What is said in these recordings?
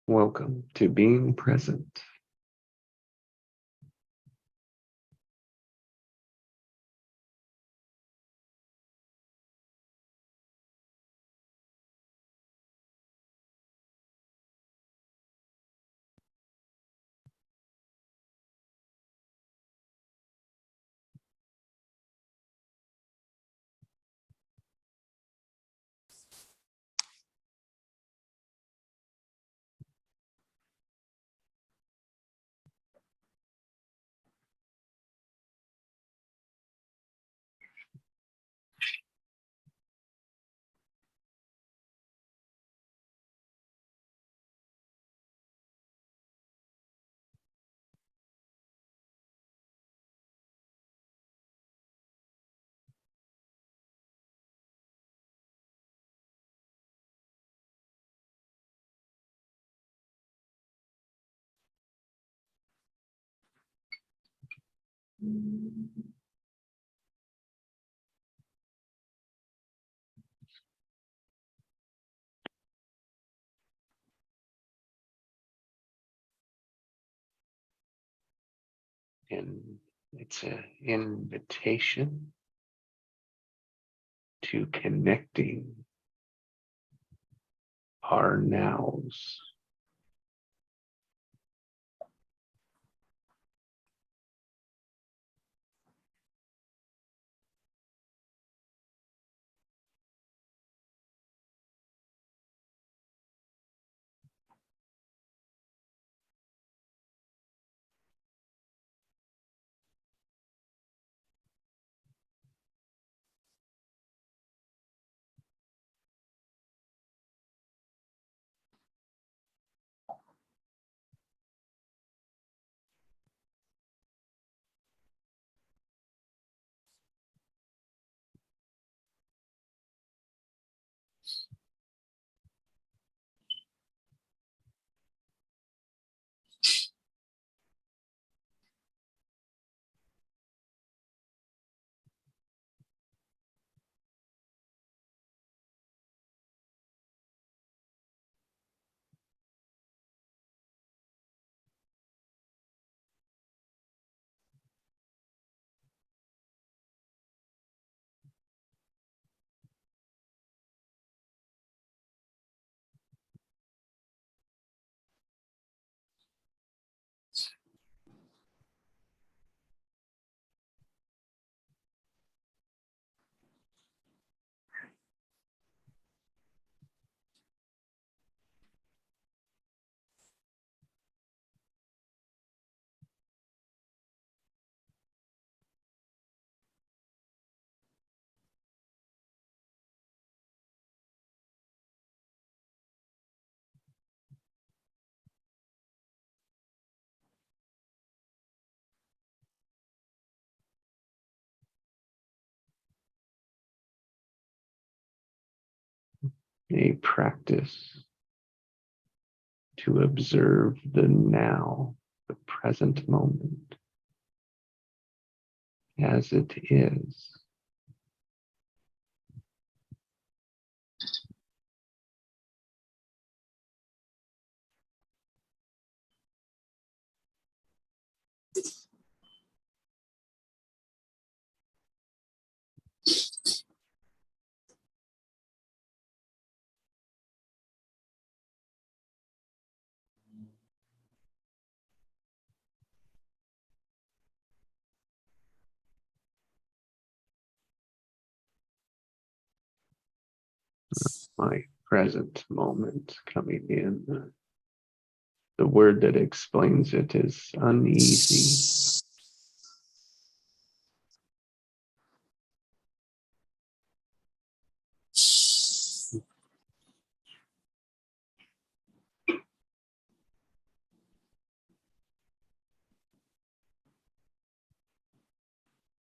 Welcome to being present. And it's an invitation to connecting our nows. A practice to observe the now, the present moment, as it is. My present moment coming in. The word that explains it is uneasy.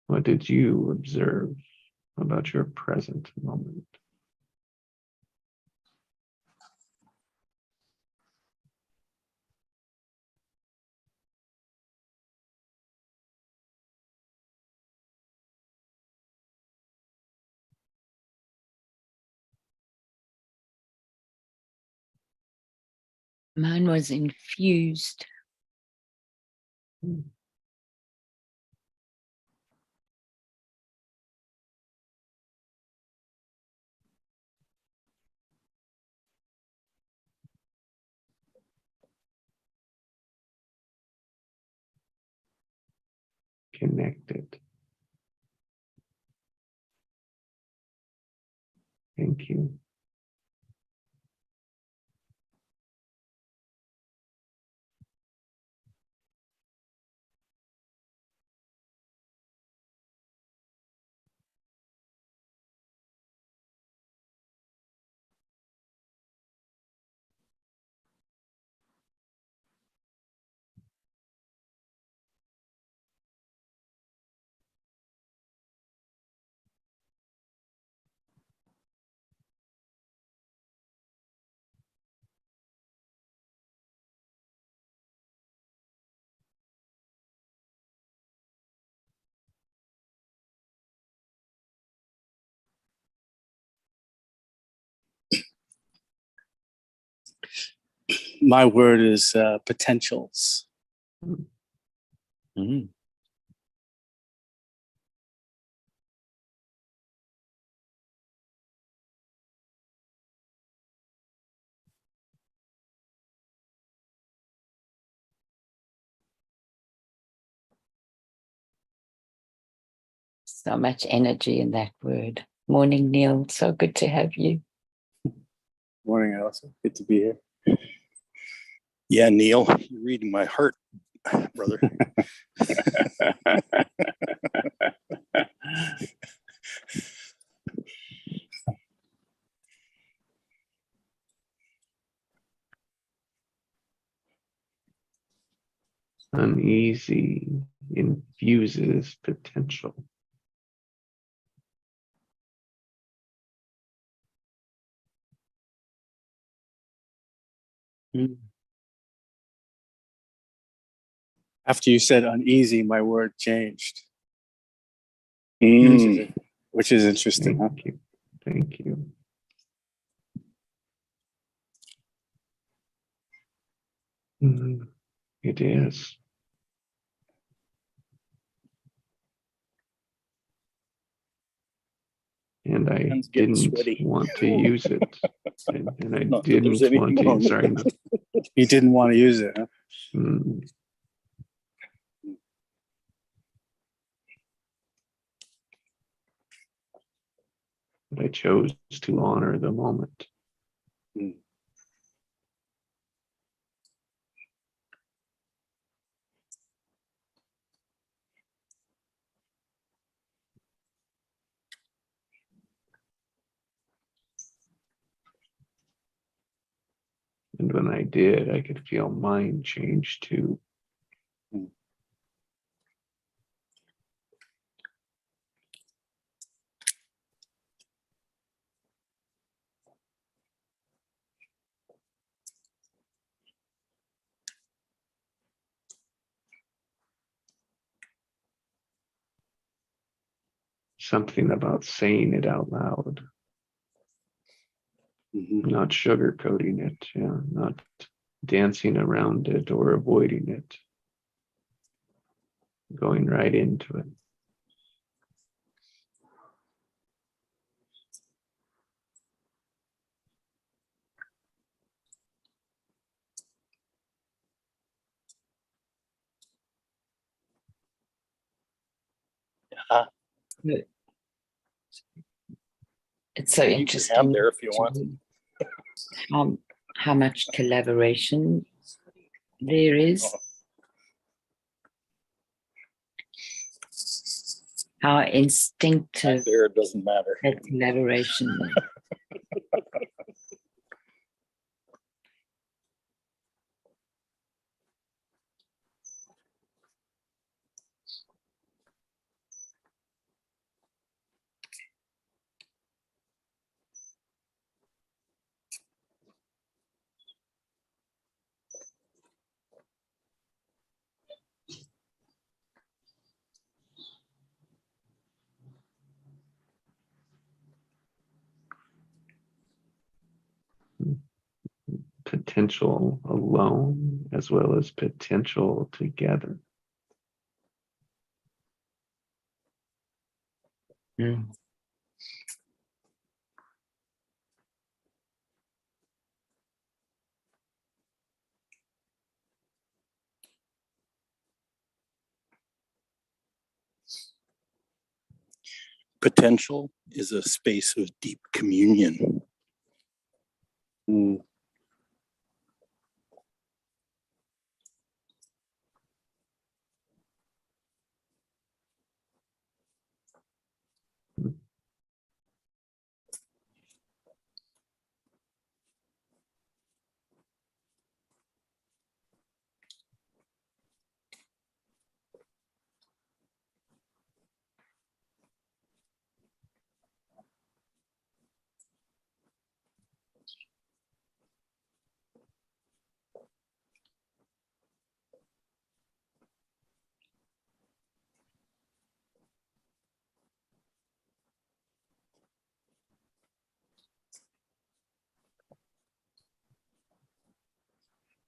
What did you observe about your present moment? Mine was infused. Connected. Thank you. My word is potentials. Mm. So much energy in that word. Morning, Neil. So good to have you. Morning, Allison. Good to be here. Yeah, Neil, you're reading my heart, brother. Uneasy infuses potential. After you said uneasy, my word changed, Mm. which is interesting. Huh? Thank you. Thank you. It is. And I Hands getting didn't sweaty. want to use it. And I Not that there's didn't want anything to, wrong. sorry. You didn't want to use it. Huh? Mm. But I chose to honor the moment. Mm. And when I did, I could feel mine change too. Mm. Something about saying it out loud, Mm-hmm. not sugarcoating it, yeah, not dancing around it or avoiding it, going right into it. It's so You can have interesting there if you want. how much collaboration there is. How instinctive There, it doesn't matter. that collaboration is. potential alone as well as potential together. Mm. Potential is a space of deep communion. Mm.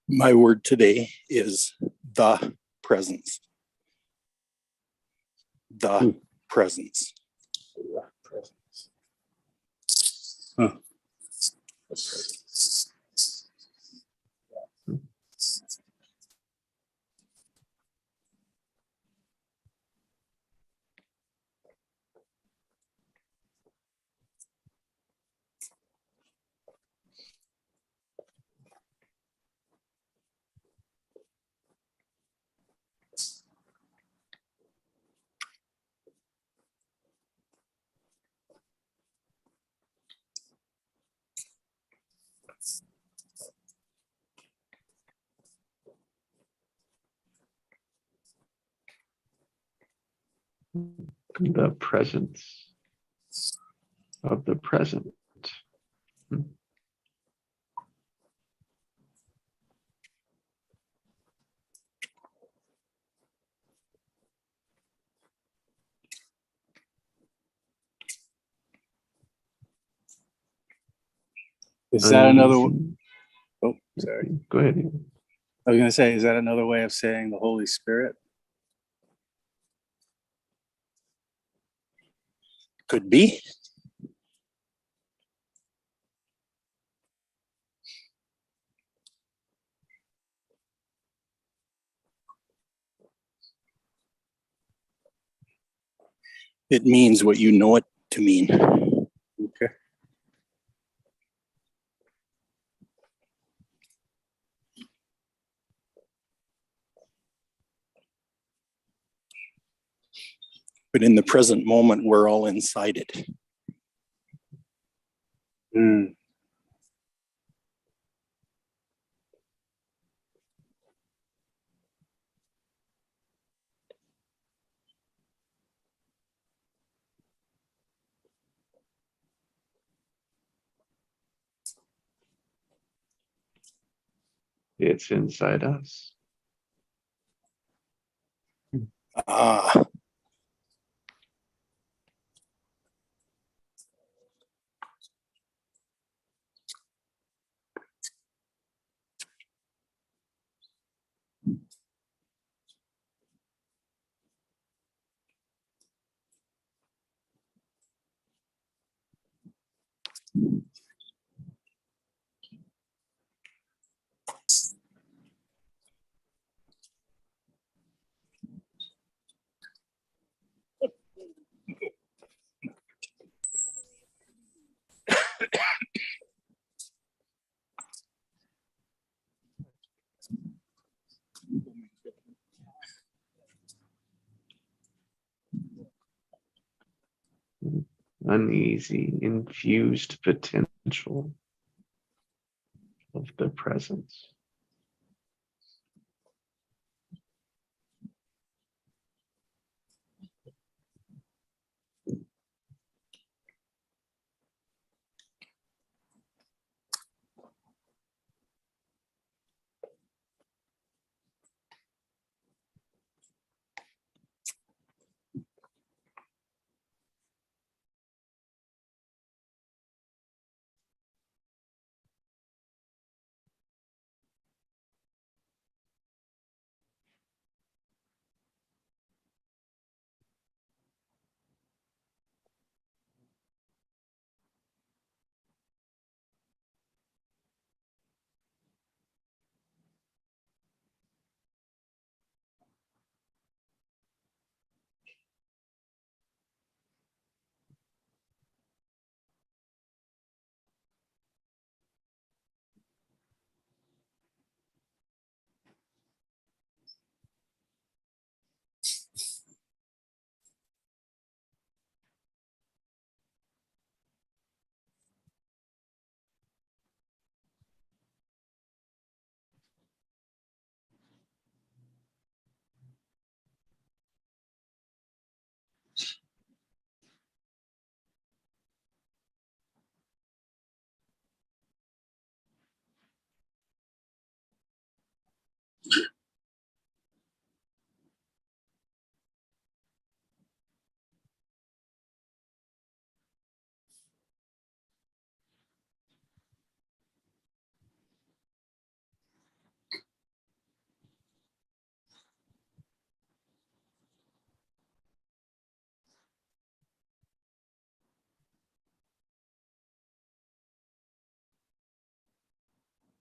My word today is the presence. The presence. Huh. The presence of the present. Is that another? Uneasy. Oh, sorry. Go ahead. I was going to say, is that another way of saying the Holy Spirit? Could be. It means what you know it to mean. Okay. But in the present moment, we're all inside it. Mm. It's inside us. Ah, Uneasy, infused potential of the presence.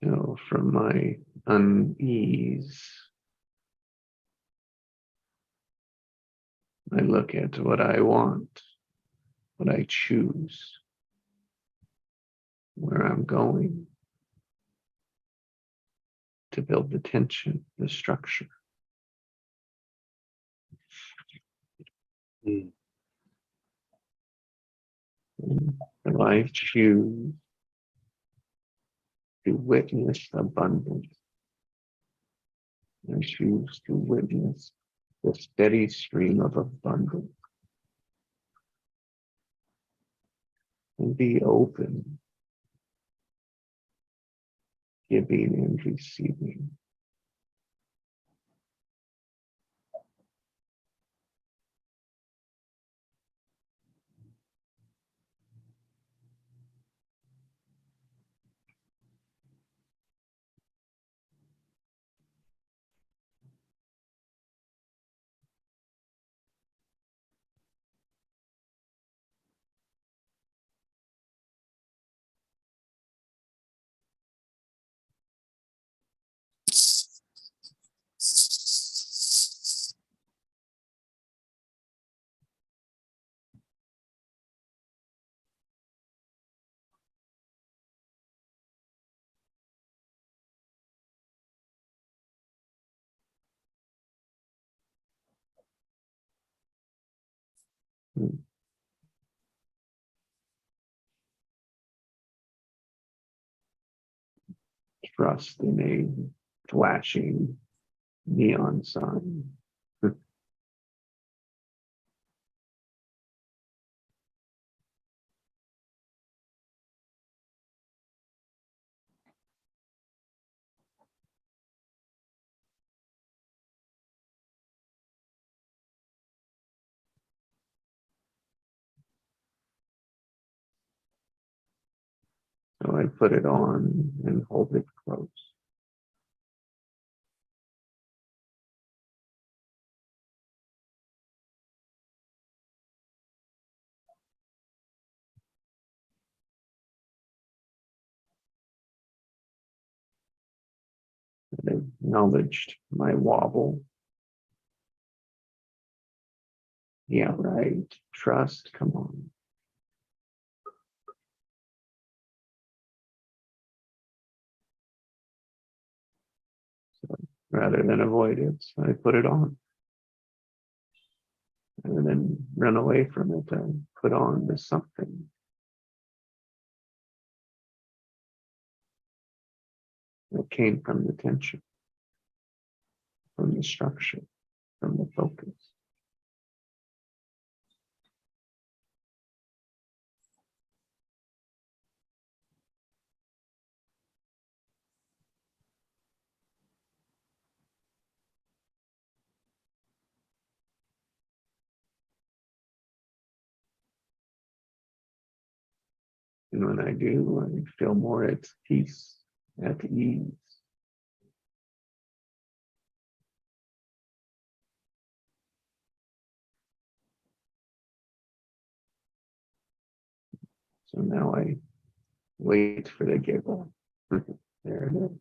So from my unease, I look at what I want, what I choose, where I'm going to build the tension, the structure. Mm. And so I choose to witness abundance. I choose to witness the steady stream of abundance and be open, giving and receiving. Trust in a flashing neon sign. So I put it on and hold it close. I acknowledged my wobble. Yeah, right. Trust. Come on. So rather than avoid it, I put it on. And then run away from it and put on the something that came from the tension, from the structure, from the focus. And when I do, I feel more at peace, at ease. So now I wait for the giggle. There it is.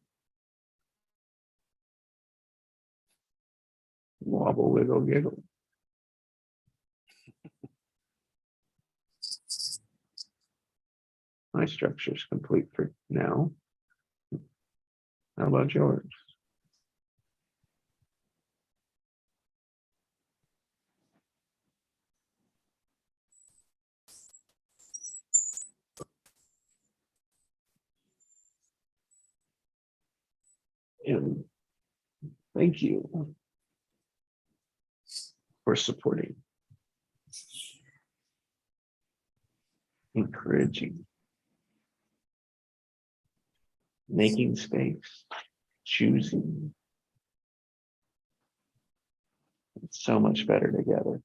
Wobble, wiggle, giggle. My structure is complete for now. How about yours? And thank you for supporting, encouraging, making space, choosing. It's so much better together.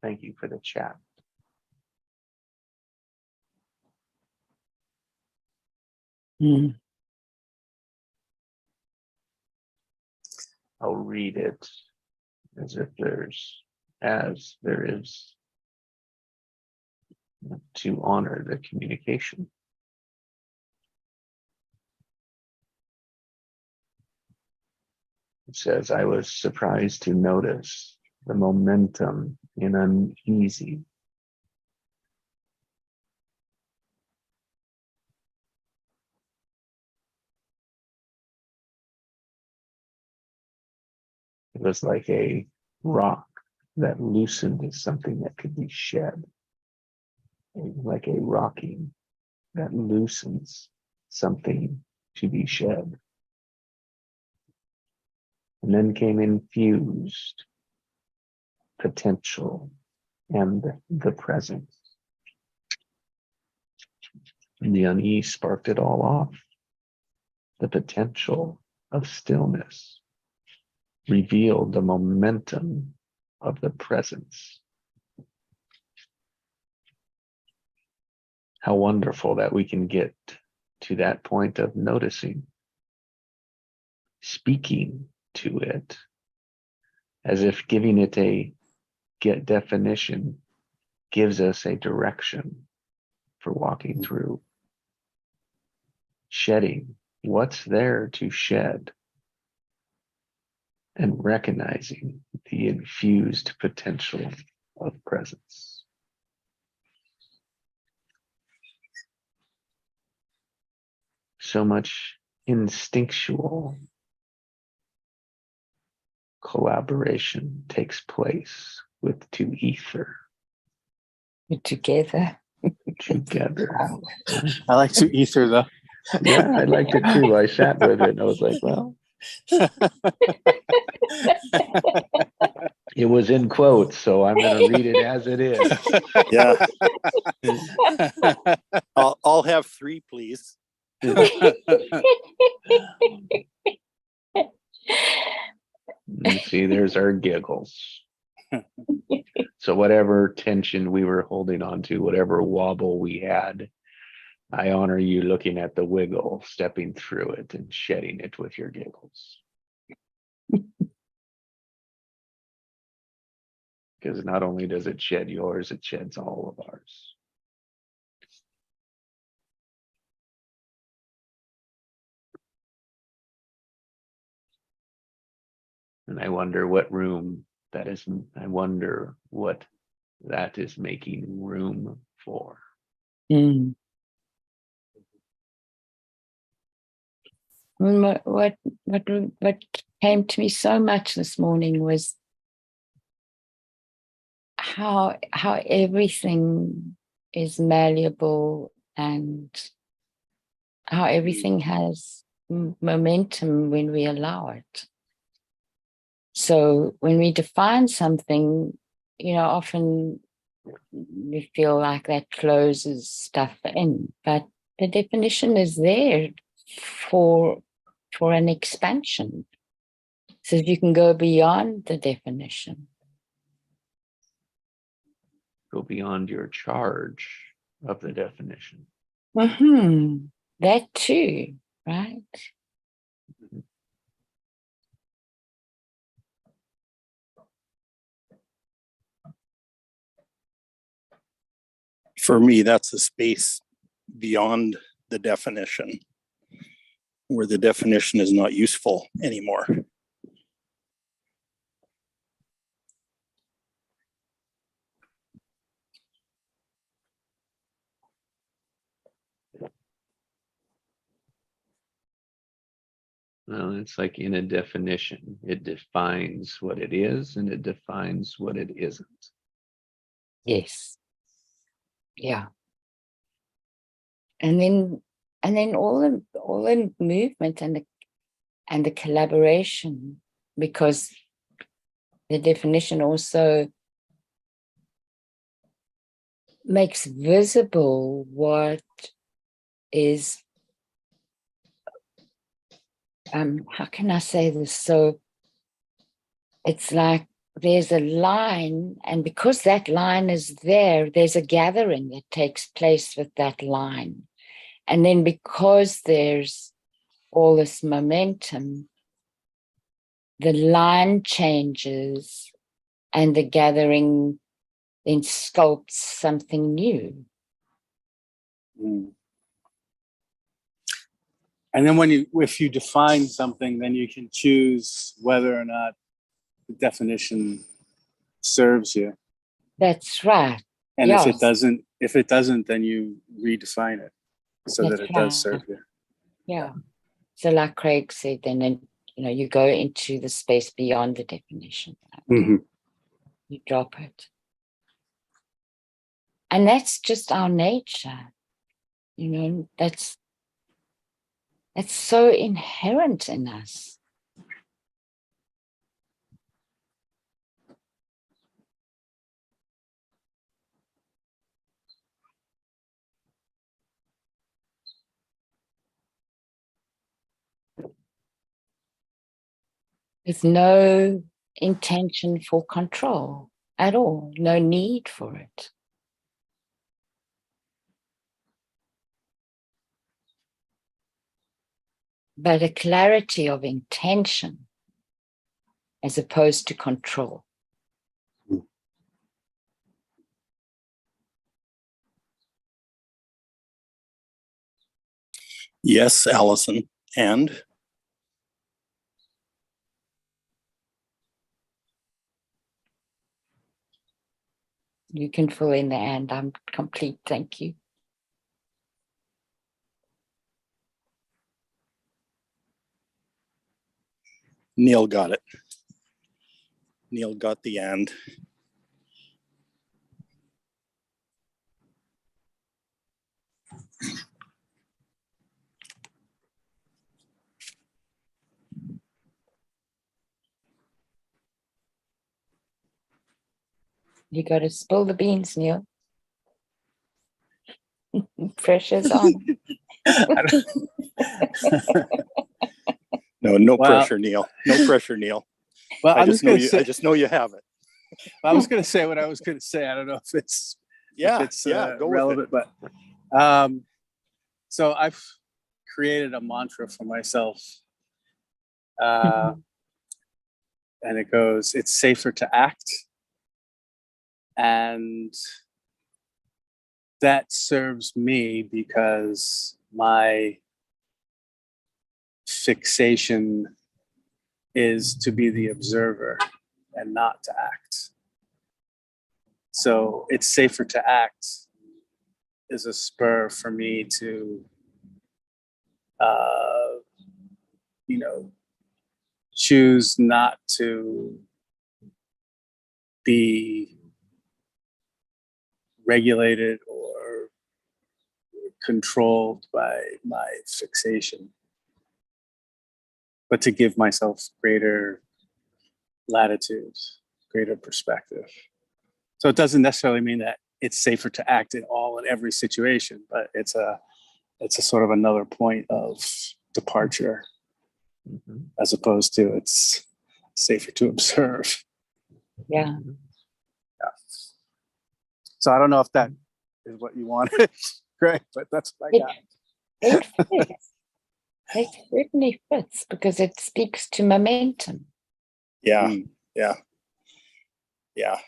Thank you for the chat. Mm. I'll read it as there is to honor the communication. It says, I was surprised to notice the momentum in uneasy. It was like a rock that loosened is something that could be shed. Like a rocking that loosens something to be shed. And then came infused potential and the present. And the unease sparked it all off. The potential of stillness revealed the momentum of the presence. How wonderful that we can get to that point of noticing, speaking to it, as if giving it a definition gives us a direction for walking through. Shedding what's there to shed and recognizing the infused potential of presence. So much instinctual collaboration takes place with two ether Together. together. I like to ether though. Yeah, I liked it too. I sat with it and I was like, well, it was in quotes, so I'm going to read it as it is. Yeah. I'll have 3, please. You see, there's our giggles. So whatever tension we were holding on to, whatever wobble we had, I honor you looking at the wiggle, stepping through it and shedding it with your giggles. Because not only does it shed yours, it sheds all of ours. And I wonder what room that is, I wonder what that is making room for. Mm. What came to me so much this morning was how everything is malleable and how everything has momentum when we allow it. So when we define something, often we feel like that closes stuff in, but the definition is there for an expansion, so that you can go beyond the definition. Go beyond your charge of the definition. Mm-hmm. That too, right? For me, that's a space beyond the definition, where the definition is not useful anymore. Well, it's like in a definition, it defines what it is and it defines what it isn't. Yes. Yeah. And then all the movement and the collaboration, because the definition also makes visible what is, how can I say this? So it's like there's a line, and because that line is there, there's a gathering that takes place with that line. And then because there's all this momentum, the line changes and the gathering then sculpts something new. Mm. And then if you define something, then you can choose whether or not the definition serves you. That's right. And Yeah. if it doesn't, then you redefine it so that That's it does right. serve you. Yeah. So like Craig said, then you go into the space beyond the definition. Mhm. You drop it. And that's just our nature. That's so inherent in us. There's no intention for control at all, no need for it. But a clarity of intention as opposed to control. Yes, Allison. And You can fill in the and. I'm complete. Thank you. Neil got it. Neil got the and. You got to spill the beans, Neil. Pressure's on. No Well- pressure, Neil. No pressure, Neil. Well, I just know you have it. I was going to say what I was going to say. I don't know if it's Yeah, relevant, go with it. but so I've created a mantra for myself, and it goes: "It's safer to act," and that serves me because my fixation is to be the observer and not to act. So it's safer to act is a spur for me to, choose not to be regulated or controlled by my fixation, but to give myself greater latitude, greater perspective. So it doesn't necessarily mean that it's safer to act in all and every situation, but it's a sort of another point of departure, Mhm. as opposed to it's safer to observe. Yeah. So I don't know if that is what you wanted, Greg, but that's what I got. It fits. It certainly fits because it speaks to momentum. Yeah, Mm. yeah.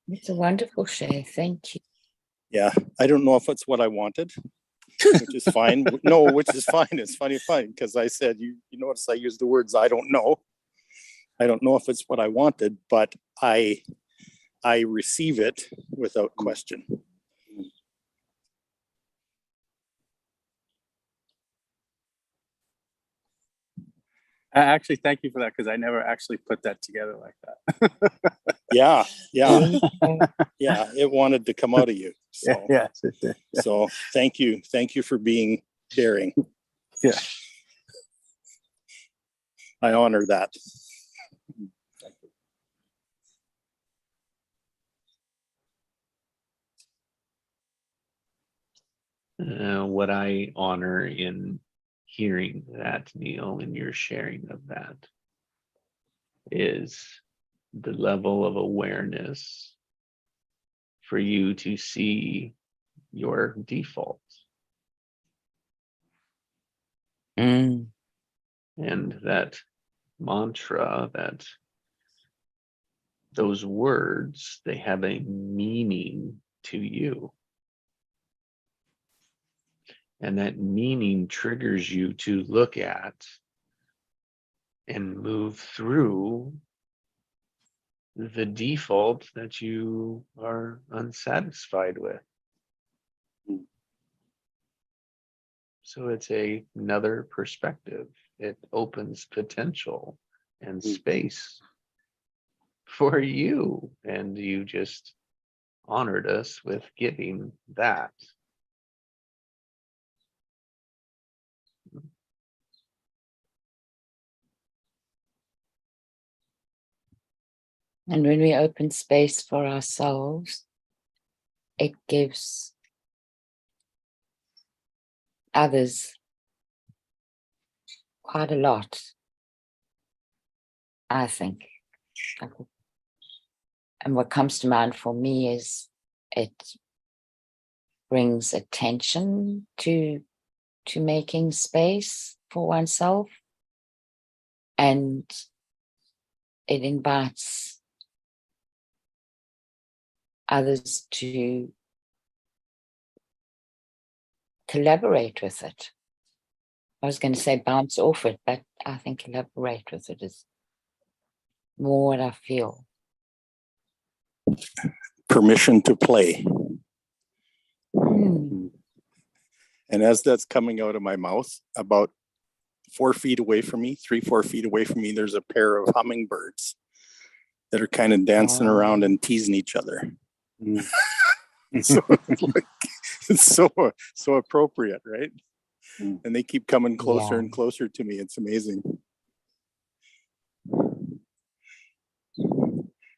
It's a wonderful share. Thank you. Yeah, I don't know if it's what I wanted, which is fine. No, which is fine. It's fine because I said you notice I used the words I don't know. I don't know if it's what I wanted, but I receive it without question. I actually thank you for that because I never actually put that together like that. Yeah, Yeah. yeah. It wanted to come out of you. So, Yeah. so thank you for being daring. Yeah. I honor that. What I honor in hearing that, Neil, and your sharing of that is the level of awareness for you to see your default. Mm. And that mantra, that those words, they have a meaning to you. And that meaning triggers you to look at and move through the default that you are unsatisfied with. So it's another perspective. It opens potential and space for you. And you just honored us with giving that. And when we open space for ourselves, it gives others quite a lot, I think. And what comes to mind for me is it brings attention to making space for oneself, and it invites others to collaborate with it. I was going to say bounce off it, but I think collaborate with it is more what I feel. Permission to play. Mm. And as that's coming out of my mouth, about 4 feet away from me, 3-4 feet away from me, there's a pair of hummingbirds that are kind of dancing around and teasing each other. So it's like, it's so appropriate, right? And they keep coming closer and closer to me. It's amazing.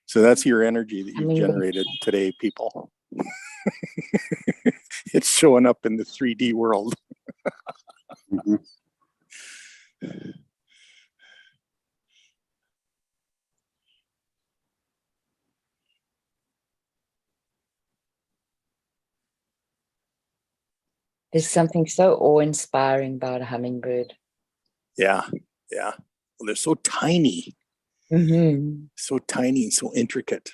So that's your energy that you've generated today, people. It's showing up in the 3D world. There's something so awe-inspiring about a hummingbird. Yeah, yeah. Well, they're so tiny, so tiny, so intricate.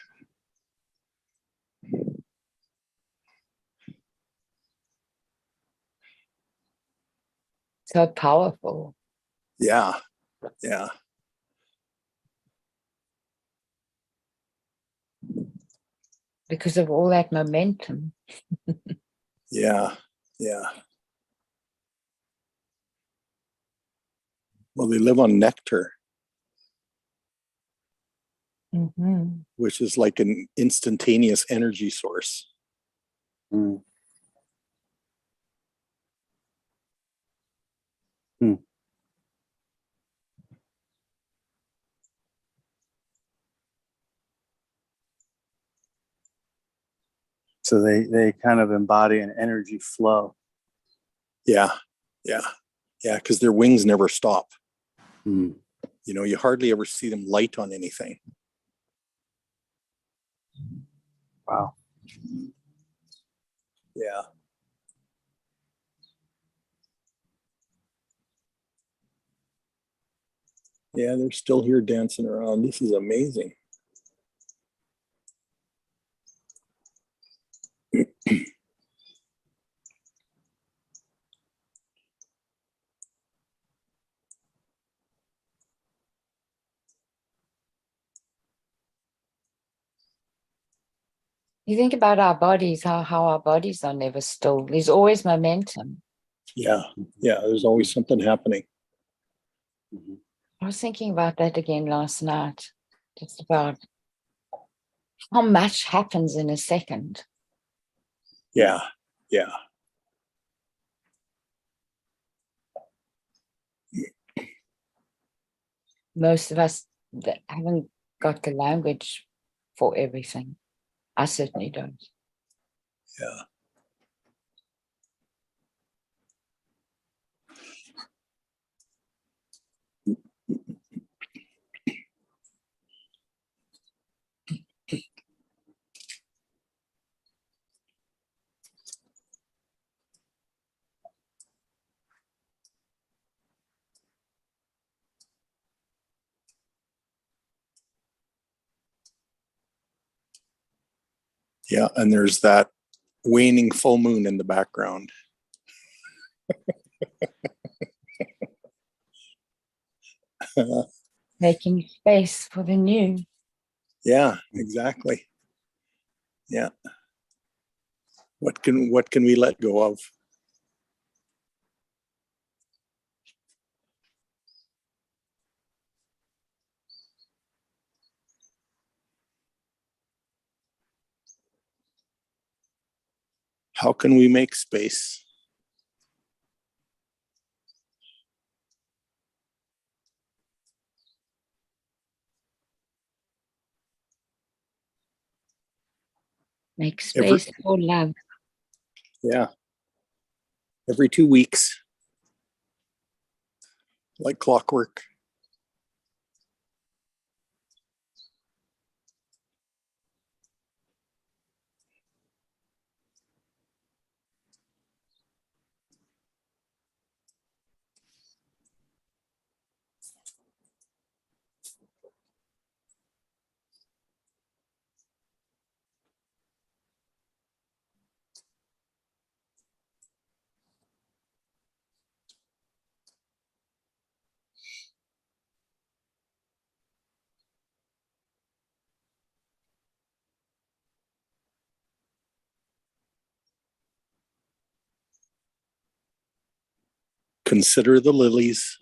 So powerful. Yeah, yeah. Because of all that momentum. Yeah, yeah. Well, they live on nectar, which is like an instantaneous energy source. So they kind of embody an energy flow. Yeah, yeah, yeah. Because their wings never stop. You know, you hardly ever see them light on anything. Wow. Yeah. Yeah, they're still here dancing around. This is amazing. You think about our bodies, how our bodies are never still. There's always momentum. Yeah, yeah. There's always something happening. I was thinking about that again last night, just about how much happens in a second. Yeah, yeah. Most of us that haven't got the language for everything. I certainly don't. Yeah. Yeah, and there's that waning full moon in the background. Making space for the new. Yeah, exactly. Yeah. What can we let go of? How can we make space? Make Every- space for love. Yeah. Every 2 weeks, like clockwork. Consider the lilies.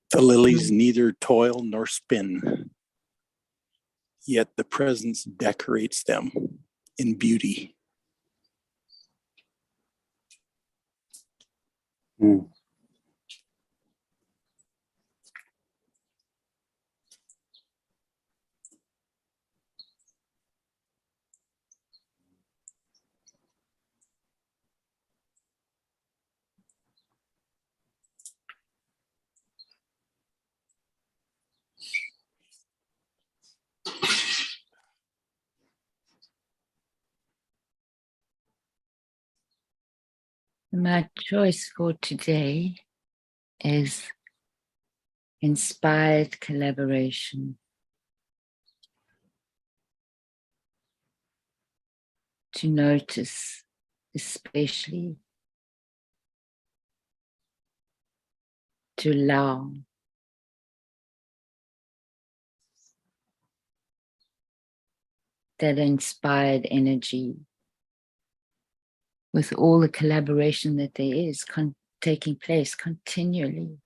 The lilies neither toil nor spin, yet the presence decorates them in beauty. Mm. My choice for today is inspired collaboration. To notice, especially to allow that inspired energy with all the collaboration that there is taking place continually.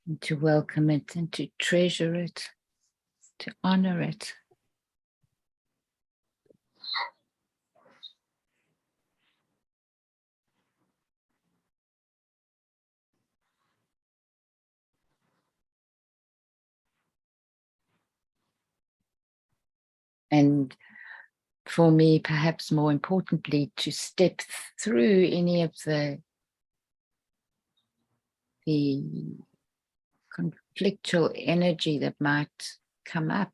And to welcome it and to treasure it, to honor it. And for me, perhaps more importantly, to step through any of the conflictual energy that might come up.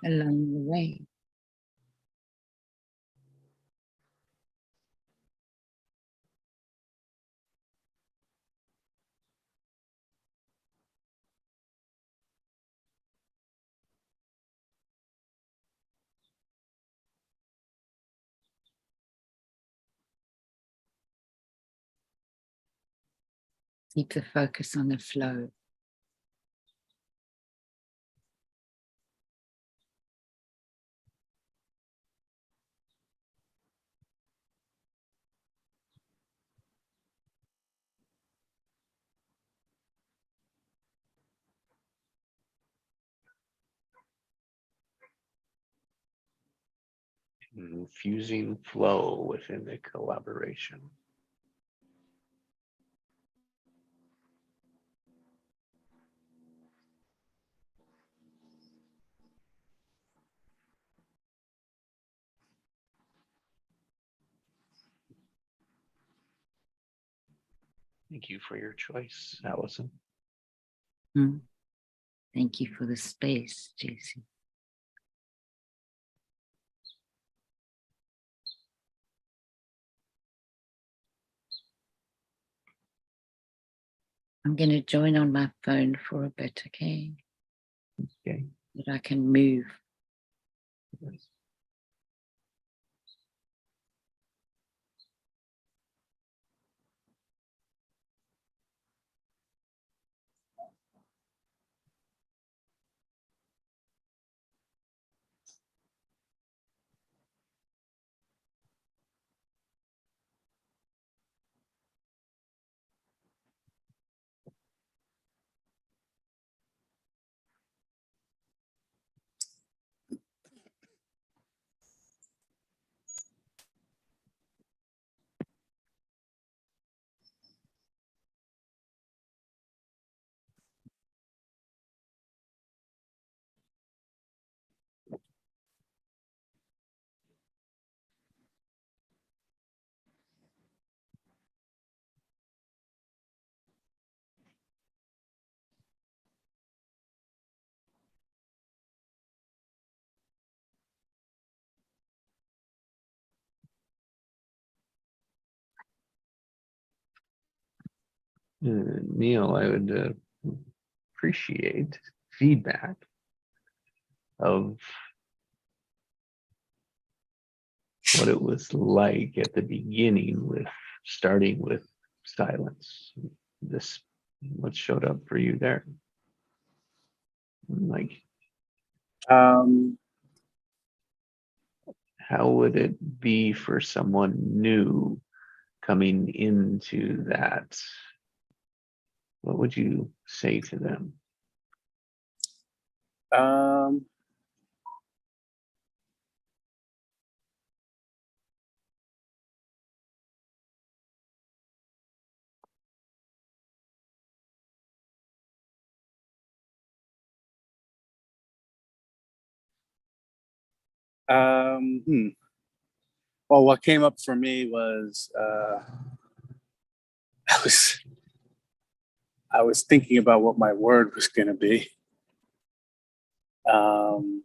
Along the way. Keep the focus on the flow. infusing flow within the collaboration. Thank you for your choice, Allison. Mm. Thank you for the space, Jesse. I'm going to join on my phone for a bit, okay? Okay. That I can move. Yes. Neil, I would appreciate feedback of what it was like at the beginning with starting with silence. This, what showed up for you there? Like, Um, how would it be for someone new coming into that? What would you say to them? um, hmm. Well, what came up for me was I was I was thinking about what my word was going to be. Um,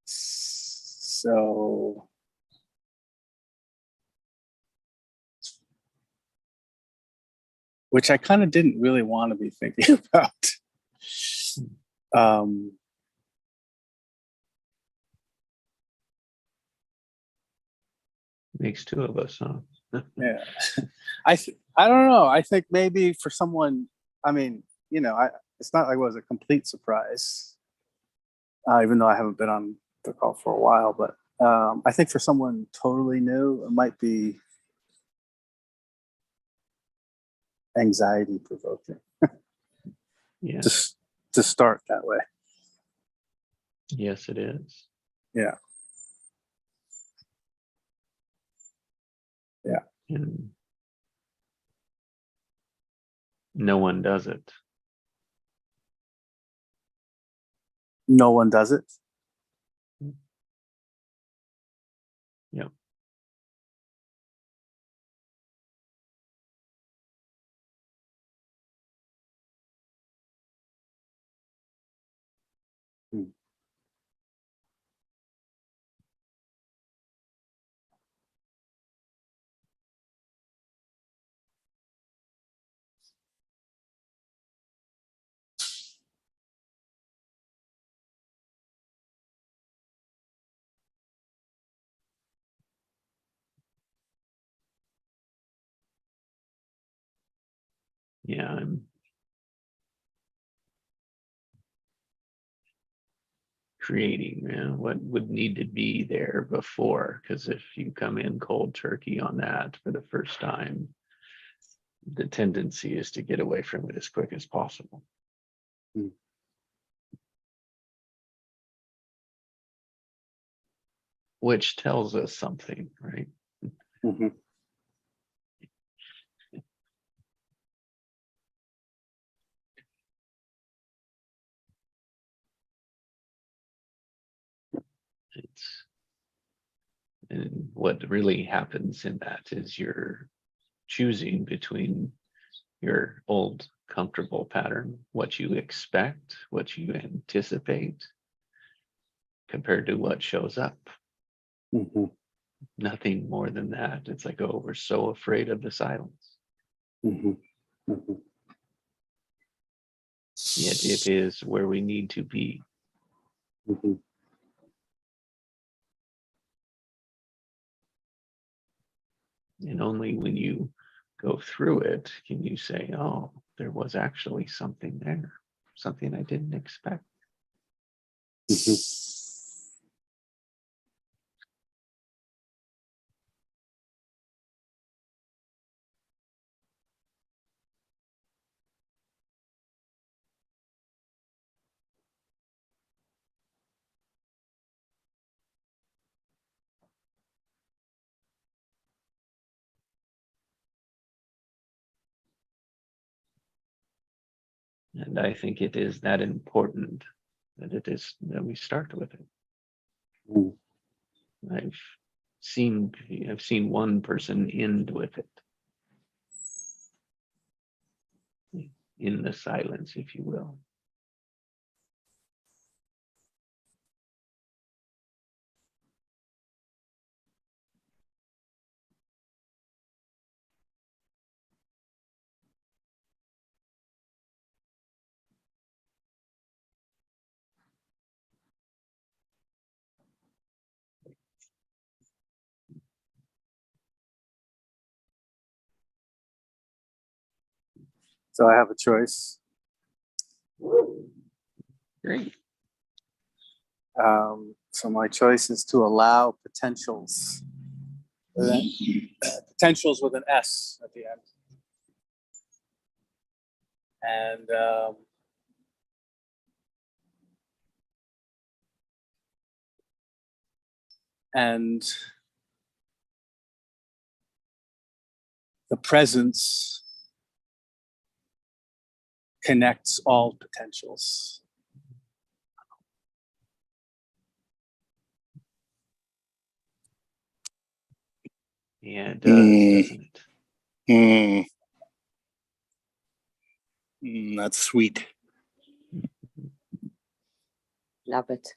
so which I kind of didn't really want to be thinking about. Um, Makes two of us, huh? yeah, I don't know. I think maybe for someone, I mean, it's not like it was a complete surprise, even though I haven't been on the call for a while. But I think for someone totally new, it might be anxiety provoking Yeah. just to start that way. Yes, it is. Yeah. Yeah. And no one does it. No one does it. Yep. Hmm. Yeah, I'm creating what would need to be there before, because if you come in cold turkey on that for the first time, the tendency is to get away from it as quick as possible. Hmm. which tells us something, right? Mhm. It's and what really happens in that is you're choosing between your old comfortable pattern, what you expect, what you anticipate, compared to what shows up. Mhm. Nothing more than that. It's like, oh, we're so afraid of the silence. Mhm. Mhm. Yet it is where we need to be. Mhm. And only when you go through it can you say, oh, there was actually something there, something I didn't expect. Mhm. And I think it is that important that it is that we start with it. Mhm. I've I've seen one person end with it. In the silence, if you will. So I have a choice. Great. So my choice is to allow potentials. Potentials with an S at the end. And the presence connects all potentials. Yeah, it does, doesn't it? Mm. That's sweet. Love it.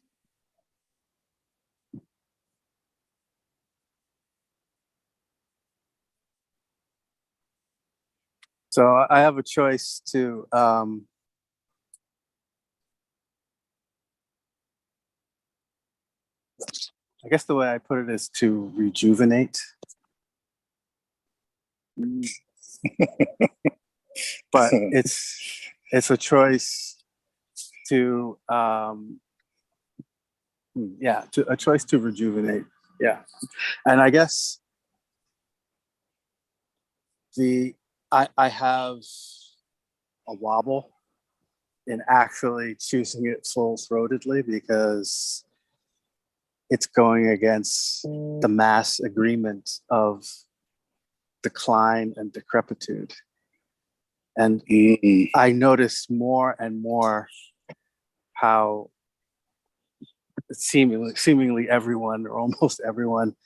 So I have a choice to I guess the way I put it is to rejuvenate. But it's a choice to a choice to rejuvenate. Yeah. And I guess I have a wobble in actually choosing it full-throatedly because it's going against the mass agreement of decline and decrepitude. And I notice more and more how seemingly everyone or almost everyone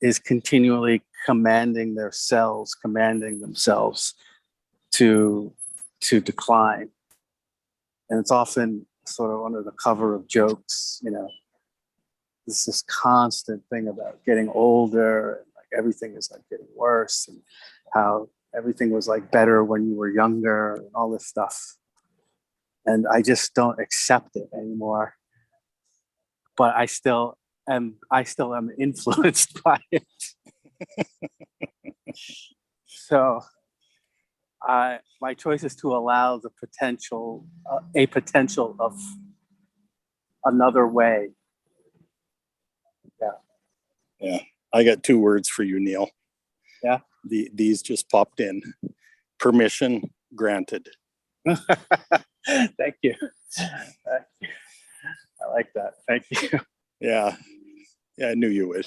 is continually commanding themselves to decline. And it's often sort of under the cover of jokes, there's this constant thing about getting older and like everything is like getting worse and how everything was like better when you were younger and all this stuff. And I just don't accept it anymore. But I still am influenced by it. So my choice is to allow the potential, a potential of another way. Yeah. I got 2 words for you, Neil. Yeah. These just popped in. Permission granted. Thank you. I like that. Thank you. Yeah. Yeah, I knew you would.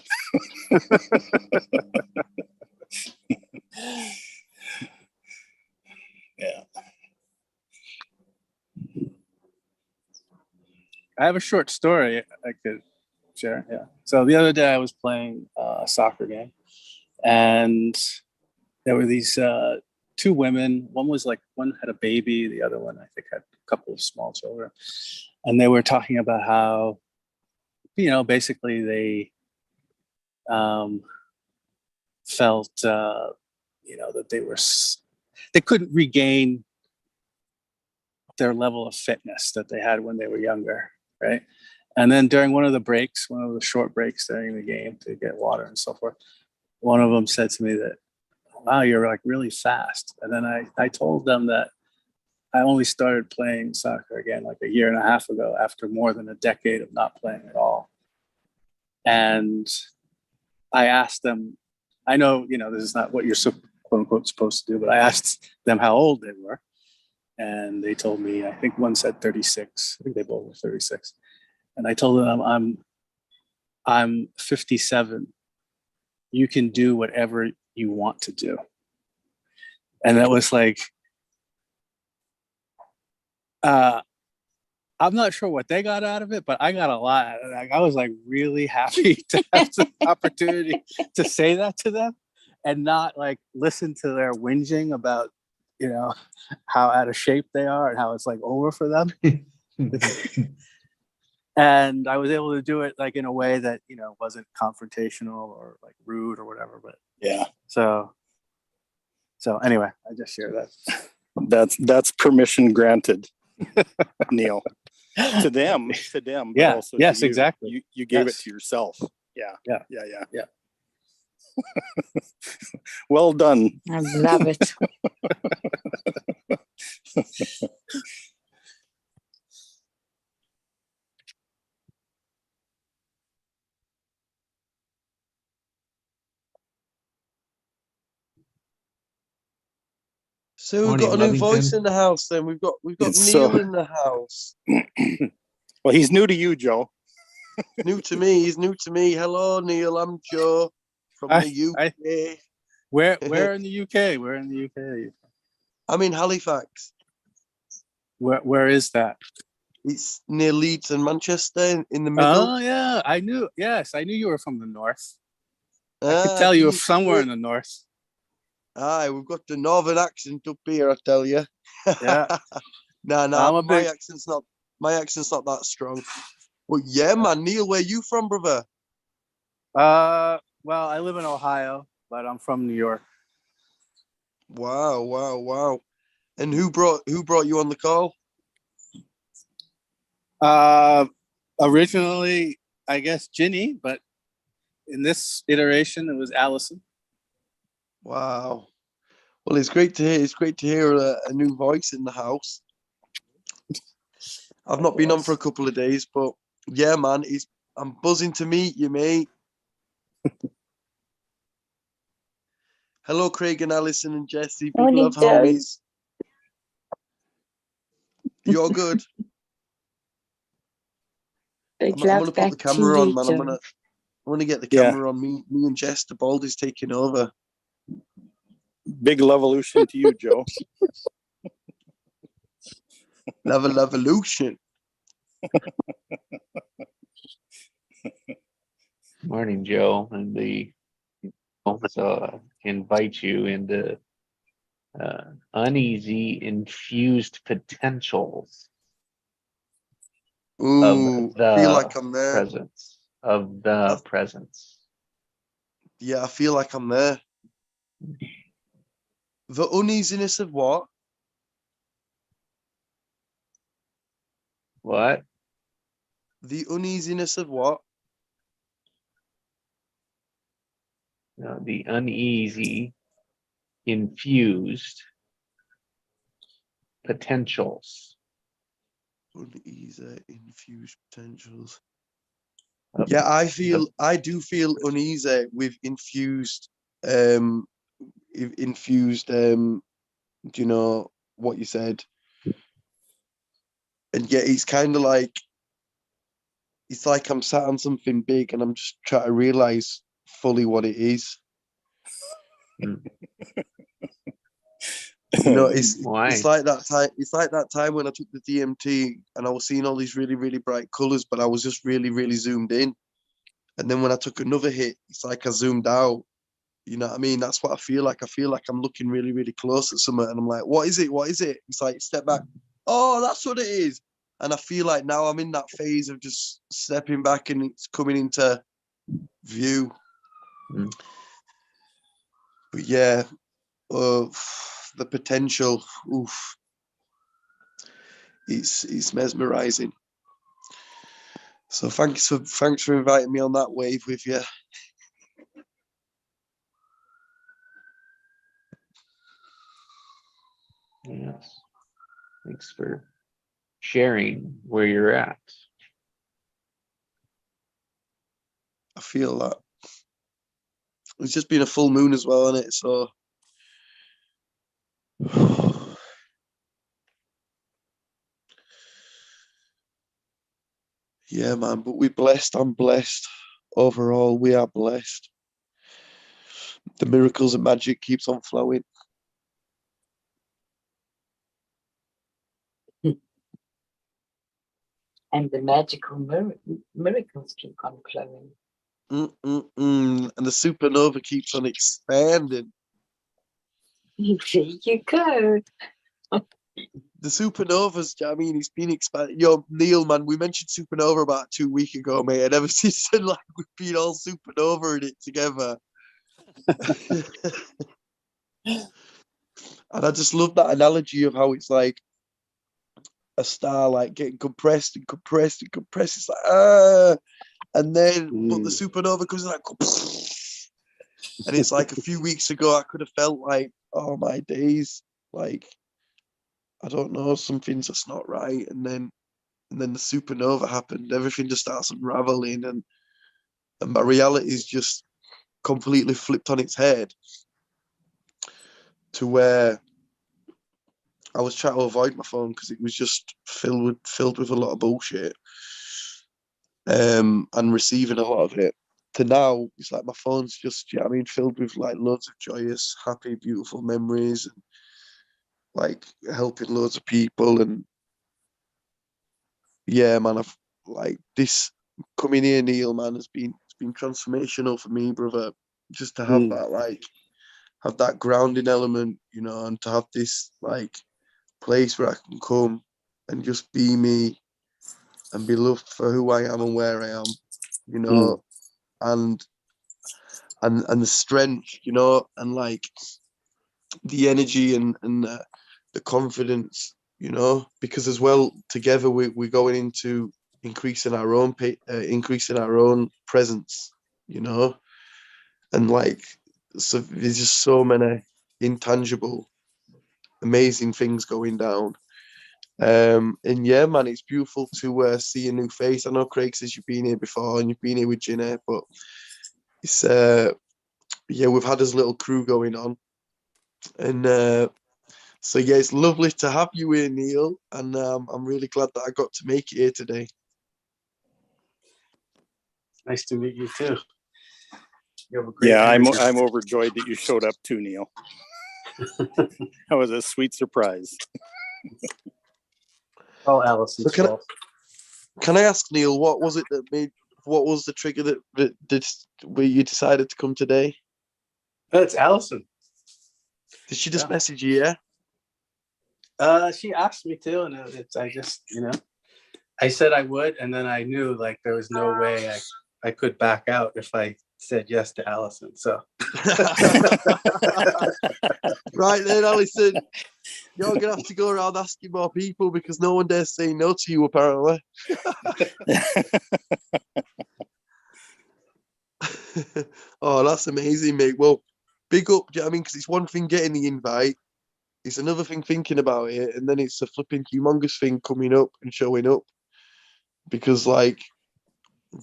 Yeah. I have a short story I could share. Yeah. So the other day I was playing a soccer game, and there were these two women. One had a baby, the other one I think had a couple of small children, and they were talking about how, basically they felt, that they couldn't regain their level of fitness that they had when they were younger, right? And then during one of the short breaks during the game to get water and so forth, one of them said to me that, wow, you're like really fast. And then I told them that I only started playing soccer again like a year and a half ago after more than a decade of not playing at all. And I asked them, I know, this is not what you're quote unquote supposed to do, but I asked them how old they were. And they told me, I think one said 36. I think they both were 36. And I told them, I'm 57. You can do whatever you want to do. And that was like, I'm not sure what they got out of it, but I got a lot. Like, I was like really happy to have the opportunity to say that to them and not like listen to their whinging about, how out of shape they are and how it's like over for them. And I was able to do it like in a way that, wasn't confrontational or like rude or whatever. But Yeah. So anyway, I just share that. That's permission granted, Neil. To them, but Yeah. also Yes, to you. exactly. You gave Yes. it to yourself. Yeah. Yeah. Yeah. Well done. I love it. So we've Morning, got a new voice Lovington. in the house. Then we've got It's Neil in the house. Well, he's new to you, Joe. New to me. He's new to me. Hello, Neil. I'm Joe from the UK. Where in the UK? Where in the UK? I'm in Halifax. Where is that? It's near Leeds and Manchester in the middle. Oh yeah, I knew. Yes, I knew you were from the north. I Ah, could tell you were you- somewhere in the north. Aye, we've got the northern accent up here. I tell you. Yeah. Nah, I'm a my big- accent's not that strong. But yeah, man, Neil, where you from, brother? Well, I live in Ohio, but I'm from New York. Wow. And who brought you on the call? Originally, I guess Ginny, but in this iteration, it was Allison. Wow. Well, it's great to hear. It's great to hear a new voice in the house. I've not been on for a couple of days, but yeah, man, I'm buzzing to meet you, mate. Hello, Craig and Alison and Jesse. Big Morning, love, Joe. homies. You're good. Big I'm love gonna put the back to camera on, you, man. Joe. I'm gonna get the Yeah. camera on. Me and Jess, the bald is taking over. Big evolution to you, Joe. Level evolution. Morning, Joe, and the invite you into uneasy infused potentials Ooh, of I feel the like I'm there. presence of the presence. Yeah, I feel like I'm there. The uneasiness of what? What? The uneasiness of what? No, the uneasy infused potentials. Uneasy infused potentials. of- Yeah, I do feel uneasy with infused do you know what you said? And yeah, it's kind of like it's like I'm sat on something big and I'm just trying to realize fully what it is. Mm. You know, it's Why? it's like that time. It's like that time when I took the DMT and I was seeing all these really, really bright colors, but I was just really, really zoomed in. And then when I took another hit, it's like I zoomed out. You know what I mean? That's what I feel like. I feel like I'm looking really, really close at something, and I'm like, "What is it? What is it?" It's like step back. Oh, that's what it is. And I feel like now I'm in that phase of just stepping back and it's coming into view. Mm. But yeah, the potential. Oof, it's mesmerizing. So thanks for inviting me on that wave with you. Yes. Thanks for sharing where you're at. I feel that it's just been a full moon as well, isn't it? So yeah, man. But we're blessed. I'm blessed. Overall, we are blessed. The miracles and magic keeps on flowing. And the magical miracles keep on flowing. And the supernova keeps on expanding. There you go. The supernovas, I mean, it's been expanded. Yo, Neil, man, we mentioned supernova about 2 weeks ago, mate, and ever since then, like, we've been all supernova in it together. And I just love that analogy of how it's like a star, like getting compressed and compressed and compressed. It's like, and then, but the supernova comes like, and it's like a few weeks ago, I could have felt like, oh my days, like, I don't know, something's just not right. And then the supernova happened, everything just starts unraveling, and my reality is just completely flipped on its head to where I was trying to avoid my phone because it was just filled with a lot of bullshit, and receiving a lot of it. To now, it's like my phone's just, I mean, filled with like loads of joyous, happy, beautiful memories, and like helping loads of people. And yeah, man, I've like this coming here, Neil, man, it's been transformational for me, brother. Just to have that, like, have that grounding element, you know, and to have this like place where I can come and just be me and be loved for who I am and where I am, you know, and the strength, you know, and like the energy and the confidence, you know, because as well together we're going into increasing increasing our own presence, you know, and like so there's just so many intangible, amazing things going down. And yeah, man, it's beautiful to see a new face. I know Craig says you've been here before and you've been here with Ginny, but it's yeah, we've had this little crew going on, and so yeah, it's lovely to have you here, Neil, and I'm really glad that I got to make it here today. Nice to meet you too. You have a great Yeah, energy. I'm overjoyed that you showed up too, Neil. That was a sweet surprise. Oh, Allison's So fault. can I ask Neil, what was it that made? What was the trigger that did where you decided to come today? It's Allison. Did she just Yeah. message you? Yeah. She asked me to, and I just, I said I would, and then I knew like there was no way I could back out if I said yes to Allison. So Right then, Alison, you're gonna have to go around asking more people because no one dares say no to you, apparently. Oh, that's amazing, mate. Well, big up. Do you know what I mean? Because it's one thing getting the invite, it's another thing thinking about it, and then it's a flipping humongous thing coming up and showing up. Because, like, do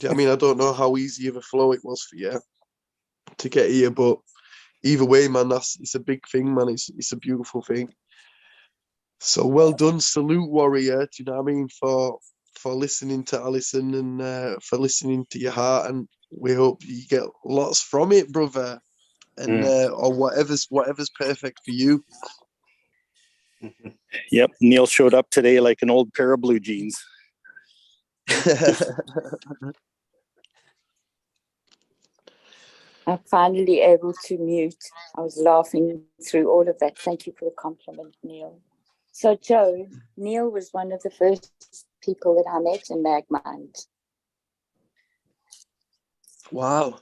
you know what I mean? I don't know how easy of a flow it was for you to get here, but either way, man, it's a big thing, man. It's a beautiful thing. So well done, salute, warrior. Do you know what I mean? for listening to Alison and for listening to your heart, and we hope you get lots from it, brother. And or whatever's perfect for you. Yep, Neil showed up today like an old pair of blue jeans. I'm finally able to mute. I was laughing through all of that. Thank you for the compliment, Neil. So, Joe, Neil was one of the first people that I met in Magmind. Wow.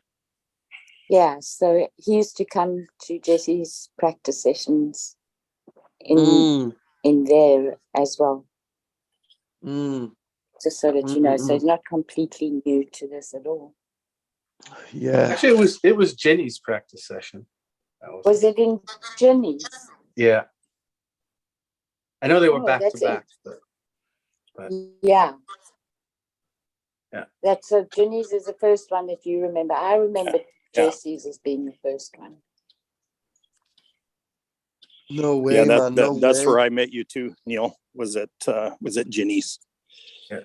Yeah, so he used to come to Jesse's practice sessions in there as well. Just so that you know, so he's not completely new to this at all. Yeah. Actually, it was Jenny's practice session. Was it in Jenny's? Yeah. I know they were Oh, back to that's back. it. But Yeah. Yeah. That's so Jenny's is the first one that you remember. I remember Yeah. Jesse's as being the first one. No way, Yeah, man. that's where I met you too, Neil. Was at Ginny's. yeah.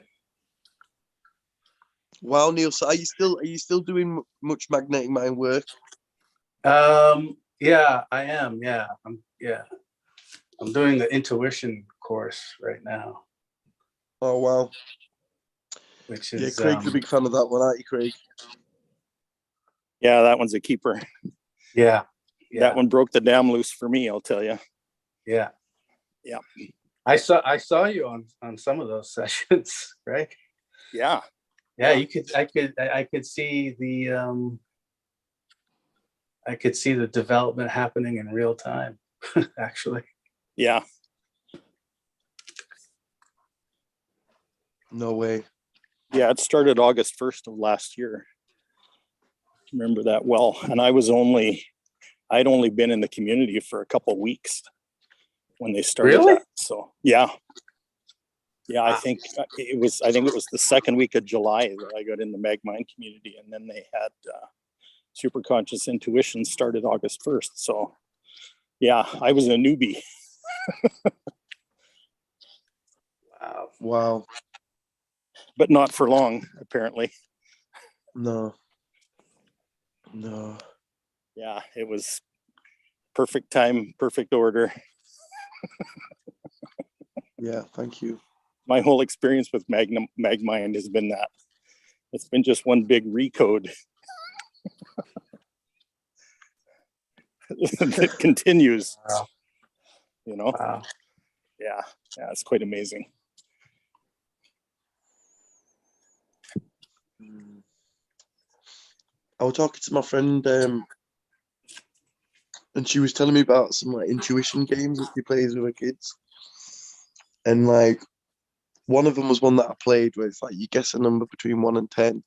Wow, Neil. So are you still doing much magnetic mind work? Yeah, I am. Yeah. I'm doing the intuition course right now, Oh wow. which Yeah, is Craig's a big fan of that one, aren't you, Craig? Yeah, that one's a keeper. yeah. That one broke the dam loose for me, I'll tell you. Yeah. Yeah. I saw you on some of those sessions, right? Yeah. Yeah, I could see the development happening in real time, actually. Yeah. No way. Yeah, it started August 1st of last year. Remember that well. And I'd only been in the community for a couple of weeks when they started Really? that. So yeah. Yeah, Wow. I think it was the second week of July that I got in the Magmind community, and then they had Super Conscious Intuition started August 1st. So yeah, I was a newbie. Wow. But not for long, apparently. No. Yeah, it was perfect time, perfect order. Yeah, thank you. My whole experience with Magmind has been that. It's been just one big recode. It continues. Wow. You know? Wow. Yeah, it's quite amazing. I was talking to my friend, and she was telling me about some like intuition games that she plays with her kids. And like one of them was one that I played where it's like you guess a number between 1 and 10.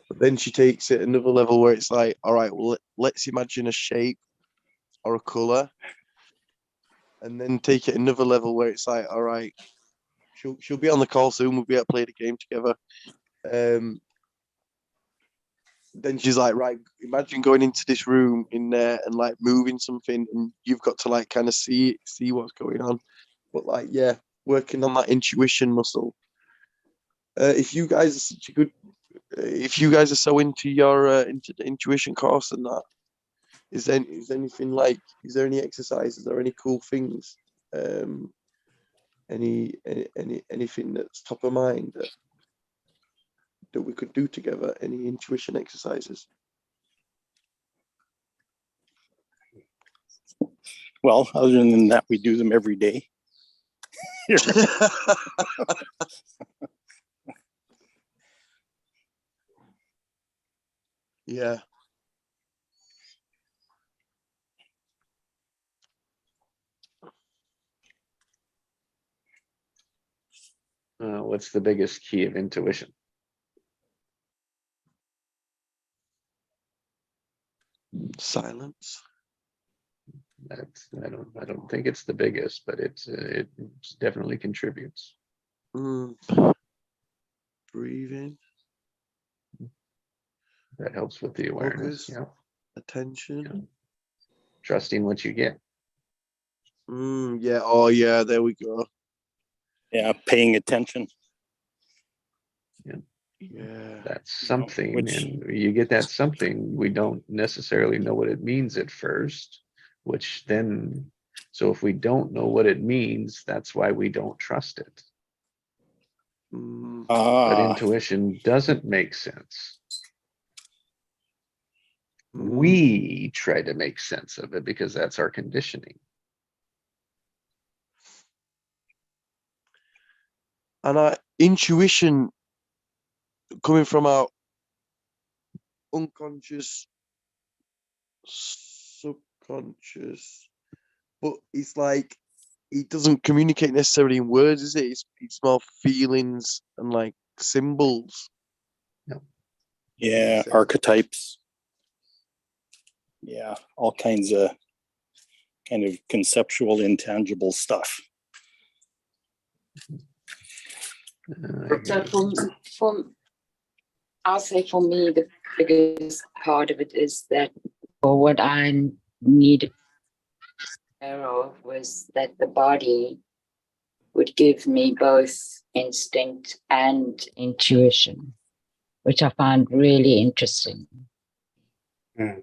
But then she takes it another level where it's like, all right, well, let's imagine a shape or a color. And then take it another level where it's like, all right, she'll be on the call soon. We'll be able to play the game together. Then she's like, right, imagine going into this room in there and like moving something, and you've got to like kind of see what's going on. But like, yeah, working on that intuition muscle. If you guys are such a good, if you guys are so into your into the intuition course and that, is there any exercises or any cool things, anything that's top of mind that we could do together? Any intuition exercises? Well, other than that, we do them every day. Yeah. What's the biggest key of intuition? Silence. I don't think it's the biggest, but it definitely contributes. Breathing. That helps with the awareness. Focus. Yeah. Attention. Yeah. Trusting what you get. Yeah. Oh, yeah. There we go. Yeah, paying attention. Yeah. That's You know, something, which- and you get that something, we don't necessarily know what it means at first, which then, so if we don't know what it means, that's why we don't trust it. Mm, But Ah, intuition doesn't make sense. mm. We try to make sense of it because that's our conditioning. And our intuition coming from our unconscious, subconscious, but it's like it doesn't communicate necessarily in words, is it? It's more feelings and like symbols. yeah, So- archetypes. Yeah, all kinds of kind of conceptual, intangible stuff. So I'll say for me, the biggest part of it is that, or what I needed aware of was that the body would give me both instinct and intuition, which I find really interesting.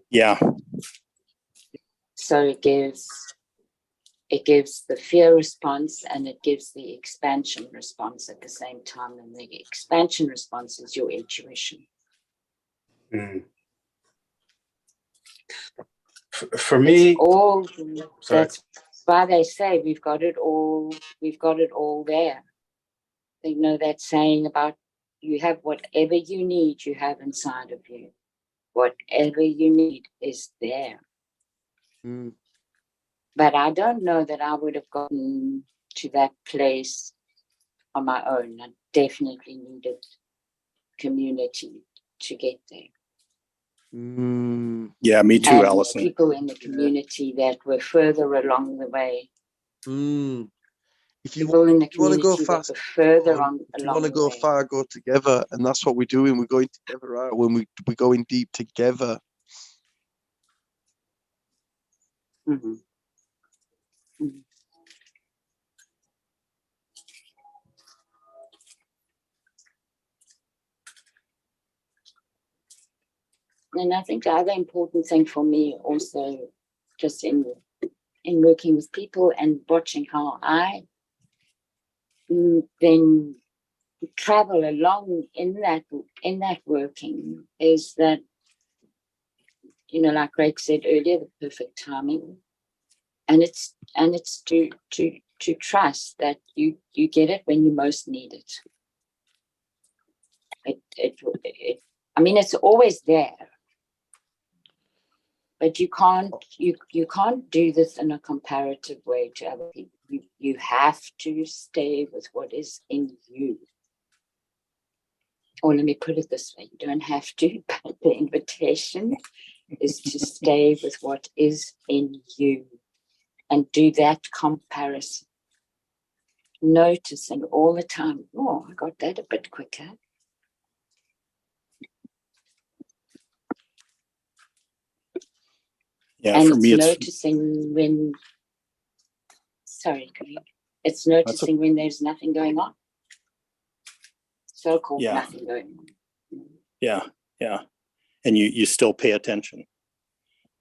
Yeah, So it gives the fear response and it gives the expansion response at the same time. And the expansion response is your intuition. For me, All sorry. that's why they say we've got it all there. You know that saying about you have whatever you need, you have inside of you. Whatever you need is there. Mm, But I don't know that I would have gotten to that place on my own. I definitely needed community to get there. yeah, me too, And Allison. people in the community that were further along the way. mm. If you People in the wanna go community that fast, were further if you along want to the go way. far, go together, and that's what we're doing. We're going together, right? When we're going deep together. Mhm. Mhm. And I think the other important thing for me also, just in working with people and watching how I then travel along in that working, is that, you know, like Greg said earlier, the perfect timing, and it's to trust that you get it when you most need it. I mean, it's always there, but you can't do this in a comparative way to other people. You have to stay with what is in you. Or let me put it this way: you don't have to, but the invitation is to stay with what is in you and do that comparison. Noticing all the time, oh, I got that a bit quicker. Yeah, And for it's me, it's noticing when, sorry, it's noticing when there's nothing going on. So-called Yeah. nothing going on. yeah, yeah, and you still pay attention.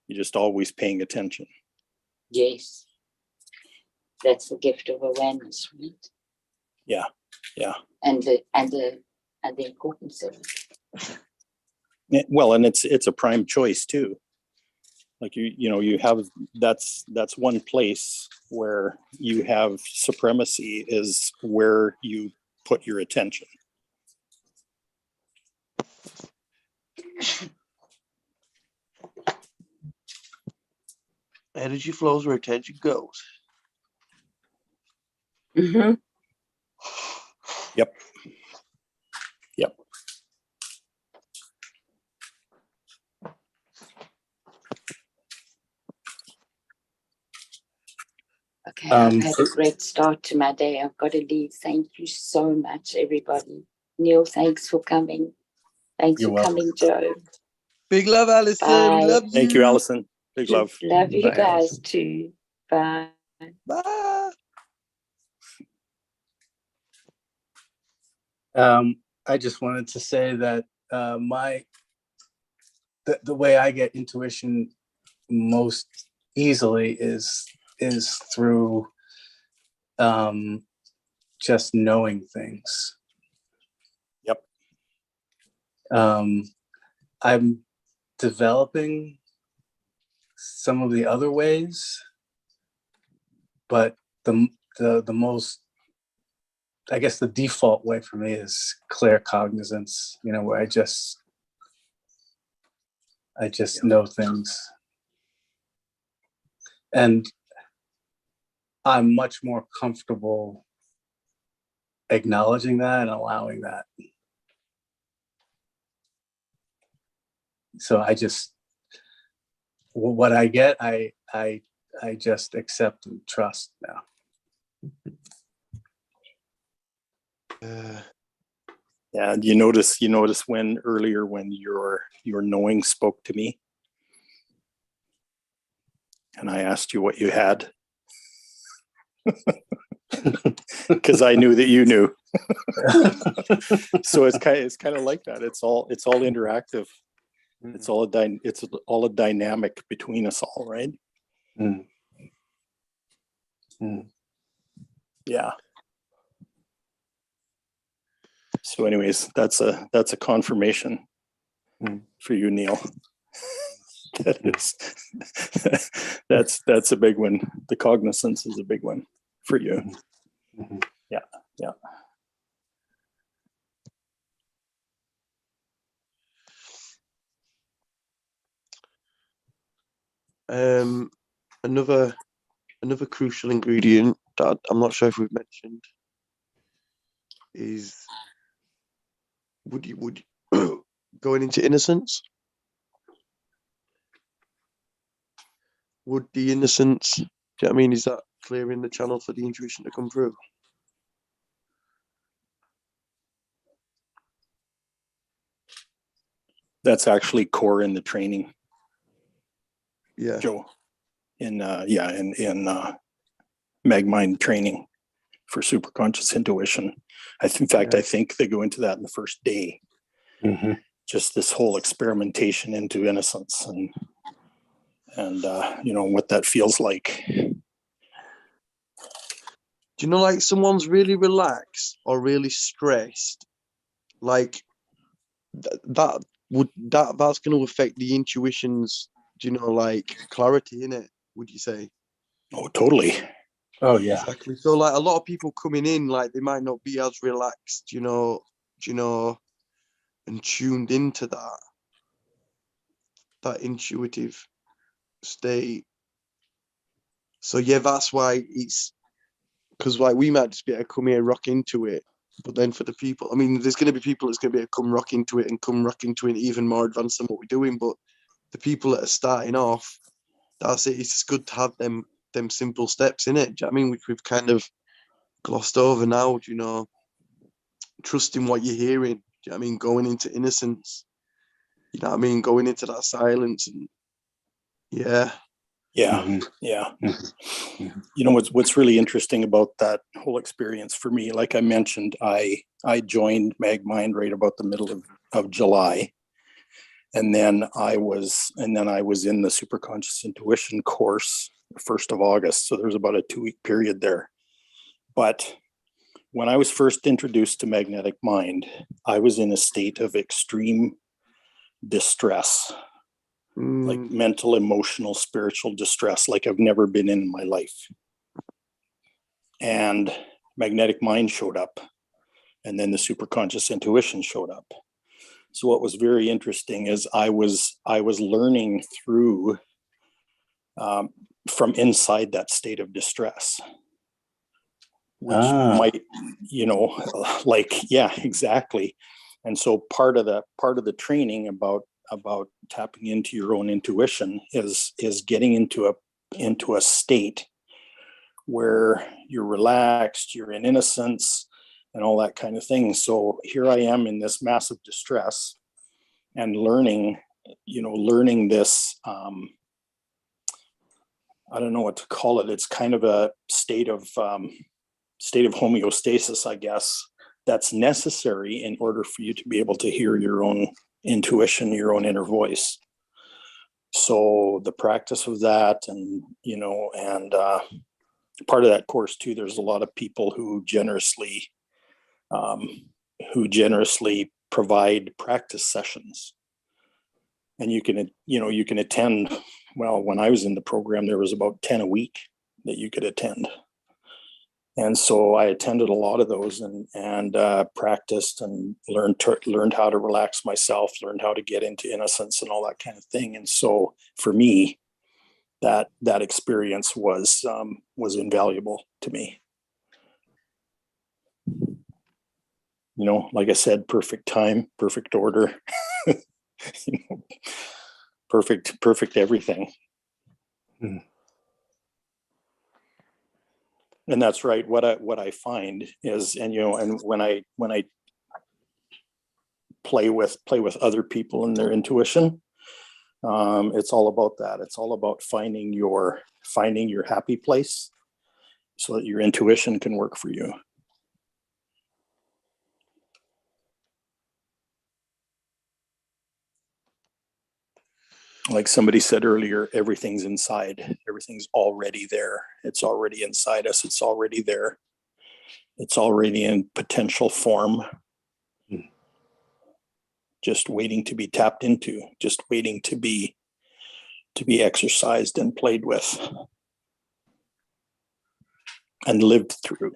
You're just always paying attention. Yes. That's the gift of awareness, right? Yeah, And the importance of it. well, and it's a prime choice too. Like you have that's one place where you have supremacy, is where you put your attention. Energy flows where attention goes. Mm-hmm. Yep. Okay, I've had a great start to my day. I've got to leave. Thank you so much, everybody. Neil, thanks for coming. Thanks You're for welcome. coming, Joe. Big love, Alison. Bye. Love you. Thank you, Allison. Big love. Love you Bye, guys Allison. too. Bye. Bye. I just wanted to say that the way I get intuition most easily is through just knowing things. Yep. I'm developing some of the other ways, but the most, I guess the default way for me is clear cognizance, where I just know things. And I'm much more comfortable acknowledging that and allowing that. So I just, what I get, I just accept and trust now. Yeah, you notice when earlier when your knowing spoke to me and I asked you what you had because I knew that you knew. So it's kind of like that. It's all interactive. It's all a dynamic between us all, right? Mm. Mm. Yeah. So anyways, that's a confirmation for you, Neil. That's a big one. The cognizance is a big one for you. Mm-hmm. Yeah. Another crucial ingredient that I'm not sure if we've mentioned is would you going into innocence? Would the innocence, do you know what I mean? Is that clearing the channel for the intuition to come through? That's actually core in the training, Yeah. Joe. In MagMind training for superconscious intuition. I think they go into that in the first day. Mm-hmm. Just this whole experimentation into innocence and what that feels like. Do you know, like someone's really relaxed or really stressed, like that's going to affect the intuition's, like clarity in it, would you say? Oh, totally. Oh yeah. Exactly. So like a lot of people coming in, like they might not be as relaxed, and tuned into that intuitive state. So yeah, that's why it's because like we might just be able to come here, rock into it. But then for the people, I mean, there's going to be people that's going to be able to come rock into it even more advanced than what we're doing. But the people that are starting off, that's it. It's just good to have them simple steps in it. Do you know what I mean? Which we've kind of glossed over now. Trusting what you're hearing. Do you know what I mean? Going into innocence. You know what I mean? Going into that silence and yeah. Yeah. Mm-hmm. Yeah. Mm-hmm. What's really interesting about that whole experience for me, like I mentioned, I joined MagMind right about the middle of July. And then I was in the Superconscious Intuition course 1st of August. So there's about a 2-week period there. But when I was first introduced to Magnetic Mind, I was in a state of extreme distress, like mental, emotional, spiritual distress, like I've never been in my life. And Magnetic Mind showed up, and then the Superconscious Intuition showed up. So what was very interesting is I was learning through from inside that state of distress, which might, yeah, exactly. And so part of the training about tapping into your own intuition is getting into a state where you're relaxed, you're in innocence, and all that kind of thing. So here I am in this massive distress and learning this, I don't know what to call it. It's kind of a state of homeostasis, I guess, that's necessary in order for you to be able to hear your own intuition, your own inner voice. So the practice of that, and part of that course too, there's a lot of people who generously provide practice sessions, and you can attend. Well, when I was in the program, there was about 10 a week that you could attend. And so I attended a lot of those and practiced and learned how to relax myself, learned how to get into innocence and all that kind of thing. And so for me, that experience was invaluable to me. Like I said, perfect time, perfect order, perfect everything. And that's right. What I find is, and when I play with other people and their intuition, it's all about that. It's all about finding your happy place so that your intuition can work for you. Like somebody said earlier, everything's inside. Everything's already there. It's already inside us. It's already there. It's already in potential form. Just waiting to be tapped into, just waiting to be exercised and played with and lived through.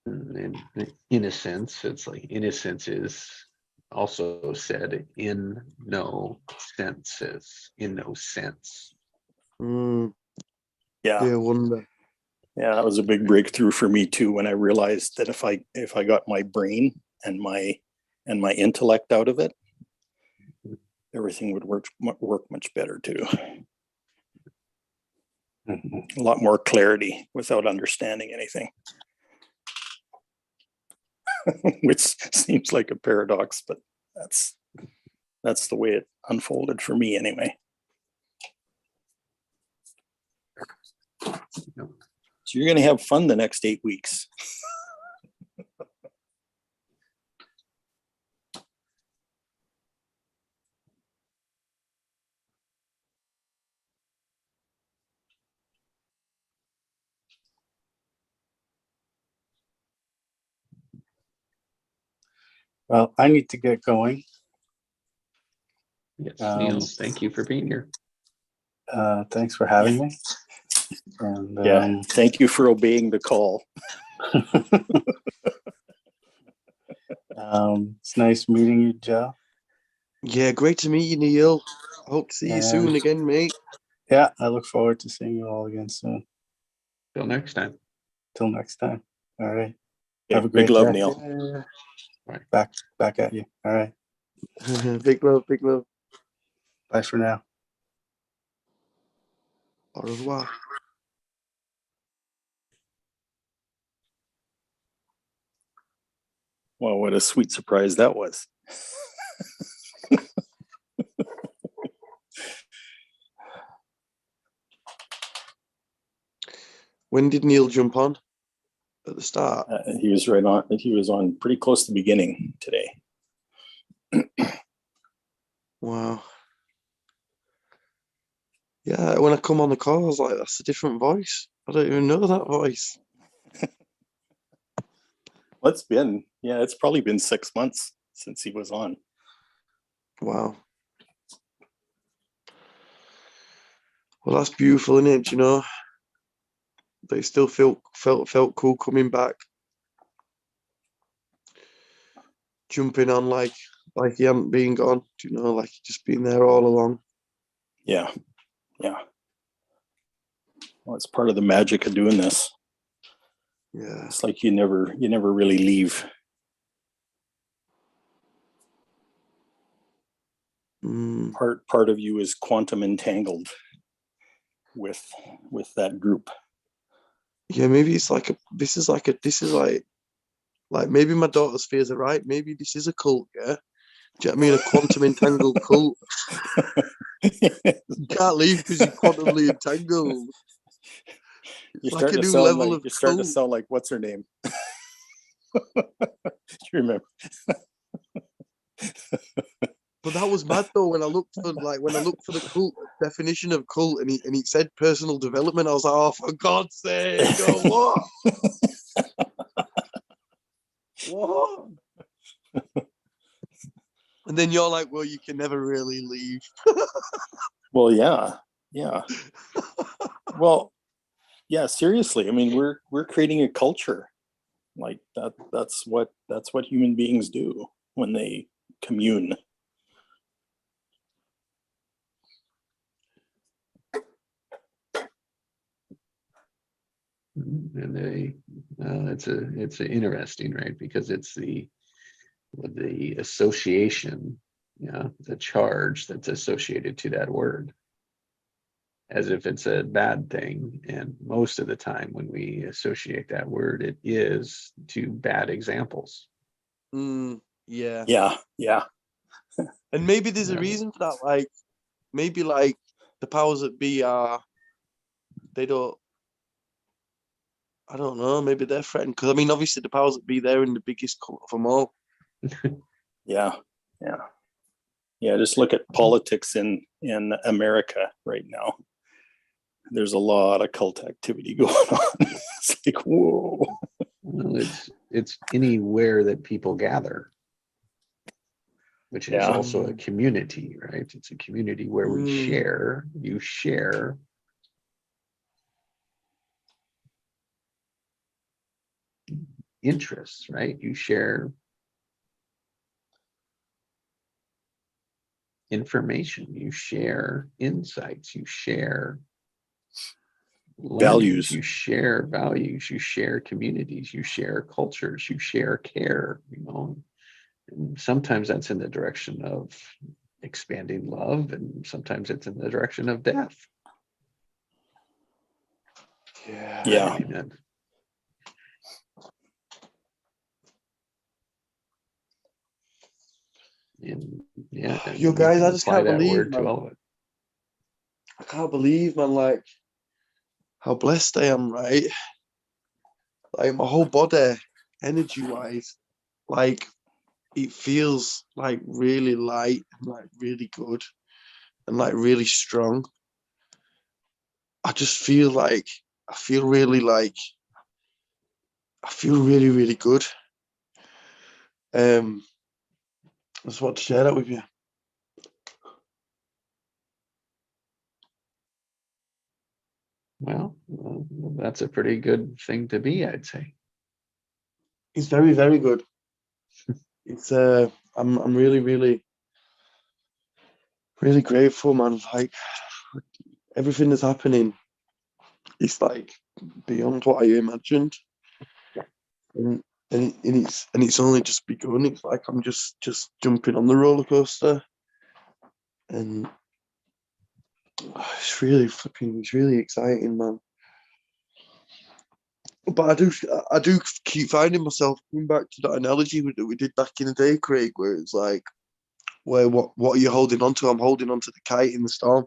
And in a sense, it's like innocence is also said in no senses, in no sense. Mm, Yeah. yeah, wonder. Yeah, that was a big breakthrough for me too, when I realized that if I got my brain and my intellect out of it, everything would work much better too. A lot more clarity without understanding anything. Which seems like a paradox, but that's the way it unfolded for me anyway. So you're going to have fun the next 8 weeks. Well, I need to get going. Yes, Neil, thank you for being here. Thanks for having me. And Yeah, thank you for obeying the call. It's nice meeting you, Joe. Yeah, great to meet you, Neil. I hope to see you soon again, mate. Yeah, I look forward to seeing you all again soon. Till next time. Till next time. All right. Yeah, Have a great big love, day. Neil. Back at you. All right. Big love, big love. Bye for now. Au revoir. Well, what a sweet surprise that was. When did Neil jump on? At the start? He was right on. He was on pretty close to the beginning today. Wow. Yeah, when I come on the call, I was like, that's a different voice. I don't even know that voice. Well, it's probably been 6 months since he was on. Wow. Well, that's beautiful, isn't it? You know, they still felt cool coming back, jumping on like he hadn't been gone. You know, like he'd just been there all along. Yeah. Well, it's part of the magic of doing this. Yeah. It's like you never really leave. Mm. Part of you is quantum entangled with that group. Yeah, maybe it's like this is like maybe my daughter's fears are right. Maybe this is a cult, yeah. Do you know what I mean? A quantum entangled cult. You can't leave because you're quantumly entangled. You're Like starting a to new sound level like of you're starting to cult. sound like what's her name? You remember? But that was mad though. When I looked for the cult definition of cult, and he said personal development, I was like, oh, for God's sake, oh, what? What? And then you're like, well, you can never really leave. Well, yeah. Well, yeah. Seriously, I mean, we're creating a culture like that. That's what human beings do when they commune. And it's interesting, right? Because it's the association, the charge that's associated to that word, as if it's a bad thing. And most of the time when we associate that word, it is to bad examples. Yeah. Yeah. And maybe there's a Yeah. reason for that. Like, maybe like the powers that be they don't. I don't know. Maybe they're threatened because I mean, obviously the powers that be, they're in the biggest cult of them all. Yeah. Just look at politics in America right now. There's a lot of cult activity going on. It's like, whoa. Well, it's anywhere that people gather, which is also a community, right? It's a community where we share. You share interests, right? You share information, you share insights, you share Values. you share values, you share communities, you share cultures, you share care, and sometimes that's in the direction of expanding love, and sometimes it's in the direction of death. Yeah. Amen. And yeah, You we guys, can I just apply can't that believe, word to man. all of it. I can't believe, man, like how blessed I am, right? Like my whole body, energy wise, like it feels like really light and like really good and like really strong. I just feel like I feel really really good. I just want to share that with you. Well, that's a pretty good thing to be, I'd say. It's very, very good. It's I'm really, really, really grateful, man. Like everything that's happening, it's like beyond what I imagined. And it's only just begun. It's like I'm just jumping on the roller coaster, and it's really exciting, man. But I do keep finding myself coming back to that analogy that we did back in the day, Craig, where it's like, where what are you holding on to? I'm holding on to the kite in the storm,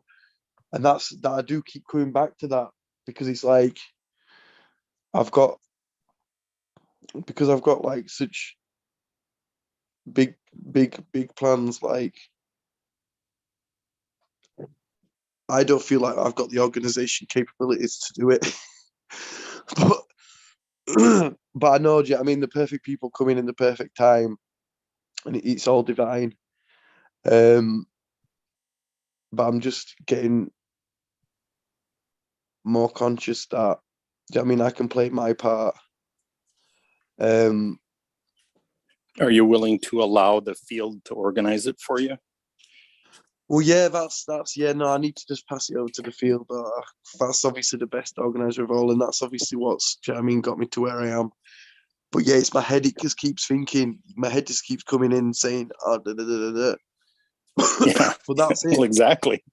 and that I do keep coming back to that because it's like I've got like such big plans. Like I don't feel like I've got the organization capabilities to do it, but but I know, I mean, the perfect people come in the perfect time, and it's all divine. But I'm just getting more conscious that, I mean, I can play my part. Are you willing to allow the field to organize it for you? Well, yeah, that's yeah. No, I need to just pass it over to the field. That's obviously the best organizer of all, and that's obviously what's, do you know what I mean, got me to where I am. But yeah, it's my head. It just keeps thinking. My head just keeps coming in saying, "Oh, da, da, da, da, da." Yeah. But that's it. Well, exactly.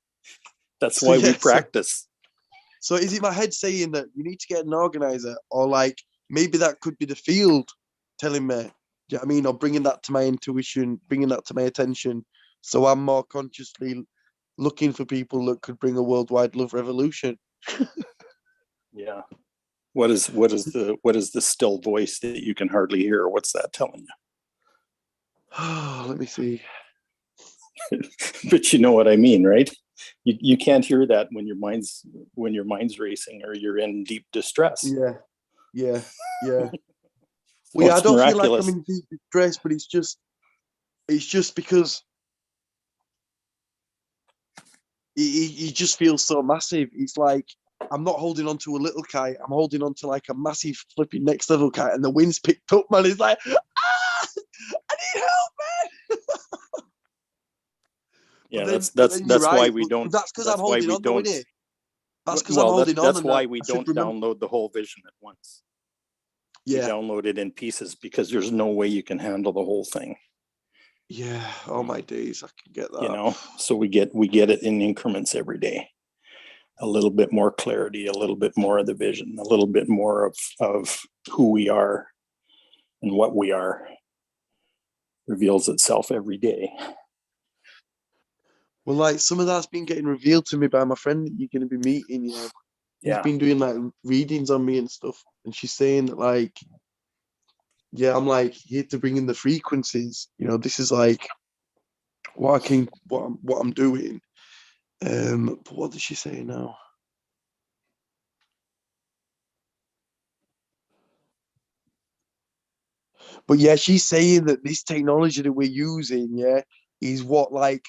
That's So, why yeah, we practice. So is it my head saying that you need to get an organizer, or like maybe that could be the field telling me, do you know what I mean, or bringing that to my intuition, bringing that to my attention, so I'm more consciously looking for people that could bring a worldwide love revolution. Yeah. What is the still voice that you can hardly hear? What's that telling Let me see. you? But you know what I mean, right? You can't hear that when your mind's racing or you're in deep distress. Yeah, yeah, yeah. So Well, yeah, I it's don't feel like miraculous. I'm in deep distress, but it's just because he just feels so massive. It's like I'm not holding on to a little kite. I'm holding on to like a massive flipping next level kite, and the wind's picked up, man. It's like, I need help, man. Yeah, But then you're that's why right. we don't. But that's because I'm That's why holding we on, though, don't. innit? That's because I'm Well, holding on. that's And why we I should don't remember. download the whole vision at once. We Yeah, download it in pieces because there's no way you can handle the whole thing. yeah. All my days, I can get that. You know, so we get it in increments every day. A little bit more clarity, a little bit more of the vision, a little bit more of who we are and what we are reveals itself every day. Well, like some of that's been getting revealed to me by my friend that you're going to be meeting. You know, he's Yeah. been doing like readings on me and stuff, and she's saying that like, yeah, I'm like here to bring in the frequencies. You know, this is like what I'm doing. But what does she say now? But yeah, she's saying that this technology that we're using, yeah, is what like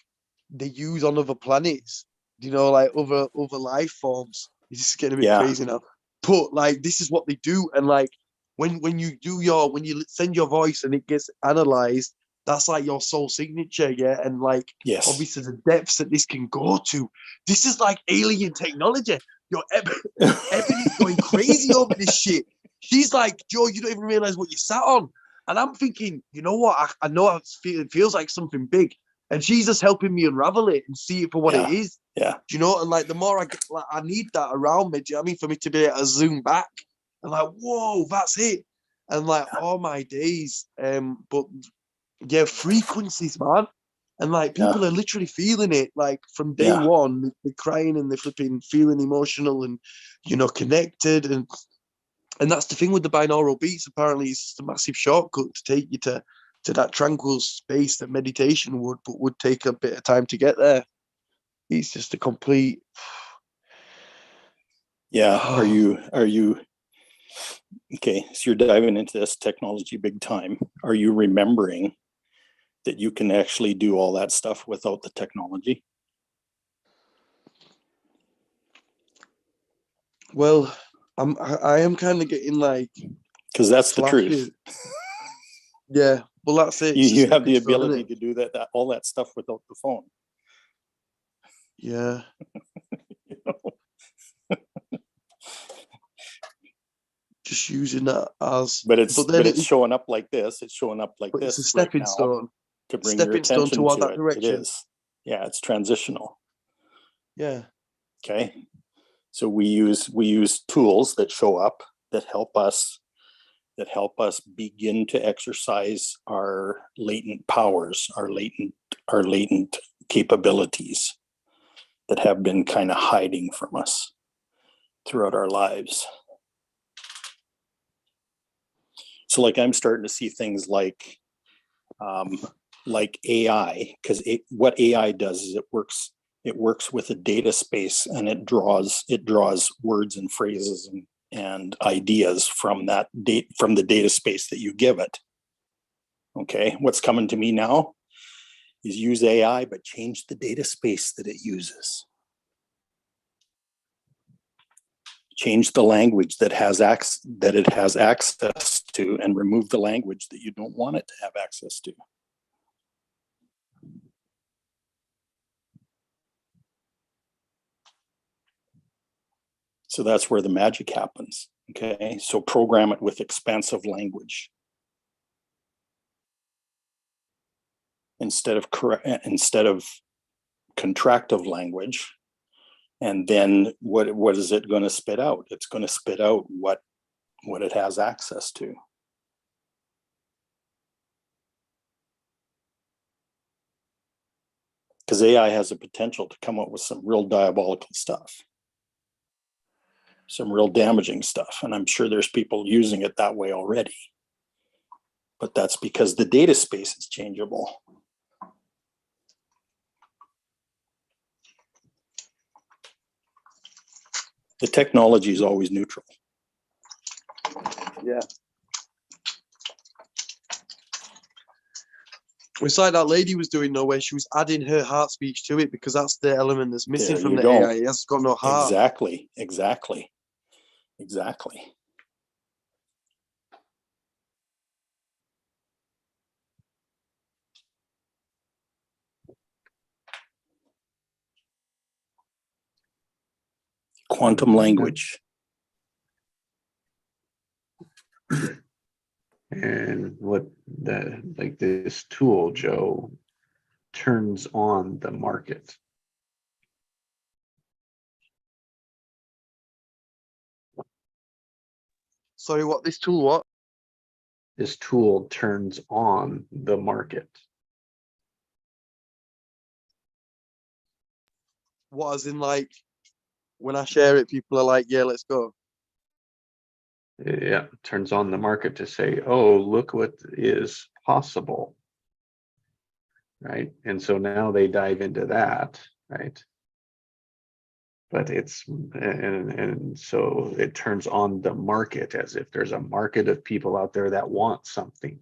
they use on other planets. You know, like other life forms. This is getting a bit Yeah. crazy now. But like this is what they do, and like when you send your voice and it gets analyzed, that's like your soul signature, yeah. And like Yes. obviously the depths that this can go to, this is like alien technology. Your Ebony's going crazy over this shit. She's like, Joe, you don't even realize what you sat on. And I'm thinking, you know what? I know it feels like something big. And she's just helping me unravel it and see it for what it Yeah. is. Yeah. Do you know? And like the more I get, like, I need that around me. Do you know what I mean? For me to be able to zoom back and like, whoa, that's it. And like all my days. But yeah, frequencies, man. And like people Yeah. are literally feeling it. Like from day Yeah. one, they're crying and they're flipping, feeling emotional and connected. And that's the thing with the binaural beats. Apparently, it's just a massive shortcut to take you to that tranquil space that meditation would, but would take a bit of time to get there. It's just a complete. Yeah. Are you okay? So you're diving into this technology big time. Are you remembering that you can actually do all that stuff without the technology? Well, I am kind of getting like Because that's the flashes. truth. Yeah, well, that's it. You have the stepping stone, ability innit? to do that all that stuff without the phone. Yeah. You know? Just using that as. But it's then showing up like this. It's showing up like but it's a this right stepping now stone. to bring your Stepping stone attention toward to that it. It direction. is. Yeah, it's transitional. Yeah. Okay. So we use tools that show up that help us begin to exercise our latent powers, our latent capabilities that have been kind of hiding from us throughout our lives. So like I'm starting to see things like AI, because what AI does is it works with a data space and it draws words and phrases and ideas from the data space that you give it. Okay, what's coming to me now is use AI, but change the data space that it uses. Change the language that it has access to, and remove the language that you don't want it to have access to. So that's where the magic happens. Okay, so program it with expansive language instead of contractive language. And then what is it going to spit out? It's going to spit out what it has access to. Because AI has the potential to come up with some real diabolical stuff, some real damaging stuff. And I'm sure there's people using it that way already. But that's because the data space is changeable. The technology is always neutral. Yeah. It's like that lady was doing though, where she was adding her heart speech to it, because that's the element that's missing There from you the go. AI. It has got no heart. Exactly. Quantum language. And what this tool, Joe, turns on the market. Sorry, what this tool? What? This tool turns on the market. What, as in like when I share it, people are like, "Yeah, let's go." Yeah, turns on the market to say, oh, look what is possible. Right. And so now they dive into that, right? But and so it turns on the market as if there's a market of people out there that want something.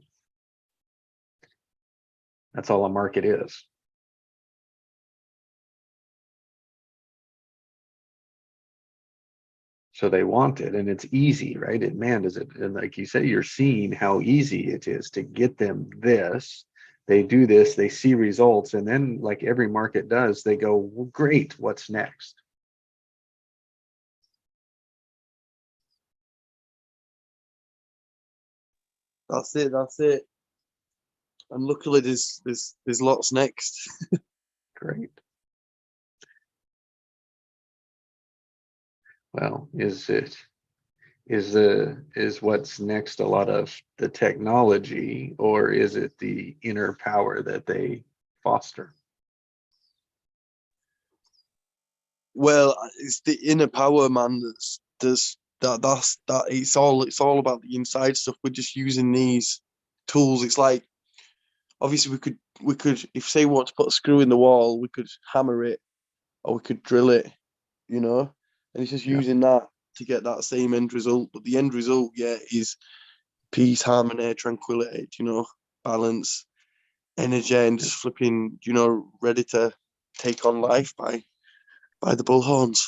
That's all a market is. So they want it, and it's easy, right? And man, does it, and like you say, you're seeing how easy it is to get them this. They do this, they see results, and then like every market does, they go, well, great, what's next? That's it. That's it. And luckily, there's lots next. Great. Well, is what's next a lot of the technology, or is it the inner power that they foster? Well, it's the inner power, man. That's that. It's all about the inside stuff. We're just using these tools. It's like, obviously we could if say we want to put a screw in the wall, we could hammer it or we could drill it, you know, and it's just Yeah. using that to get that same end result. But the end result, yeah, is peace, harmony, tranquility, balance, energy, and just flipping, ready to take on life by the bullhorns.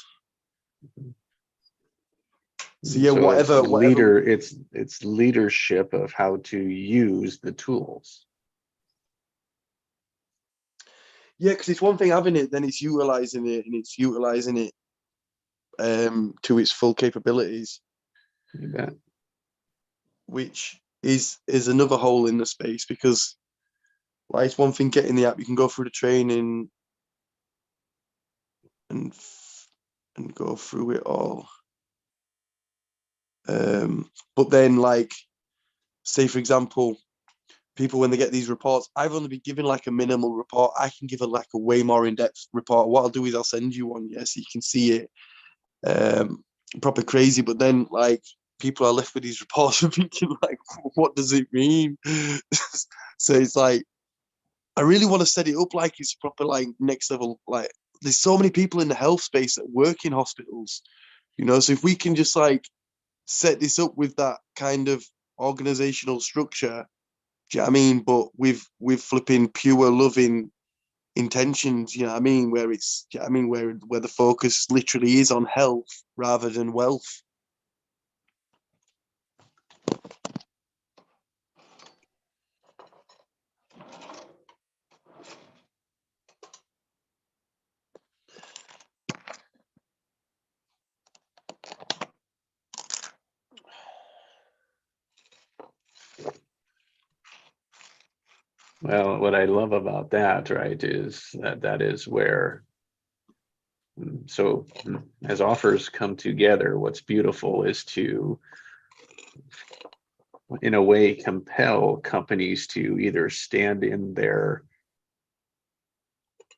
So yeah, So it's whatever. it's leadership of how to use the tools. Yeah, because it's one thing having it, then it's utilizing it, and it's utilizing it to its full capabilities, You bet. which is another hole in the space, because like it's one thing getting the app, you can go through the training and go through it all. But then, like, say for example, people when they get these reports, I've only been given like a minimal report. I can give a way more in-depth report. What I'll do is I'll send you one, yeah, so you can see it. Proper crazy. But then like people are left with these reports and thinking like, what does it mean? So it's like, I really want to set it up like it's proper like next level. Like there's so many people in the health space that work in hospitals, so if we can just like set this up with that kind of organizational structure, do you know what I mean? But with flipping pure loving intentions, you know what I mean? Where it's, do you know what I mean? Where the focus literally is on health rather than wealth. Well, what I love about that, right, is that is where so as offers come together, what's beautiful is to, in a way, compel companies to either stand in their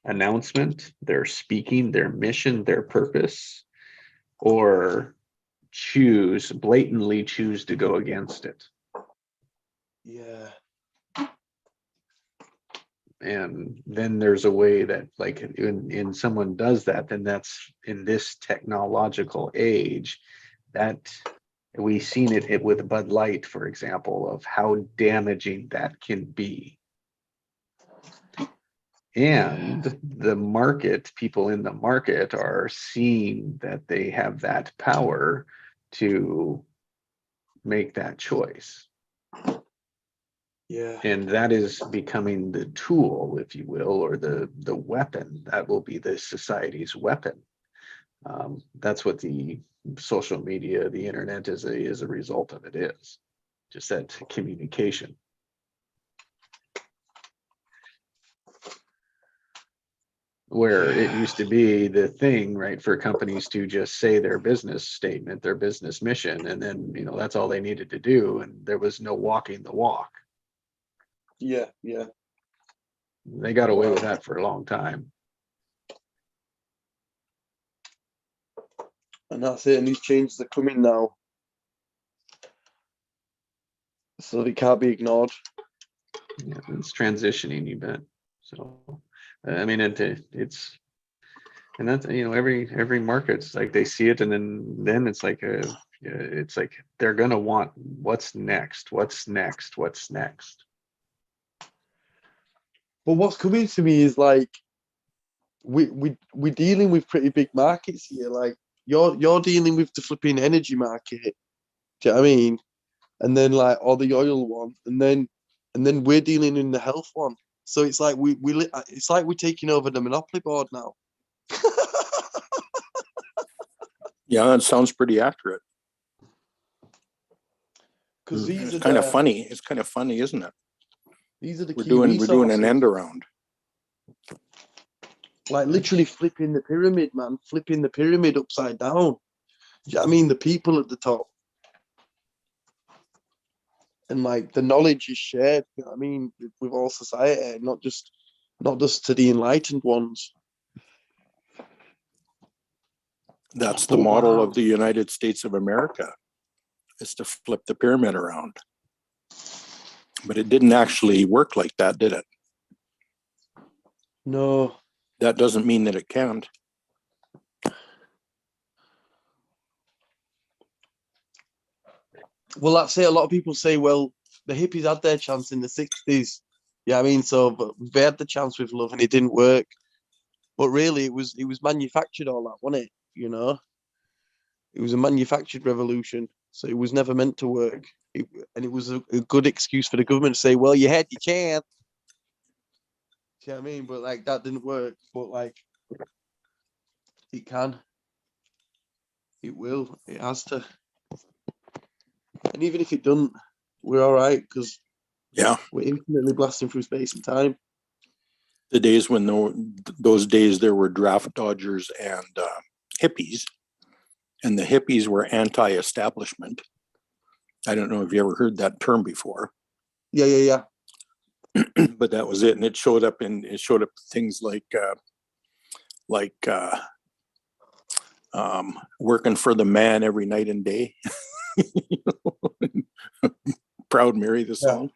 announcement, their speaking, their mission, their purpose, or blatantly choose to go against it. Yeah. And then there's a way that, like, in someone does that, then that's, in this technological age, that we've seen it with Bud Light, for example, of how damaging that can be. And the market, people in the market are seeing that they have that power to make that choice. Yeah. And that is becoming the tool, if you will, or the weapon that will be the society's weapon. That's what the social media, the internet is a result of. It is just that communication. Where it used to be the thing, right, for companies to just say their business statement, their business mission, and then, that's all they needed to do. And there was no walking the walk. Yeah. Yeah. They got away with that for a long time. And that's it. And these changes are coming now, so they can't be ignored. Yeah, it's transitioning, you bet. So, I mean, it's, and that's, every market's like, they see it, and then it's like they're gonna want what's next. But what's coming to me is like, we're dealing with pretty big markets here. Like you're dealing with the flipping energy market. Do you know what I mean? And then like, or the oil one, and then we're dealing in the health one. So it's like it's like we're taking over the monopoly board now. Yeah, it sounds pretty accurate. Because It's kind of funny. It's kind of funny, isn't it? These are the We're key doing an resources. end around. Like literally flipping the pyramid, man. Flipping the pyramid upside down. Do you know what I mean? The people at the top. And like the knowledge is shared, you know what I mean, with all society, not just to the enlightened ones. That's the model of the United States of America, is to flip the pyramid around. But it didn't actually work like that, did it? No. That doesn't mean that it can't. Well, that's it. A lot of people say, well, the hippies had their chance in the 60s. Yeah, I mean, so but they had the chance with love and it didn't work. But really, it was manufactured, all that, wasn't it? It was a manufactured revolution, so it was never meant to work. And it was a good excuse for the government to say, well, you had your chance. Do you know what I mean? But like, that didn't work. But like, it can. It will. It has to. And even if it doesn't, we're all right, because we're infinitely blasting through space and time. The days when those days there were draft dodgers and hippies, and the hippies were anti-establishment. I don't know if you ever heard that term before. Yeah. But that was it, and it showed up things like working for the man every night and day. Proud Mary, the song,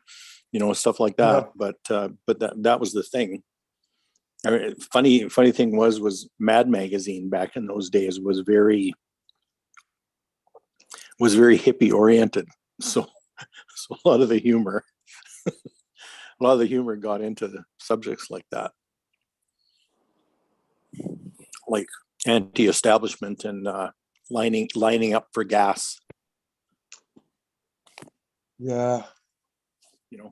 stuff like that. Yeah. But that was the thing. I mean, funny thing was Mad Magazine back in those days was very hippie oriented. So a lot of the humor got into subjects like that, like anti-establishment and lining up for gas. Yeah.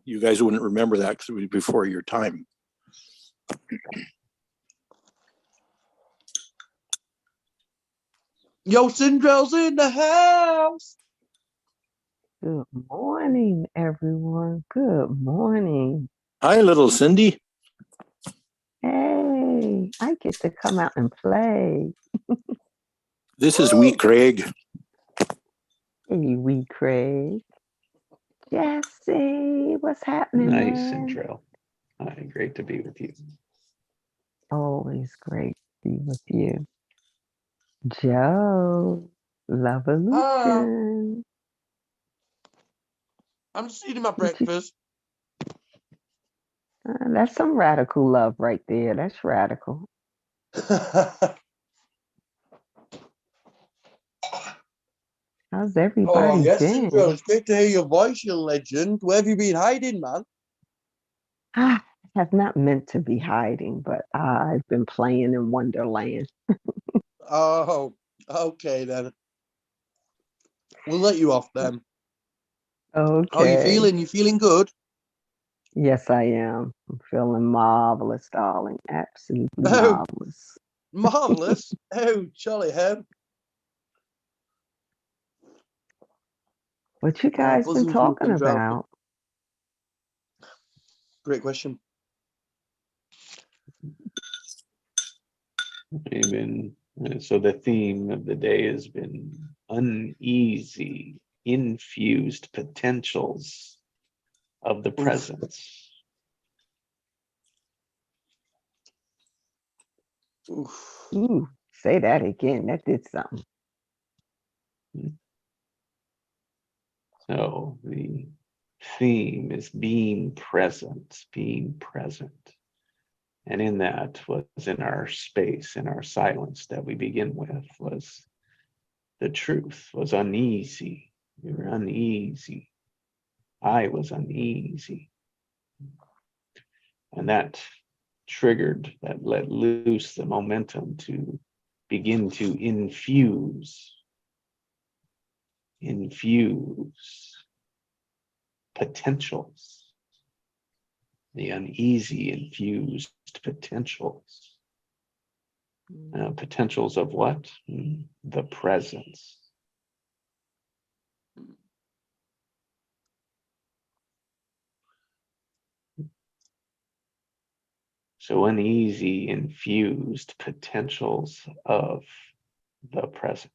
You guys wouldn't remember that because it was before your time. Yo, Cinderell's in the house. Good morning, everyone. Good morning. Hi, little Cindy. Hey, I get to come out and play. This is Wheat Craig. Hey, wee Craig. Jesse, what's happening, Nice man? intro. Hi, great to be with you. Always great to be with you. Joe, Lovolution. I'm just eating my What you- breakfast. That's some radical love right there. That's radical. How's everybody Oh, yes, been? Sindro. It's great to hear your voice, you legend. Where have you been hiding, man? I have not meant to be hiding, but I've been playing in Wonderland. Oh, okay then. We'll let you off then. How are you Okay. feeling? You feeling good? Yes, I am. I'm feeling marvelous, darling. Absolutely Oh, marvelous. marvelous. Oh, jolly hell. What you Oh, guys been buzzing from talking Sindro. about? Great question. So the theme of the day has been uneasy, infused potentials of the presence. Oof. Ooh, say that again. That did something. So the theme is being present, being present. And in that was in our space, in our silence that we begin with, was the truth, was uneasy. We were uneasy. I was uneasy. And that triggered, that let loose the momentum to begin to infuse potentials, the uneasy infused potentials. Potentials of what? The presence. So uneasy infused potentials of the presence.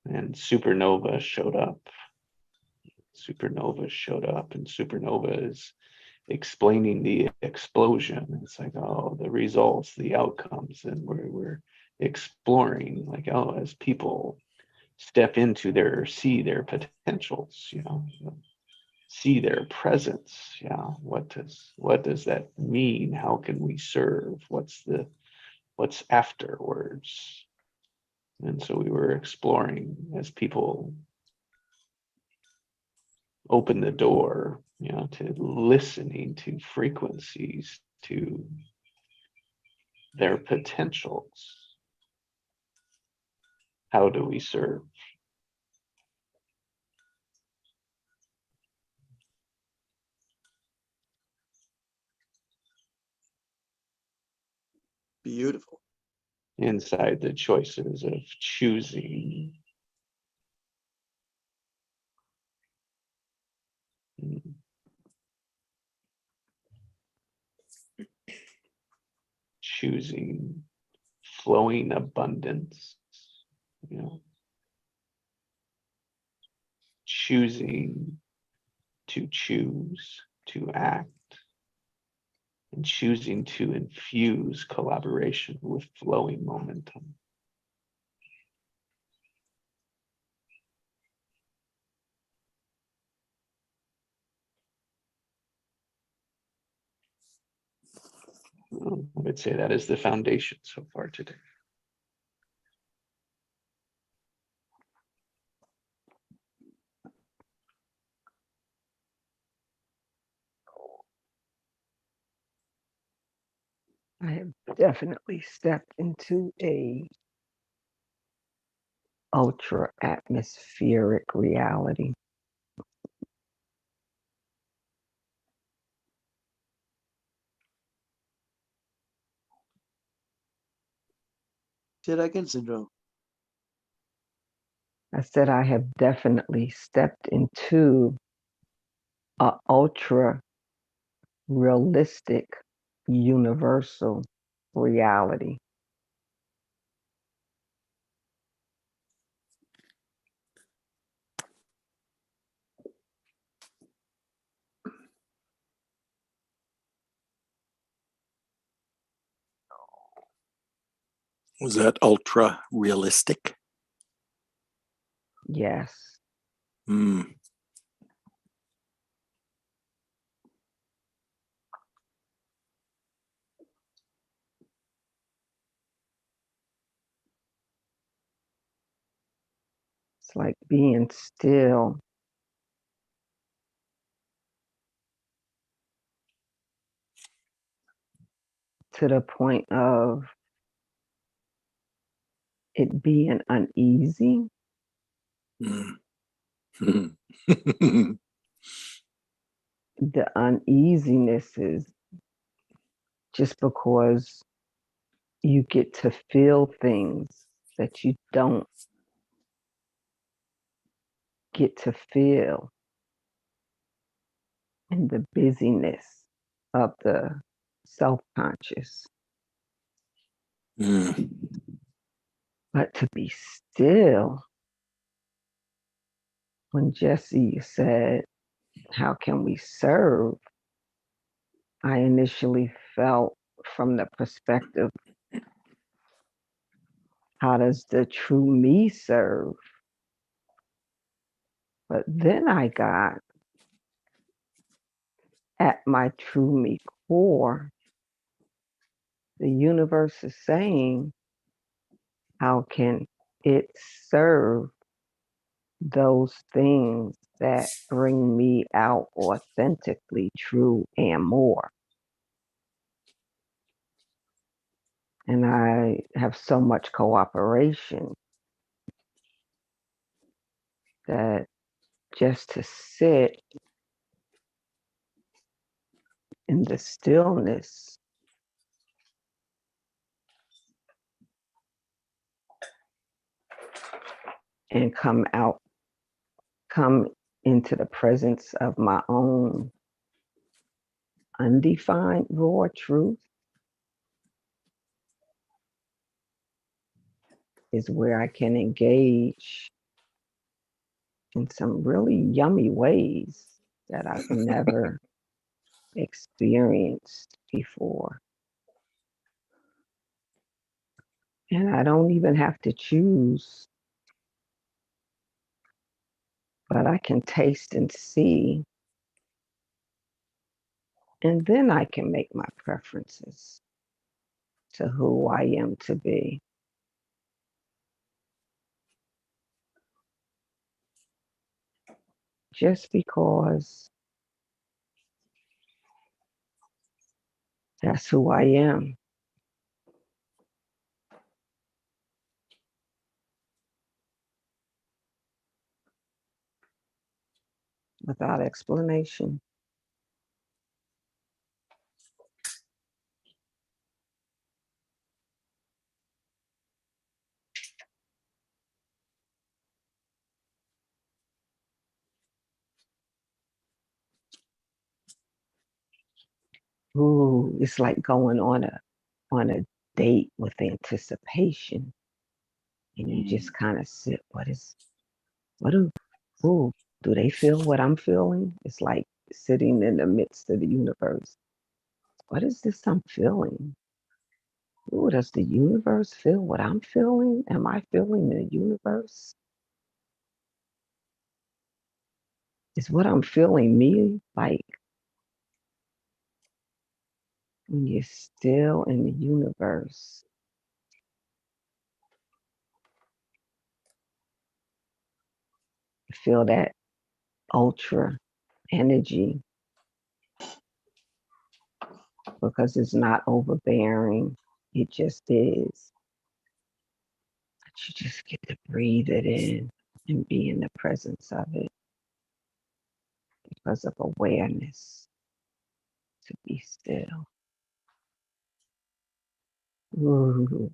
And supernova showed up. Supernova showed up, and supernova is explaining the explosion. It's like, oh, the results, the outcomes, and we're exploring, like, oh, as people step into see their potentials, see their presence. Yeah, what does that mean? How can we serve? What's afterwards? And so we were exploring as people open the door, to listening to frequencies, to their potentials. How do we serve? Beautiful. Inside the choices of choosing. Choosing flowing abundance, choosing to choose to act, and choosing to infuse collaboration with flowing momentum. I would say that is the foundation so far today. I have definitely stepped into a ultra atmospheric reality. Say that again, Sindro. I said I have definitely stepped into a ultra realistic universal reality. Was that ultra realistic? Yes. Hmm. It's like being still to the point of it being uneasy. Hmm. The uneasiness is just because you get to feel things that you don't get to feel in the busyness of the self-conscious. Hmm. But to be still, when Jesse said, how can we serve? I initially felt from the perspective, how does the true me serve? But then I got at my true me core, the universe is saying, how can it serve those things that bring me out authentically true and more? And I have so much cooperation that just to sit in the stillness and come into the presence of my own undefined raw truth is where I can engage in some really yummy ways that I've never experienced before. And I don't even have to choose, but I can taste and see. And then I can make my preferences to who I am to be. Just because that's who I am. Without explanation. Ooh, it's like going on a date with anticipation. And you just kind of sit, what do, ooh, do they feel what I'm feeling? It's like sitting in the midst of the universe. What is this I'm feeling? Ooh, does the universe feel what I'm feeling? Am I feeling the universe? Is what I'm feeling me? Like when you're still in the universe, you feel that ultra energy because it's not overbearing. It just is. But you just get to breathe it in and be in the presence of it because of awareness to be still. Ooh,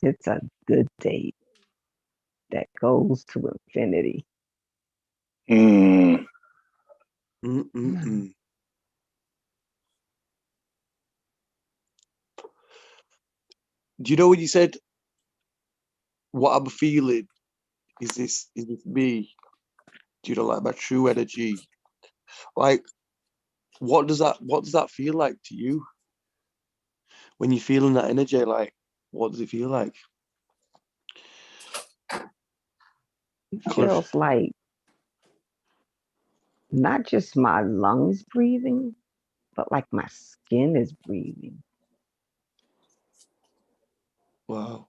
it's a good date that goes to infinity. Hmm. Mm-mm-mm. Do you know when you said what I'm feeling? Is this me? Do you know, like my true energy? Like, what does that feel like to you when you're feeling that energy? Like, what does it feel like? It Cliff. feels like not just my lungs breathing, but like my skin is breathing. Wow.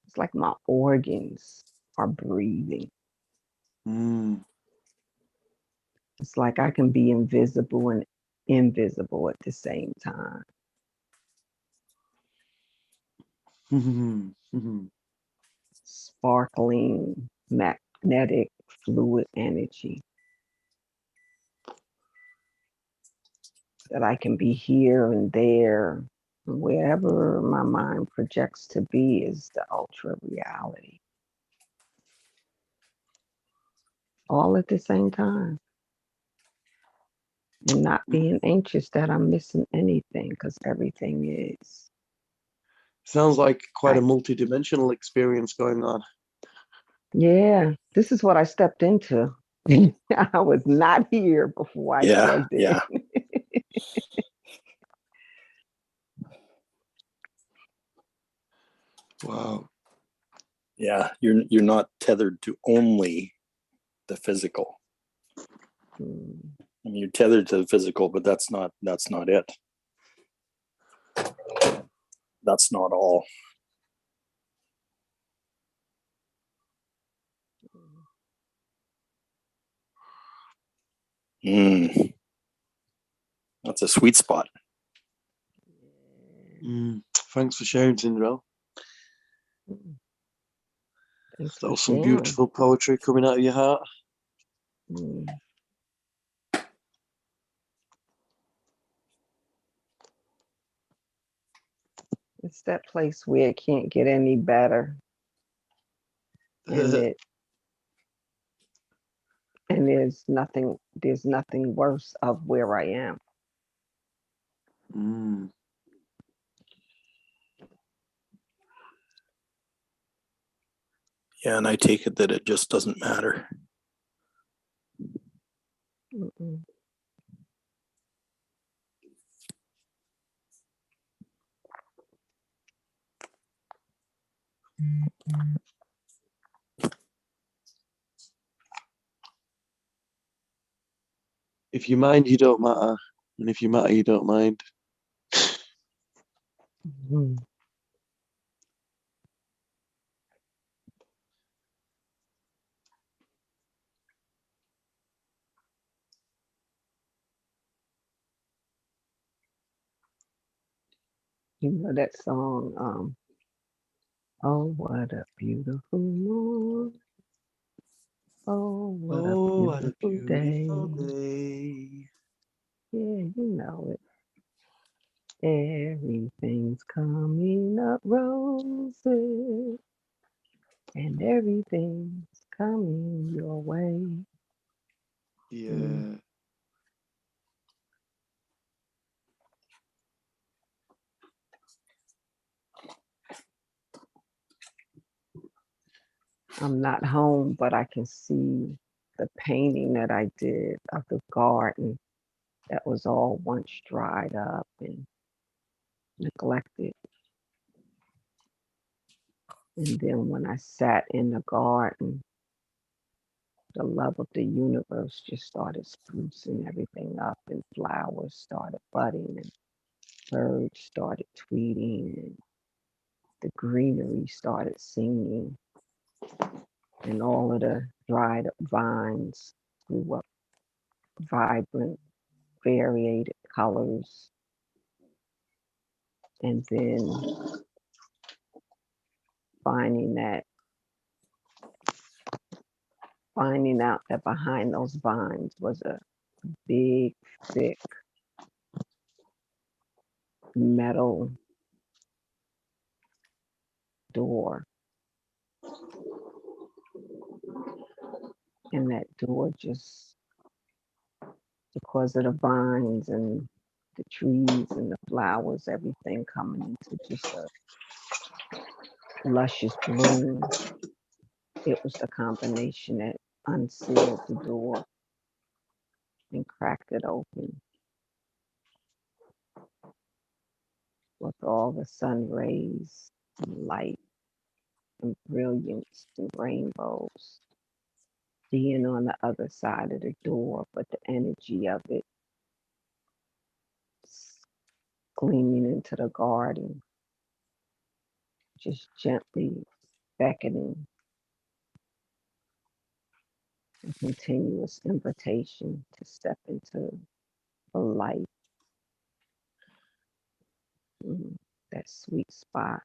It's like my organs are breathing. Mm. It's like I can be invisible and invisible at the same time. Sparkling magnetic fluid energy that I can be here and there. Wherever my mind projects to be is the ultra reality. All at the same time. And not being anxious that I'm missing anything because everything is. Sounds like quite a I, multi-dimensional experience going on. yeah, this is what I stepped into. I was not here before I Yeah, plugged in. yeah. Wow. Yeah, you're not tethered to only the physical. Mm. I mean, you're tethered to the physical, but that's not it. That's not all. Mm, that's a sweet spot. Thanks for sharing, Tindrell. Mm. Thanks That for was some sharing. beautiful poetry coming out of your heart. Mm. It's that place where it can't get any better. And there's nothing worse of where I am. Mm. Yeah, and I take it that it just doesn't matter. Mm-mm. If you mind, you don't matter. And if you matter, you don't mind. Mm. You know that song, oh, what a beautiful morning. Oh, what a Oh, what a beautiful day. beautiful day. Yeah, you know it. Everything's coming up roses, and everything's coming your way. Yeah. I'm not home, but I can see the painting that I did of the garden that was all once dried up and neglected. And then when I sat in the garden, the love of the universe just started sprucing everything up, and flowers started budding, and birds started tweeting, and the greenery started singing, and all of the dried up vines grew up vibrant, varied colors. And then finding that finding out that behind those vines was a big, thick metal door. And that door just, because of the vines and the trees and the flowers, everything coming into just a luscious bloom. It was the combination that unsealed the door and cracked it open with all the sun rays and light and brilliance and rainbows being on the other side of the door, but the energy of it gleaming into the garden, just gently beckoning, a continuous invitation to step into the light, that sweet spot.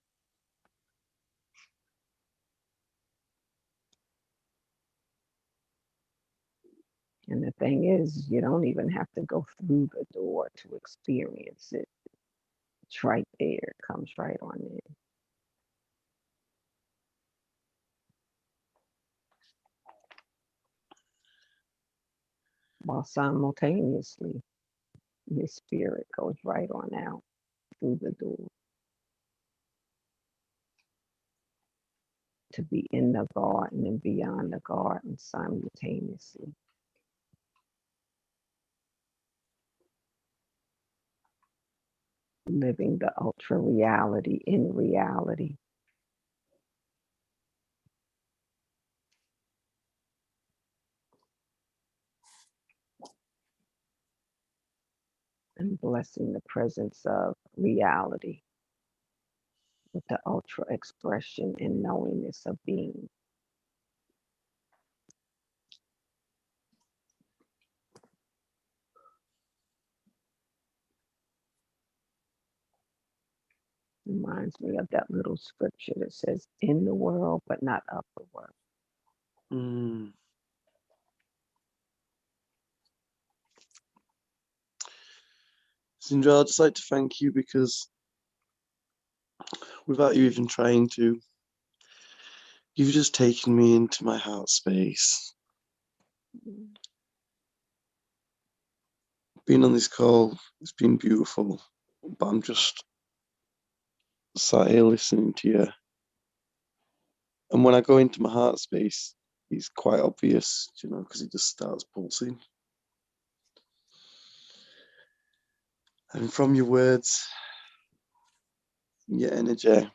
And the thing is, you don't even have to go through the door to experience it. It's right there, it comes right on in. While simultaneously, your spirit goes right on out through the door to be in the garden and beyond the garden simultaneously. Living the ultra reality in reality. And blessing the presence of reality with the ultra expression and knowingness of being. Reminds me of that little scripture that says, in the world, but not of the world. Mm. Sindra, I'd just like to thank you because without you even trying to, you've just taken me into my heart space. Being on this call, it's been beautiful, but I'm just sat here listening to you. And when I go into my heart space, it's quite obvious, you know, because it just starts pulsing. And from your words, your energy, and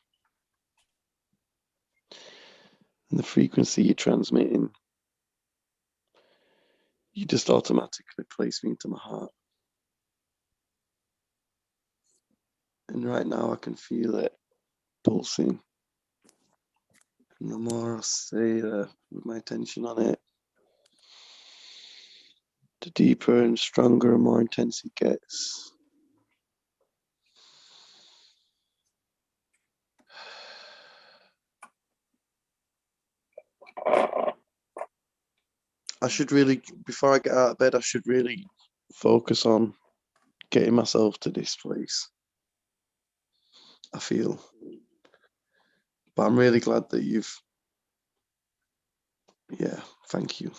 the frequency you're transmitting, you just automatically place me into my heart. And right now I can feel it pulsing. And the more I stay there with my attention on it, the deeper and stronger and more intense it gets. I should really, before I get out of bed, I should really focus on getting myself to this place. I feel. But I'm really glad that thank you.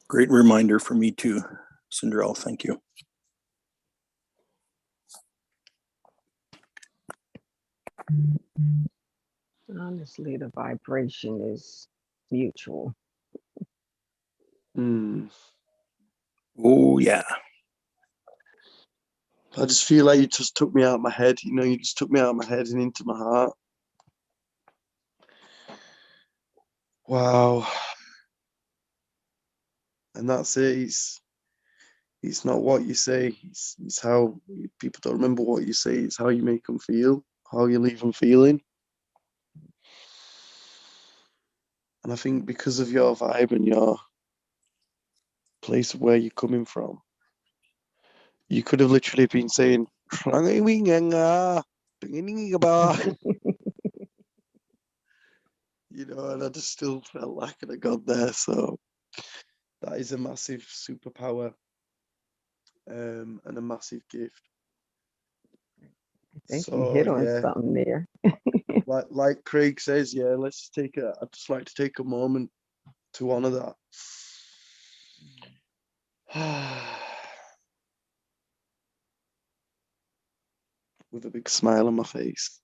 Great reminder for me too, Cinderella. Thank you. Honestly, the vibration is mutual. Mm. Oh yeah. I just feel like you just took me out of my head. You know, you just took me out of my head and into my heart. Wow. And that's it. It's not what you say. It's how people don't remember what you say. It's how you make them feel, how you leave them feeling. And I think because of your vibe and your place of where you're coming from, you could have literally been saying, you know, and I just still felt like I'd have got there. So that is a massive superpower and a massive gift. I think you So hit on yeah, something there. like Craig says, yeah, I'd just like to take a moment to honor that. With a big smile on my face.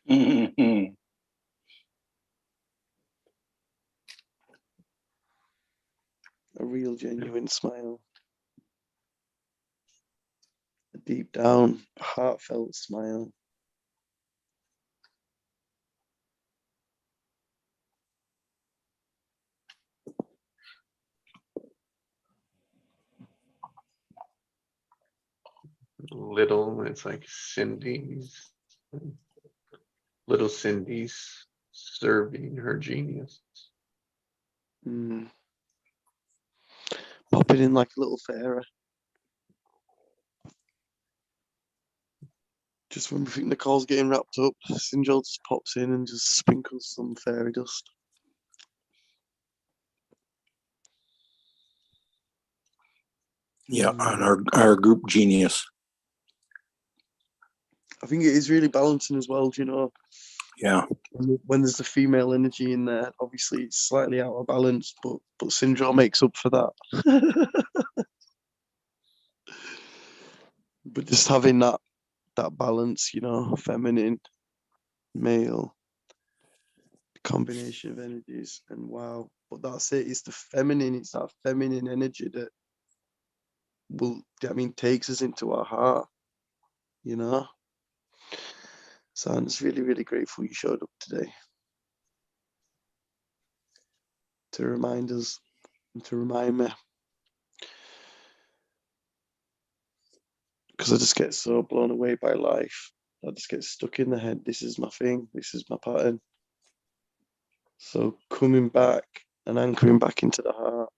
Mhm. A real genuine smile. A deep down, heartfelt smile. Little, it's like Cindy's, little Cindy's serving her genius. Mm. Popping in like a little fairy. Just when we think the call's getting wrapped up, Sinjol just pops in and just sprinkles some fairy dust. Yeah, on our group genius. I think it is really balancing as well, do you know? Yeah. When there's the female energy in there, obviously it's slightly out of balance, but Syndrome makes up for that. But just having that balance, you know, feminine, male, combination of energies, and wow. But that's it, it's it's that feminine energy that takes us into our heart, you know? So I'm just really, really grateful you showed up today to remind us and to remind me. Because I just get so blown away by life. I just get stuck in the head. This is my thing. This is my pattern. So coming back and anchoring back into the heart.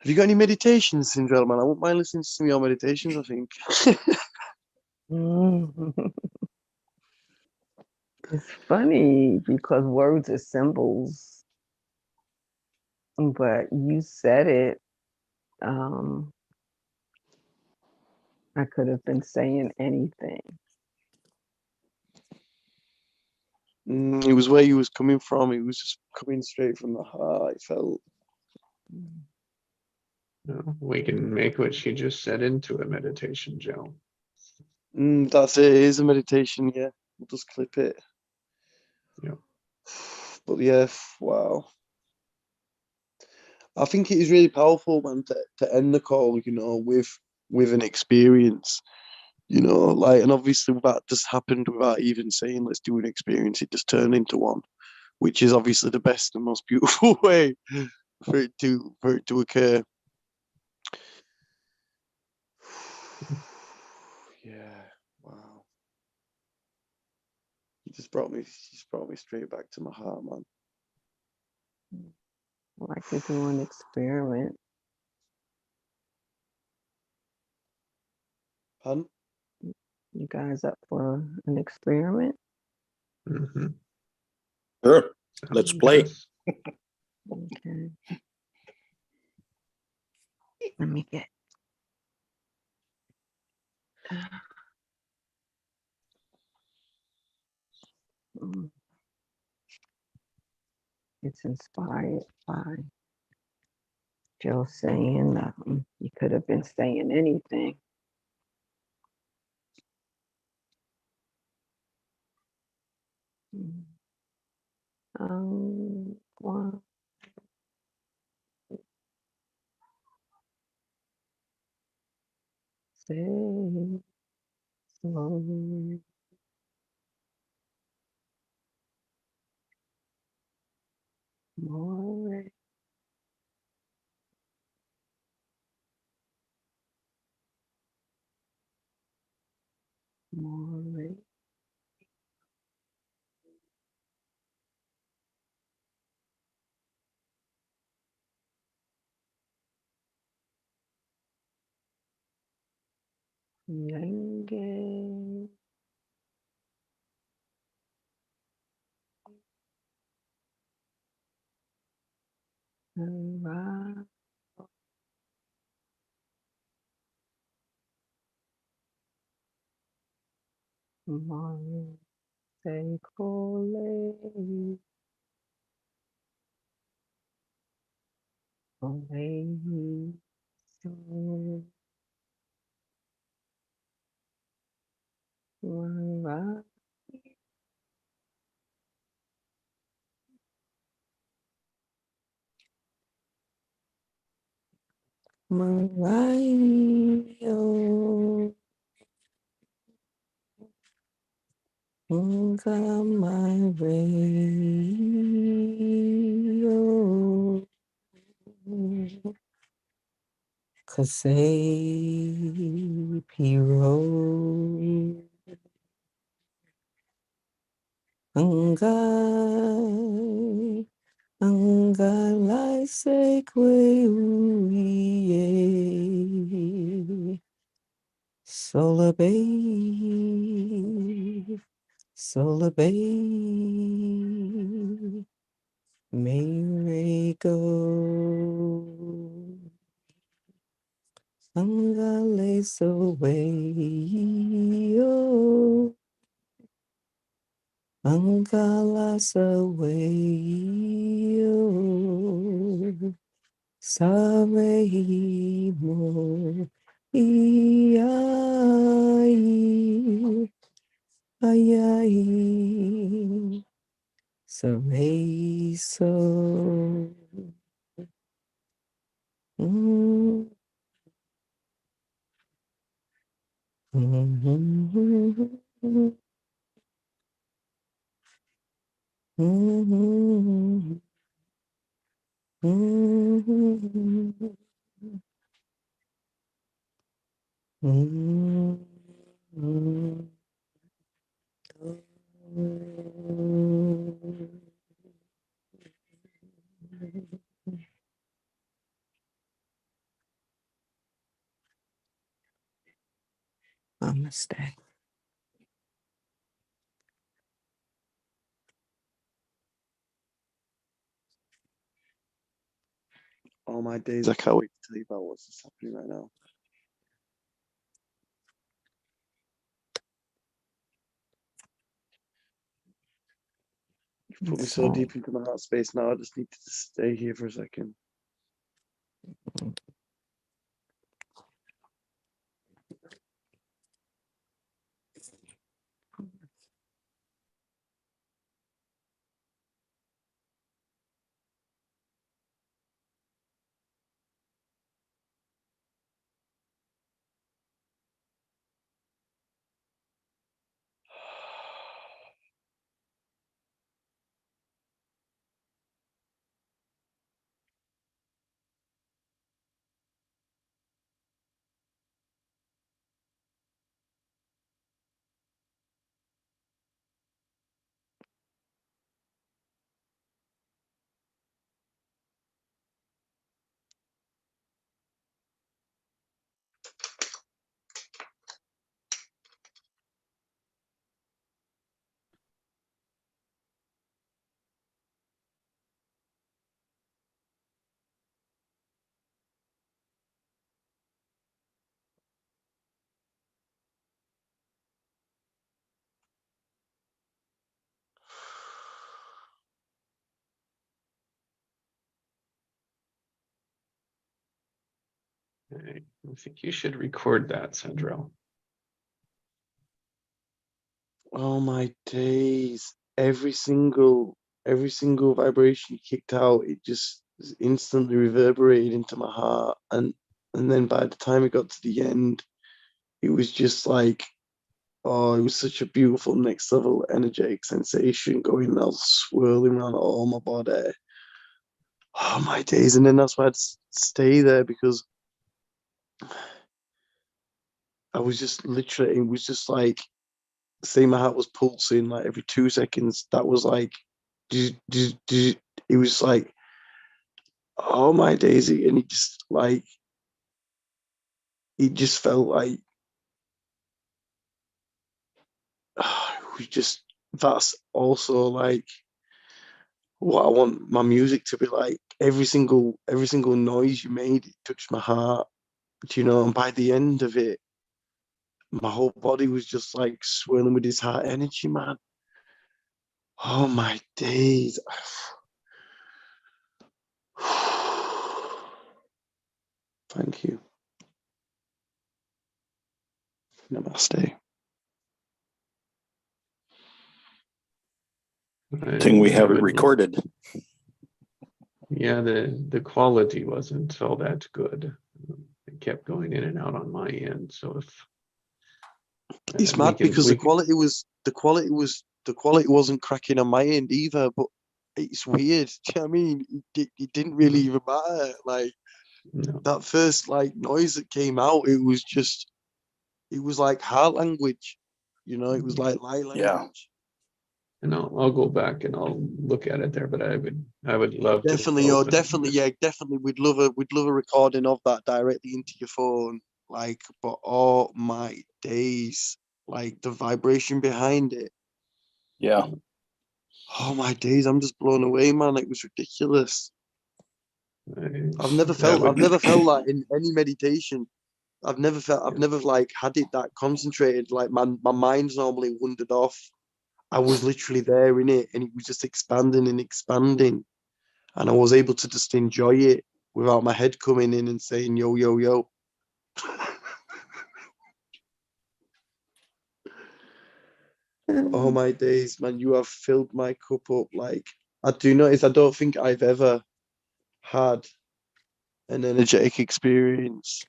Have you got any meditations, Cinderella man? I won't mind listening to some of your meditations, I think. It's funny because words are symbols, but you said it. I could have been saying anything. It was where you was coming from. It was just coming straight from the heart. I felt. We can make what she just said into a meditation, Joe. That's it. It is a meditation, yeah. We'll just clip it. Yeah. But yeah, wow. I think it is really powerful, man, to end the call, you know, with an experience, you know, like, and obviously that just happened without even saying, let's do an experience. It just turned into one, which is obviously the best and most beautiful way for it to occur. Yeah, wow. You just brought me straight back to my heart, man. I'd like to do an experiment. Hun? You guys up for an experiment? Mhm. Sure. Let's play. Yes. Okay. Let me get. Mm. It's inspired by Joe saying you could have been saying anything. One. Say slowly. More. More. Yange. Ra. My Sekole. Ole. So. Mara. Mario. Unga my radio. Kasei Piro. Angai. Angalai Sekwe Uye. Solar babe. Solar babe. May go. Angale away, oh, Angalas away, oh, Sarai mo, Iyai, Ayai, Sarai so. Mm. Mhm. Mhm. Mhm. Mhm. Namaste. All my days, I can't wait to tell you about what's just happening right now. You've put me so So, deep into my heart space now. I just need to just stay here for a second. Okay, I think you should record that, Sandro. Oh my days. Every single vibration you kicked out, it just instantly reverberated into my heart. And then by the time it got to the end, it was just like, oh, it was such a beautiful next level energetic sensation going all swirling around all my body. Oh my days. And then that's why I'd stay there because I was just literally, it was just like, say my heart was pulsing like every 2 seconds. That was like, it was like, oh my daisy. And it just like, it just felt like, it was just, that's also like what I want my music to be like. Every single noise you made, it touched my heart, you know, and by the end of it, my whole body was just like swirling with his heart energy, man. Oh my days. Thank you. Namaste. Thing we I have it would- recorded. Yeah, the quality wasn't all that good. It kept going in and out on my end. So if It's we mad can- because we the quality wasn't cracking on my end either, but it's weird. Do you know what I mean? It didn't really even matter. Like no, that first like noise that came out, it was like heart language. You know, it was like light language. Yeah. and I'll go back and I'll look at it there. But I would love Definitely, to or open- definitely, yeah, definitely. We'd love a recording of that directly into your phone. Like, but oh my days, like the vibration behind it. Yeah. Oh my days, I'm just blown away, man. It was ridiculous. I've never felt that in any meditation. I've never like had it that concentrated. Like my mind's normally wandered off. I was literally there in it, and it was just expanding and expanding, and I was able to just enjoy it without my head coming in and saying yo yo yo. Oh my days, man! You have filled my cup up. Like I do notice, I don't think I've ever had an energetic experience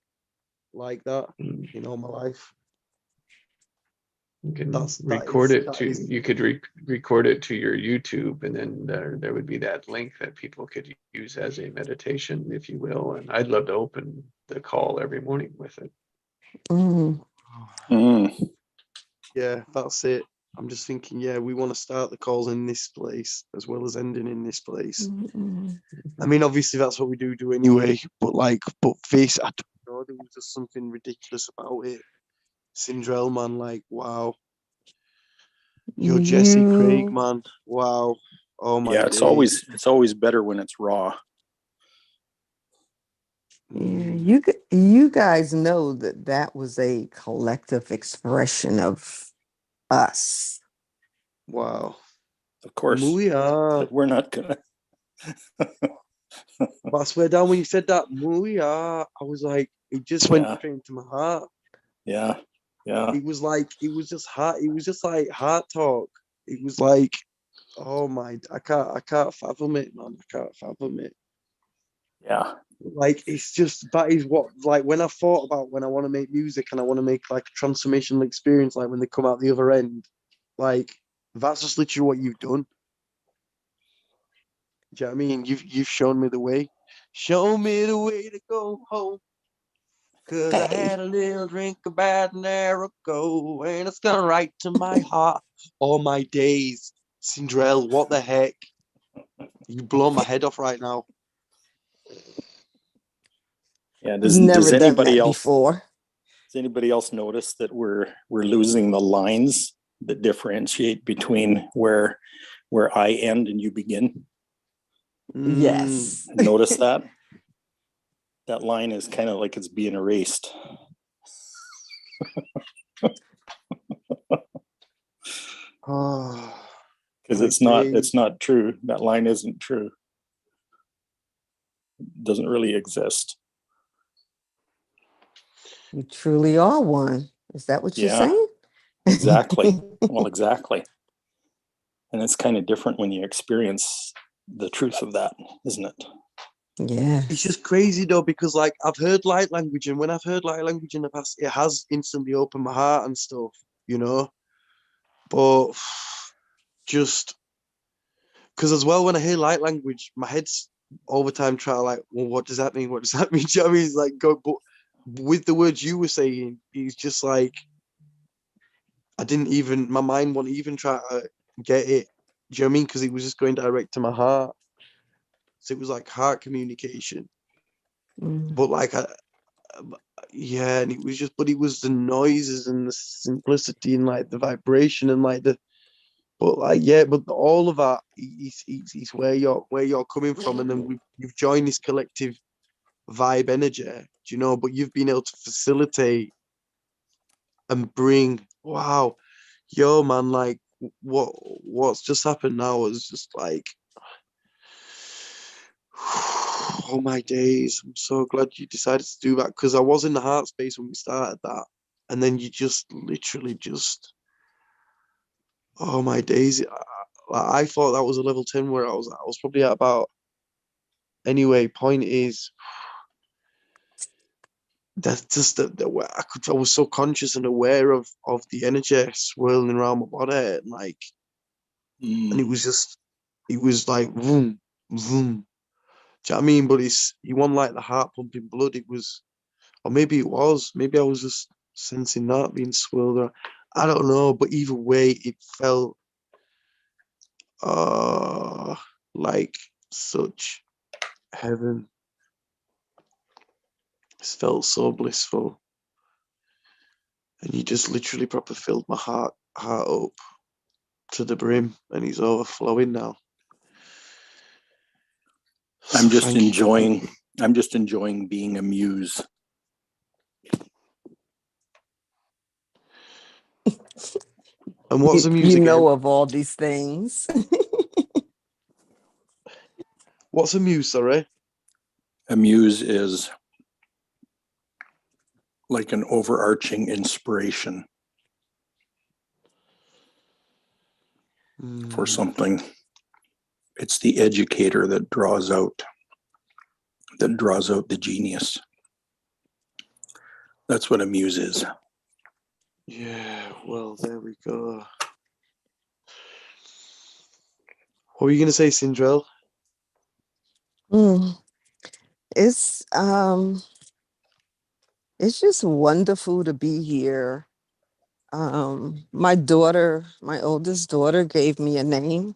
like that Mm, in all my life. You can That record is- it that to is- you could record it to your YouTube, and then there would be that link that people could use as a meditation, if you will. And I'd love to open the call every morning with it. Mm. Mm. Yeah, that's it. I'm just thinking, yeah, we want to start the calls in this place as well as ending in this place. Mm. I mean, obviously that's what we do anyway, but this, I don't know, there was just something ridiculous about it. Sindrell, man, like, wow. You're Jesse Craig, You- man. Wow. Oh my Yeah, days. it's always better when it's raw. Yeah, you guys know that that was a collective expression of us. Wow. Of course. We are. But we're not gonna. But I swear down when you said that, we are. I was like, it just went Yeah. straight into my heart. Yeah. Yeah. It was like, it was just heart. It was just like heart talk. It was like, oh my, I can't fathom it, man. I can't fathom it. Yeah. Like it's just that is what like when I thought about when I want to make music and I want to make like a transformational experience, like when they come out the other end, like that's just literally what you've done. Do you know what I mean? You've shown me the way. Show me the way to go home. Cause I had a little drink about an hour ago, and it's gone right to my heart. All my days. Sindrell, what the heck? You blow my head off right now. Yeah. Never Does done anybody that else before. does anybody else notice that we're losing the lines that differentiate between where I end and you begin? Yes. Notice that? That line is kind of like it's being erased. Oh, Because my it's days. not true. That line isn't true. It doesn't really exist. You truly are one. Is that what you're Yeah, saying? exactly. Well, exactly. And it's kind of different when you experience the truth of that, isn't it? Yeah. It's just crazy though, because like I've heard light language, and when I've heard light language in the past, it has instantly opened my heart and stuff, you know. But just because as well, when I hear light language, my head's all the time trying to like, well, what does that mean? What does that mean? Do you know what I mean? It's like go, but with the words you were saying, it's just like I didn't even my mind wouldn't even try to get it. Do you know what I mean? Because it was just going direct to my heart. So it was like heart communication. Mm. But like yeah, and it was just, but it was the noises and the simplicity and like the vibration and like the, but like yeah, but all of that is where you're coming from, and then you've joined this collective vibe energy, do you know? But you've been able to facilitate and bring, wow, yo, man, like what's just happened now is just like, oh my days. I'm so glad you decided to do that because I was in the heart space when we started that. And then you just literally just, oh my days. I thought that was a level 10 where I was probably at about, anyway, point is, that's just that I was so conscious and aware of the energy swirling around my body, and like, and it was just, it was like vroom, vroom. Do you know what I mean? But you want like the heart pumping blood. It was, or maybe it was, maybe I was just sensing that being swirled around. I don't know, but either way, it felt uh like such heaven. It felt so blissful, and you just literally proper filled my heart up to the brim, and he's overflowing now. I'm So just thank you. enjoying. I'm just enjoying being a muse. And what's the You music again? know of all these things. What's a muse, sorry? A muse is like an overarching inspiration for something. It's the educator that draws out the genius. That's what a muse is. Yeah, well, there we go. What were you gonna say, Sindrell? Mm. It's it's just wonderful to be here. My oldest daughter gave me a name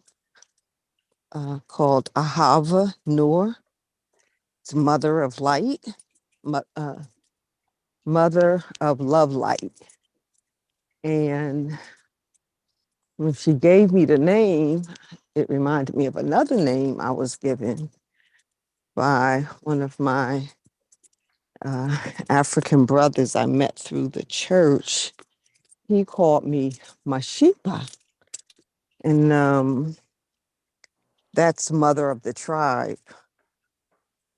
called Ahava Noor. It's mother of light, mother of love light. And when she gave me the name, it reminded me of another name I was given by one of my African brothers I met through the church. He called me Mashipa, and that's mother of the tribe.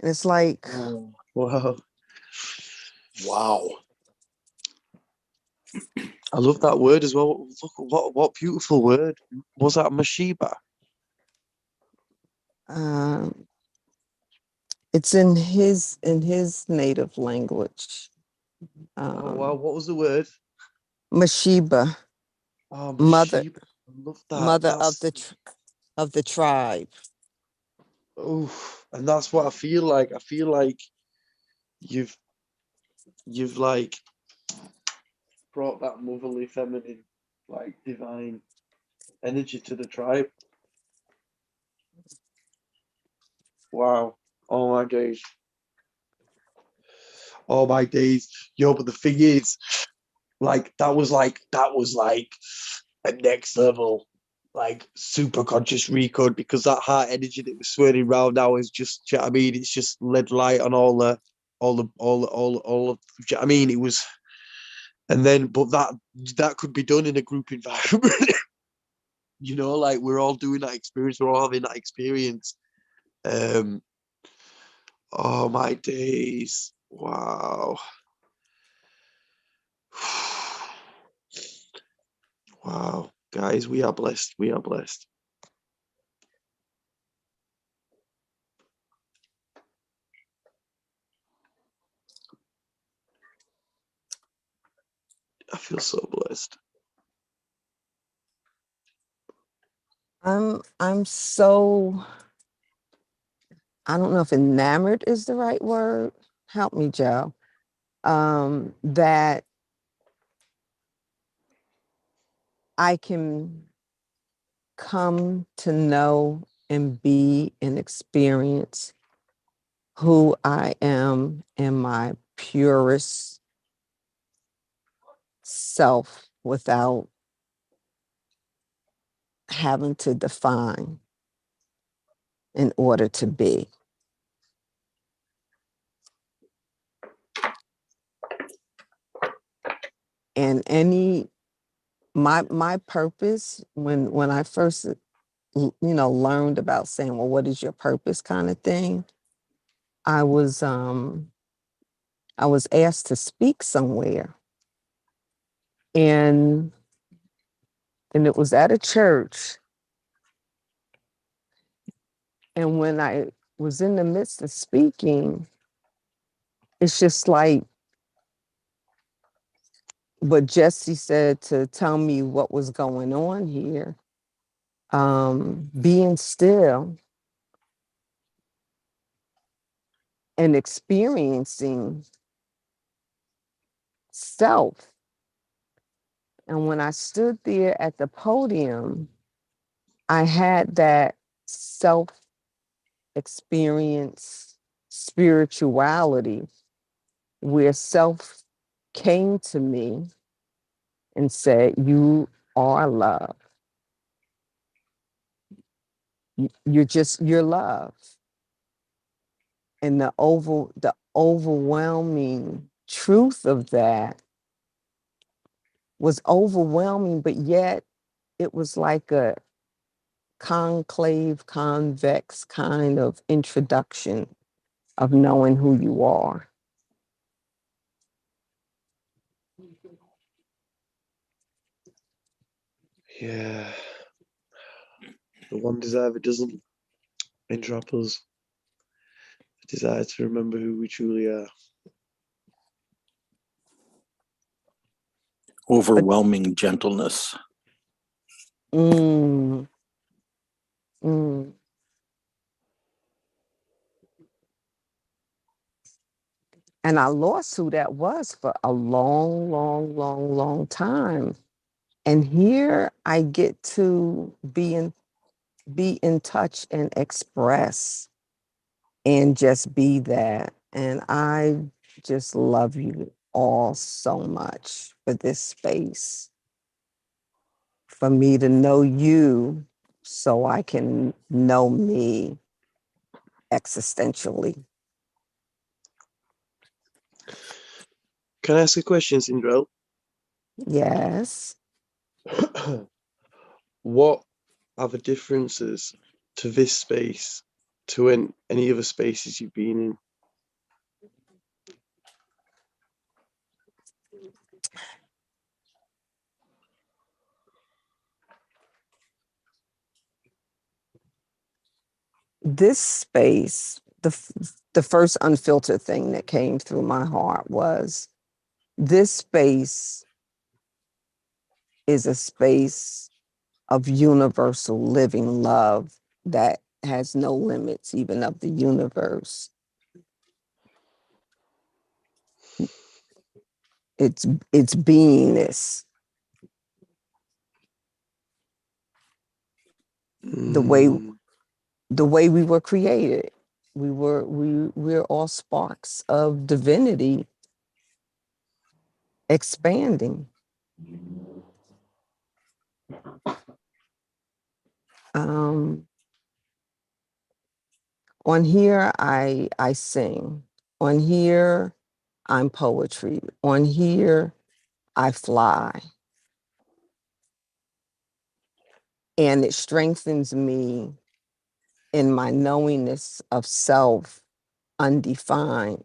And it's like, Oh, wow. Wow. I love that word as well. Look, what beautiful word. Was that Mashiba? um, it's in his native language, Oh wow, um, what was the word? Mashiba, Oh, mother Mashiba. I love that. mother of the tribe. Oh, and that's what I feel like. I feel like you've you've like brought that motherly, feminine, like divine energy to the tribe. Wow. Oh my days. Oh my days. Yo, but the thing is, that was like a next level, like super conscious recode, because that heart energy that was swirling around now is just, do you know what I mean? It's just led light on all of, do you know what I mean? It was, and then, but that could be done in a group environment. Like we're all doing that experience, we're all having that experience. Um, oh my days. Wow. Wow. Guys, we are blessed. We are blessed. I feel so blessed. I'm so, I don't know if enamored is the right word. Help me, Joe. That I can come to know and be and experience who I am in my purest self without having to define in order to be. And my purpose when I first learned about saying, well, what is your purpose kind of thing, I was asked to speak somewhere, and it was at a church. And when I was in the midst of speaking, it's just like what Jesse said, to tell me what was going on here. Being still and experiencing self. And when I stood there at the podium, I had that self experience spirituality where self came to me and said, "You are love. You're love." And the overwhelming truth of that was overwhelming, but yet it was like a conclave, convex kind of introduction of knowing who you are. Yeah. The one desire that doesn't entrap us. The desire to remember who we truly are. Overwhelming gentleness. Mm, mm. And I lost who that was for a long, long, long, long time. And here I get to be in touch and express and just be that. And I just love you all so much for this space, for me to know you so I can know me existentially. Can I ask a question, Cinderella? Yes. What are the differences to this space to any other spaces you've been in? This space, the first unfiltered thing that came through my heart was, this space is a space of universal living love that has no limits, even of the universe. It's beingness, the way Mm, we were created. We're all sparks of divinity expanding. Um, on here, I sing. On here, I'm poetry. On here, I fly. And it strengthens me in my knowingness of self, undefined,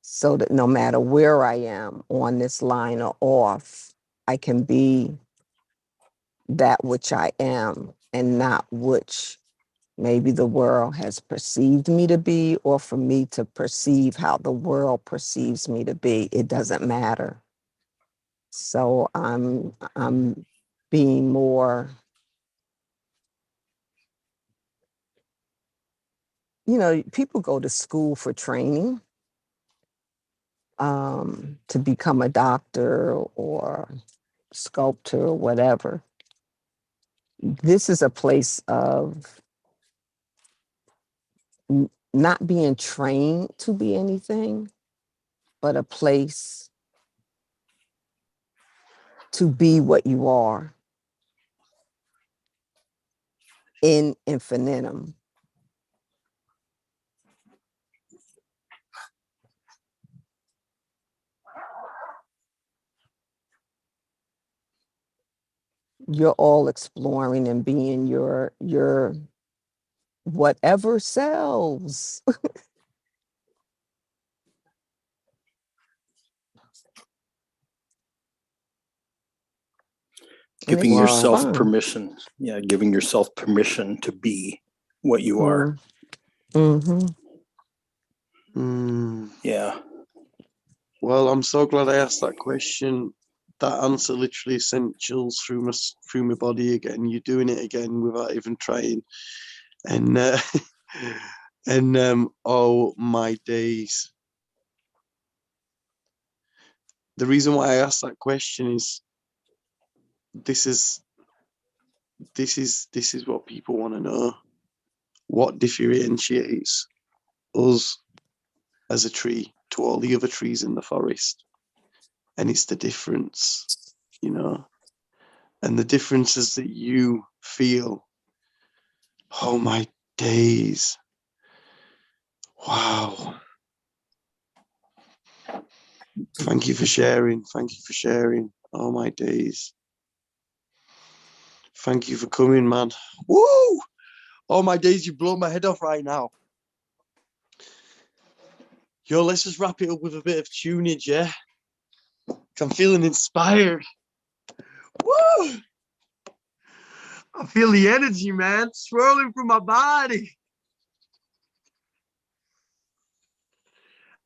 so that no matter where I am on this line or off, I can be that which I am and not which maybe the world has perceived me to be, or for me to perceive how the world perceives me to be. It doesn't matter. So I'm being more, people go to school for training, to become a doctor or sculptor or whatever. This is a place of not being trained to be anything, but a place to be what you are in infinitum. you're all exploring and being your whatever selves. And Giving it's just yourself fun. permission. Yeah, giving yourself permission to be what you are. Mm-hmm. Mm. Yeah. Well, I'm so glad I asked that question. That answer literally sent chills through my body again. You're doing it again without even trying. And oh my days. The reason why I asked that question is this is what people want to know. What differentiates us as a tree to all the other trees in the forest? And it's the difference, you know, and the differences that you feel. Oh my days. Wow. Thank you for sharing. Thank you for sharing. Oh my days. Thank you for coming, man. Woo! Oh my days, you blow my head off right now. Yo, let's just wrap it up with a bit of tunage, yeah? I'm feeling inspired. Woo! I feel the energy, man, swirling through my body.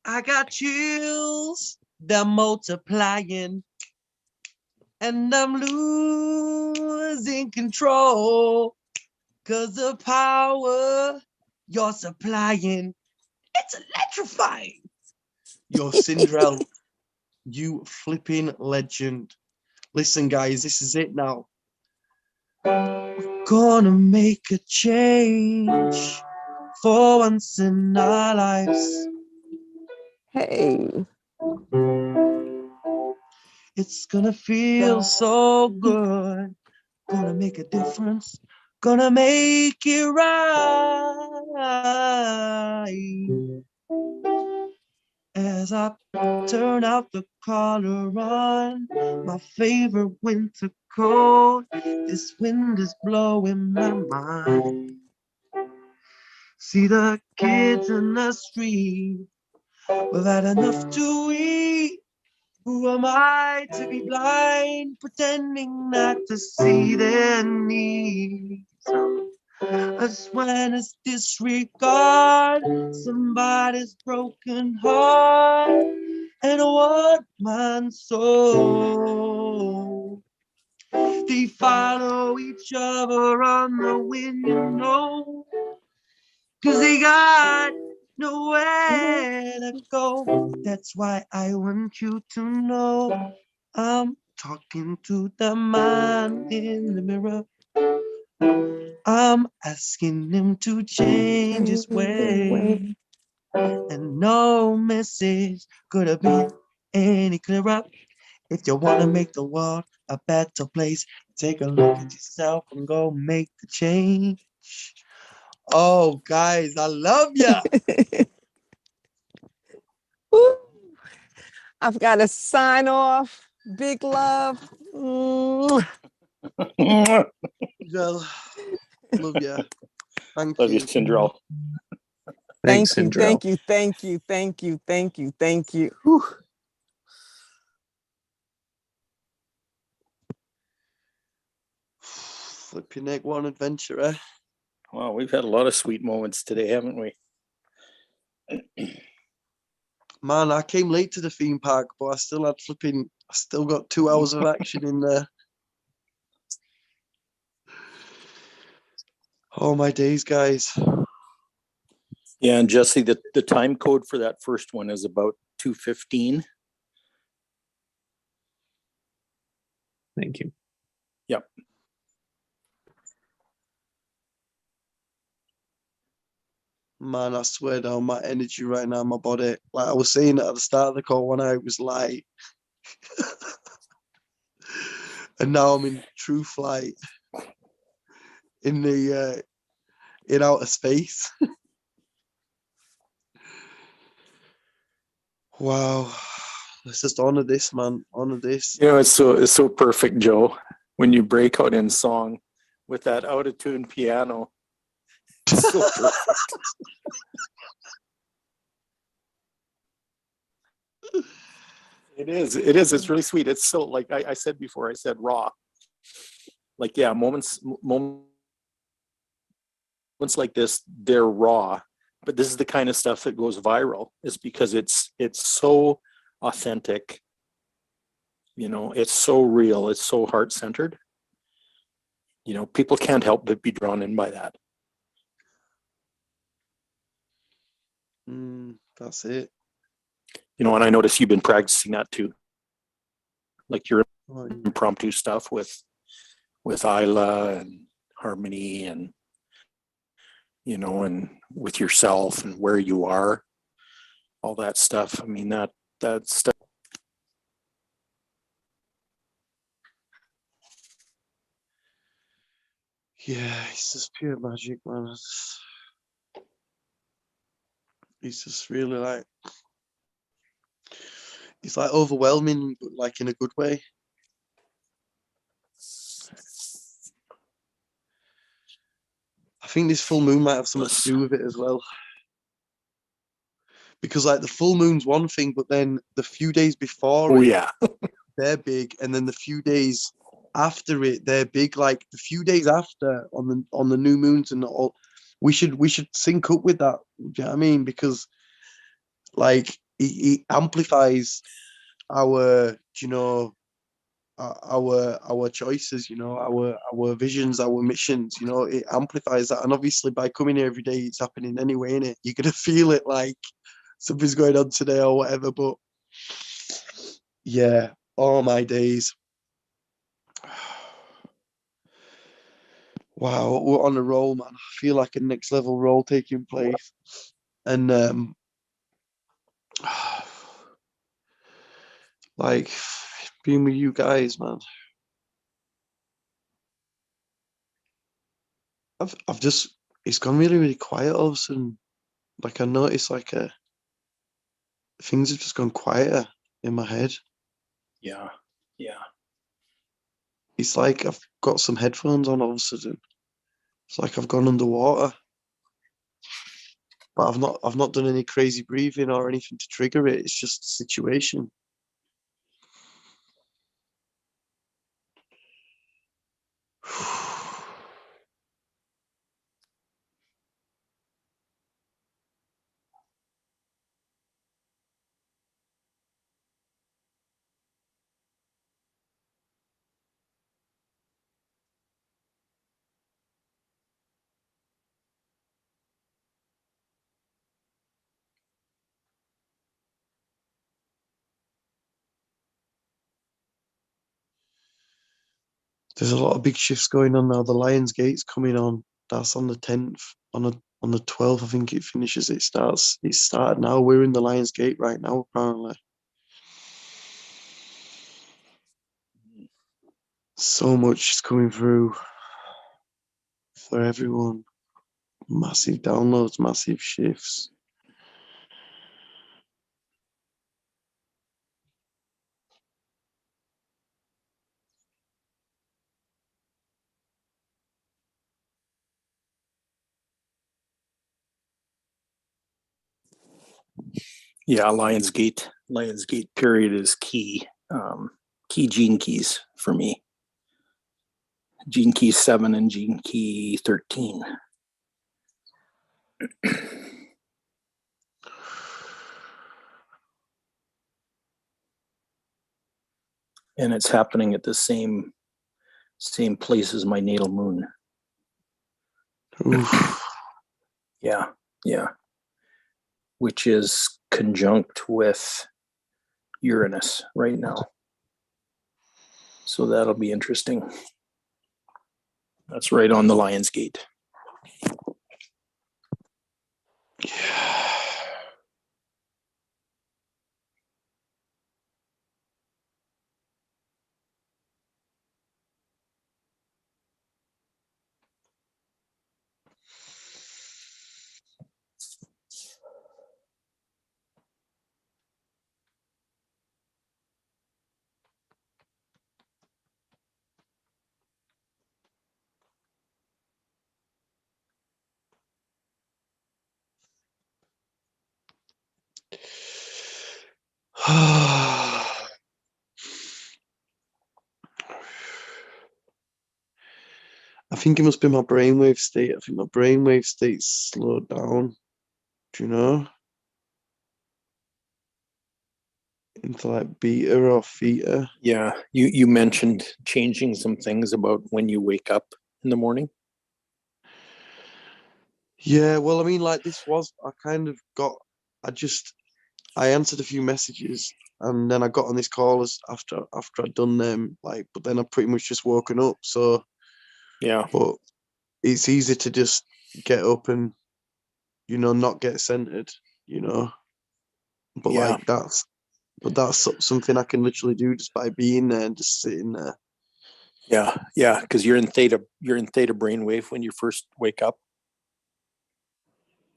I got chills, they're multiplying, and I'm losing control. Cause the power you're supplying, it's electrifying. Yo, Sindrel, you flipping legend. Listen, guys, this is it now. We're gonna make a change for once in our lives. Hey. It's gonna feel so good. Gonna make a difference. Gonna make it right. As I turn out the collar on my favorite winter coat, this wind is blowing my mind. See the kids in the street, we've had enough to eat. Who am I to be blind, pretending not to see their needs? That's when it's disregard somebody's broken heart and what man's soul. They follow each other on the wind, you know, 'cause they got nowhere to go. That's why I want you to know I'm talking to the man in the mirror. I'm asking him to change his way. And no message could have been any clearer. If you want to make the world a better place, take a look at yourself and go make the change. Oh, guys, I love ya. Woo. I've got to sign off. Big love. Mwah. Well, love ya. Thank Love you, you. Sindrel. Thanks, Thank you, Sindrel. thank you, thank you, thank you, thank you, thank you. Flipping egg, one adventure, eh? Wow, we've had a lot of sweet moments today, haven't we? Man, I came late to the theme park, but I still got 2 hours of action in there. Oh my days, guys. Yeah, and Jesse, the time code for that first one is about 2:15. Thank you. Yep. Man, I swear down, my energy right now, my body. Like I was saying at the start of the call when I was light. And now I'm in true flight in the in outer space. Wow. Let's just honor this, man. Honor this. You know, it's so perfect, Joe. when you break out in song with that out of tune piano. It's so perfect. It is. It's really sweet. It's so, like I said before, I said raw. Like, yeah, moments like this, they're raw. But this is the kind of stuff that goes viral, is because it's so authentic. You know, it's so real. It's so heart centered. You know, people can't help but be drawn in by that. That's it. You know, and I notice you've been practicing that too, like your Oh, impromptu stuff with Isla and Harmony, and you know, and with yourself and where you are, all that stuff. I mean, that stuff. yeah, it's just pure magic, man. It's just really like, it's like overwhelming, but like in a good way. I think this full moon might have something to do with it as well. Because like the full moon's one thing, but then the few days before Oh it, yeah, they're big, and then the few days after it, they're big. Like the few days after on the new moons and all, we should sync up with that. Do you know what I mean? Because like it amplifies our, you know, our choices, you know, our visions, our missions, you know, it amplifies that. And obviously by coming here every day, it's happening anyway, innit? You're gonna feel it like something's going on today or whatever. But yeah, all my days. Wow, we're on a roll, man. I feel like a next level roll taking place. And like being with you guys, man. I've just, it's gone really, really quiet all of a sudden. Like I noticed like things have just gone quieter in my head. yeah. It's like I've got some headphones on all of a sudden. It's like I've gone underwater. But I've not done any crazy breathing or anything to trigger it. It's just a situation. There's a lot of big shifts going on now. The Lions Gate's coming on. That's on the 10th. On the 12th, I think it finishes. It starts. It started now. We're in the Lions Gate right now, apparently. So much is coming through for everyone. Massive downloads, massive shifts. Yeah, Lionsgate period is key. Key gene keys for me. Gene key 7 and gene key 13. And it's happening at the same place as my natal moon. Oof. Yeah. Which is conjunct with Uranus right now. So that'll be interesting. That's right on the Lion's Gate. Yeah. I think it must be my brainwave state. I think my brainwave state's slowed down. Do you know? Into like beta or theta. Yeah, you mentioned changing some things about when you wake up in the morning. Yeah, well, I mean, like this was, I answered a few messages and then I got on this call after I'd done them, like, but then I pretty much just woken up. So, Yeah, but it's easy to just get up and, not get centered, but yeah, that's something I can literally do just by being there and just sitting there. yeah, because you're in theta brainwave when you first wake up.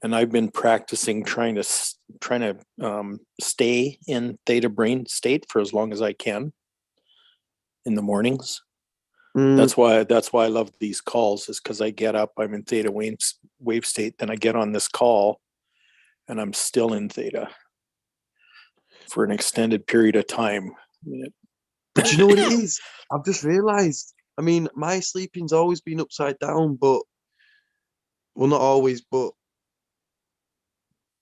And I've been practicing trying to stay in theta brain state for as long as I can in the mornings. Mm, That's why I love these calls, is because I get up, I'm in theta wave state, then I get on this call and I'm still in theta for an extended period of time. but you know what it is? I've just realized. I mean, my sleeping's always been upside down, but well, not always, but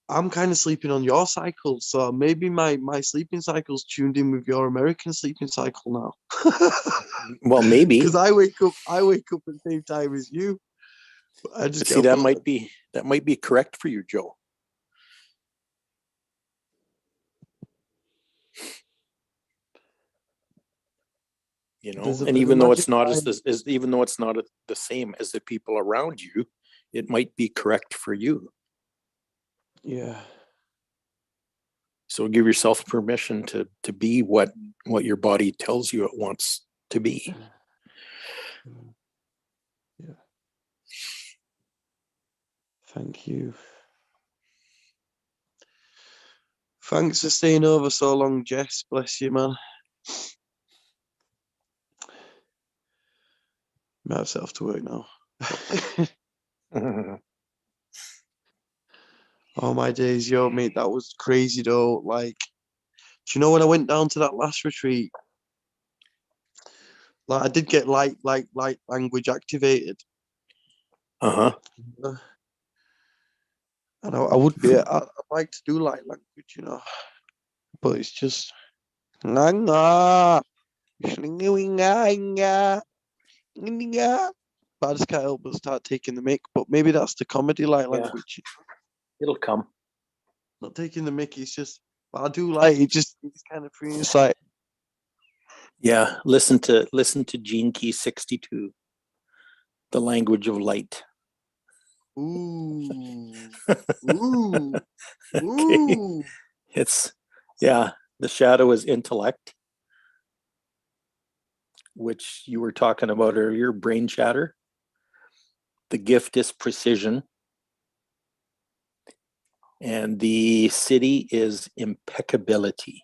I'm kind of sleeping on your cycle, so maybe my sleeping cycle's tuned in with your American sleeping cycle now. Well, maybe. Because I wake up at the same time as you. But I just But see, get that up might be correct for you, Joe. There's And a even though it's magic not line. even though it's not the same as the people around you, it might be correct for you. Yeah. So give yourself permission to be what your body tells you it wants to be. Yeah. Thank you. Thanks for staying over so long, Jess. Bless you, man. Might have set off to work now. Oh my days, yo, mate, that was crazy though. Like, do you know when I went down to that last retreat? Like, I did get light language activated. Uh-huh. And I would be, I'd like to do light language, but it's just, but I just can't help but start taking the mic. But maybe that's the comedy light Yeah. language. It'll come. Not taking the mic, it's just, but I do like it. It's kind of free. It's like, Yeah. Listen to Gene Key 62, the language of light. ooh, ooh, Okay. ooh. It's the shadow is intellect, which you were talking about earlier, brain chatter. The gift is precision. And the city is impeccability.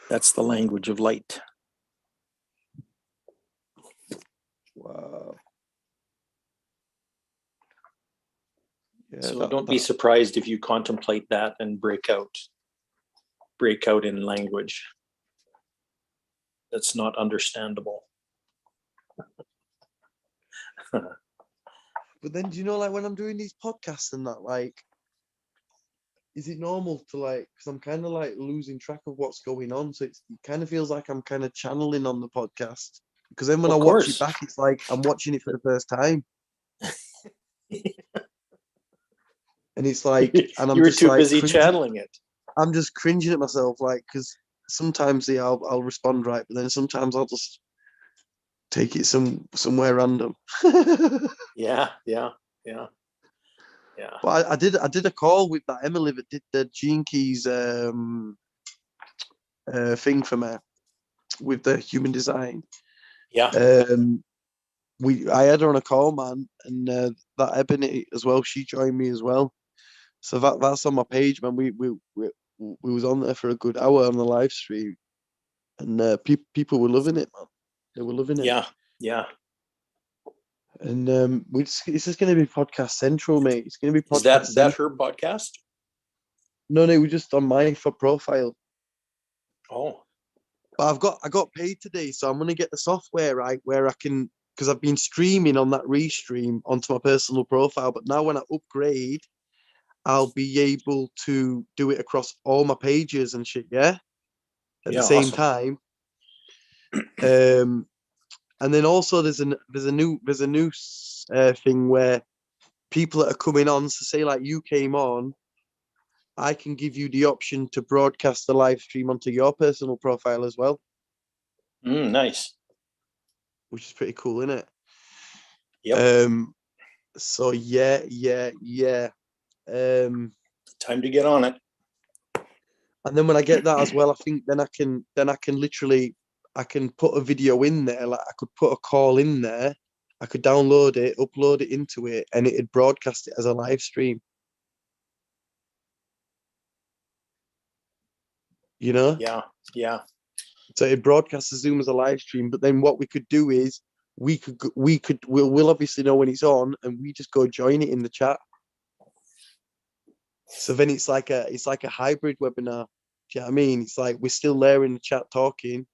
That's the language of light. Wow. Yeah, So don't be surprised if you contemplate that and break out in language that's not understandable. But then, do you know, like when I'm doing these podcasts and that, like, is it normal to like, because I'm kind of like losing track of what's going on. So it kind of feels like I'm kind of channeling on the podcast. Because then when Of I watch course. it back, it's like I'm watching it for the first time. And it's like, and I'm You were just too like busy cringing. channeling it. I'm just cringing at myself, like, because sometimes I'll respond right, but then sometimes I'll just take it somewhere random. Yeah. But I did a call with that Emily that did the Gene Keys thing for me with the human design. Yeah. I had her on a call, man, and that Ebony as well. She joined me as well. So that's on my page, man. We was on there for a good hour on the live stream, and people were loving it, man. They were loving it. Yeah. And it's just going to be podcast central, mate. It's going to be podcast. Is that her podcast? No, it was just on my for profile. Oh, But I got paid today, so I'm gonna get the software right where I can, because I've been streaming on that restream onto my personal profile. But now when I upgrade, I'll be able to do it across all my pages and shit. Yeah, at yeah, the same awesome. time. And then also there's a new thing where people that are coming on, so say like you came on, I can give you the option to broadcast the live stream onto your personal profile as well, Nice. which is pretty cool, isn't it? Yep. So yeah. Time to get on it. And then when I get that as well, I think then I can literally I can put a video in there. Like I could put a call in there. I could download it, upload it into it, and it'd broadcast it as a live stream. You know? Yeah, yeah. So it broadcasts the Zoom as a live stream. But then what we could do is we'll obviously know when it's on, and we just go join it in the chat. So then it's like a hybrid webinar. Do you know what I mean? It's like we're still there in the chat talking.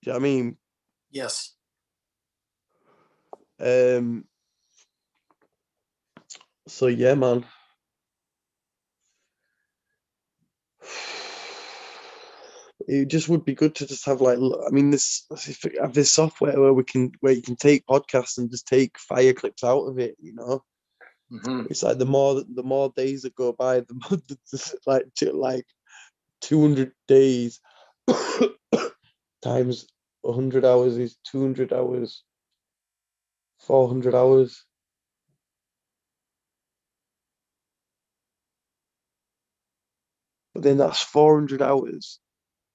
Do you know what I mean? Yes. So yeah, man. It just would be good to just have like, I mean, have this software where you can take podcasts and just take fire clips out of it. You know, it's like the more days that go by, the more like 200 days times 100 hours is 200 hours, 400 hours. But then that's 400 hours.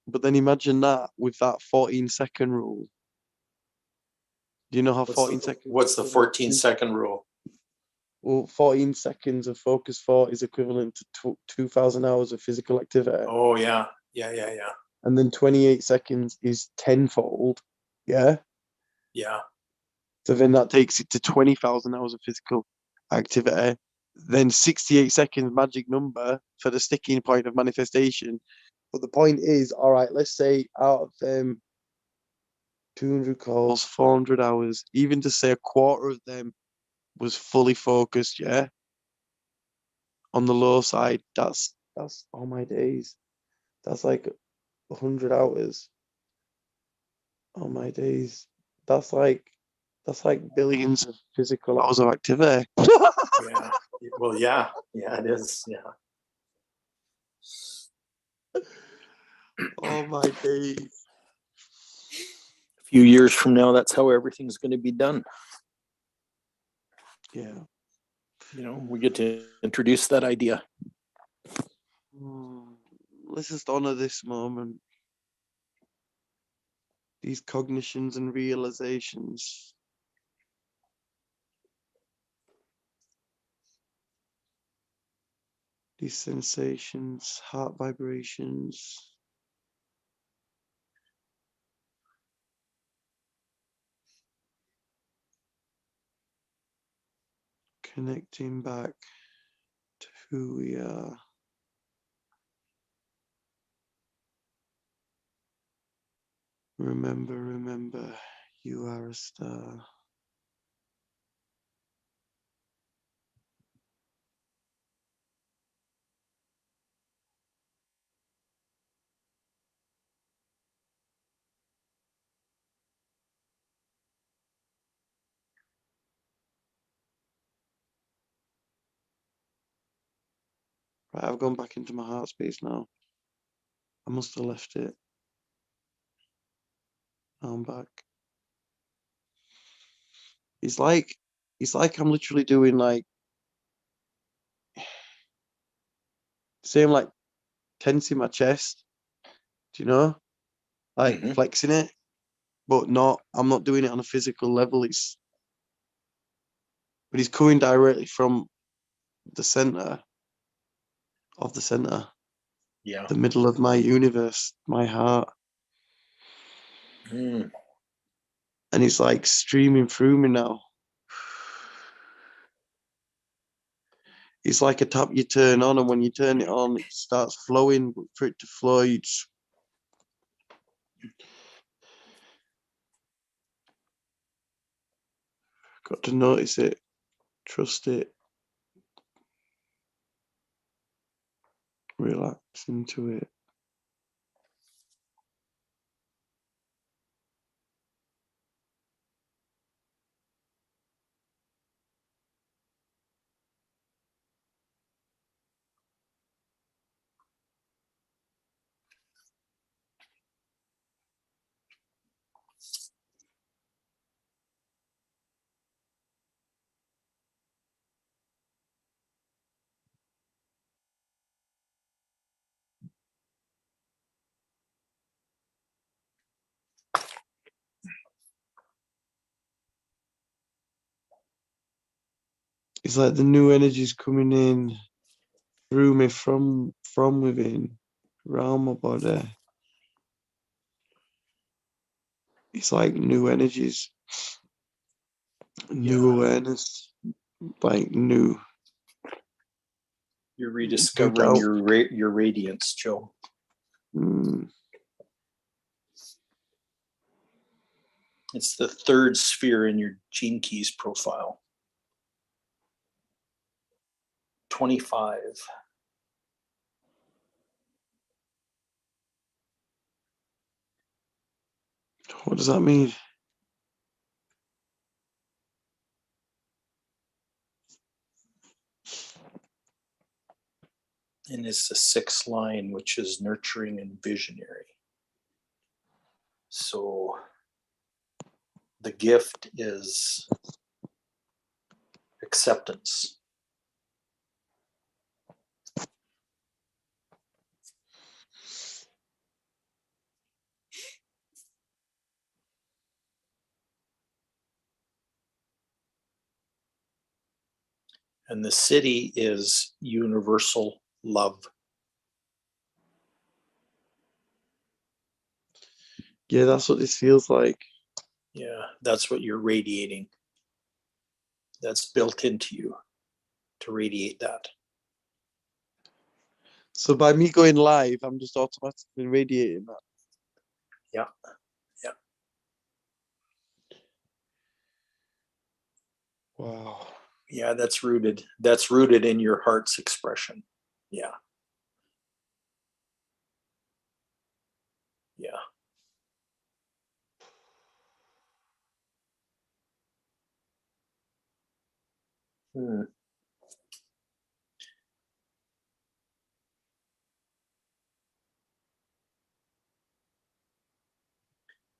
But then imagine that with that 14-second rule. Do you know how 14 seconds? What's the 14-second rule? Well, 14 seconds of focus thought is equivalent to 2,000 hours of physical activity. Oh yeah. And then 28 seconds is tenfold. Yeah. Yeah. So then that takes it to 20,000 hours of physical activity. Then 68 seconds magic number for the sticking point of manifestation. But the point is, all right, let's say out of them 200 calls, 400 hours, even to say a quarter of them was fully focused, yeah. On the low side, that's all my days. That's like 100 hours on my days. That's like billions of physical hours of activity. Yeah. Well, yeah. Yeah, it is. Yeah. Oh my days. A few years from now, that's how everything's going to be done. Yeah. You know, we get to introduce that idea. Let's just honor this moment. These cognitions and realizations. These sensations, heart vibrations. Connecting back to who we are. Remember, you are a star. Right, I've gone back into my heart space now. I must have left it. Now I'm back. It's like I'm literally doing like, say I'm like tensing my chest, do you know? Like flexing it, but I'm not doing it on a physical level. It's coming directly from the center of the center. Yeah. The middle of my universe, my heart. And it's like streaming through me now. it's like a tap you turn on, and when you turn it on, it starts flowing. But for it to flow, you just got to notice it, trust it, relax into it. It's like the new energies coming in through me from within, around my body. It's like new energies, new Yeah. awareness, like new. You're rediscovering doubt. your radiance, Joe. Mm, It's the third sphere in your Gene Keys profile. 25. what does that mean? And it's the sixth line, which is nurturing and visionary. So the gift is acceptance. And the city is universal love. Yeah, that's what this feels like. Yeah, that's what you're radiating. That's built into you to radiate that. So by me going live, I'm just automatically radiating that. Yeah. Yeah. Wow. Yeah, that's rooted. That's rooted in your heart's expression. Yeah. Yeah. Hmm.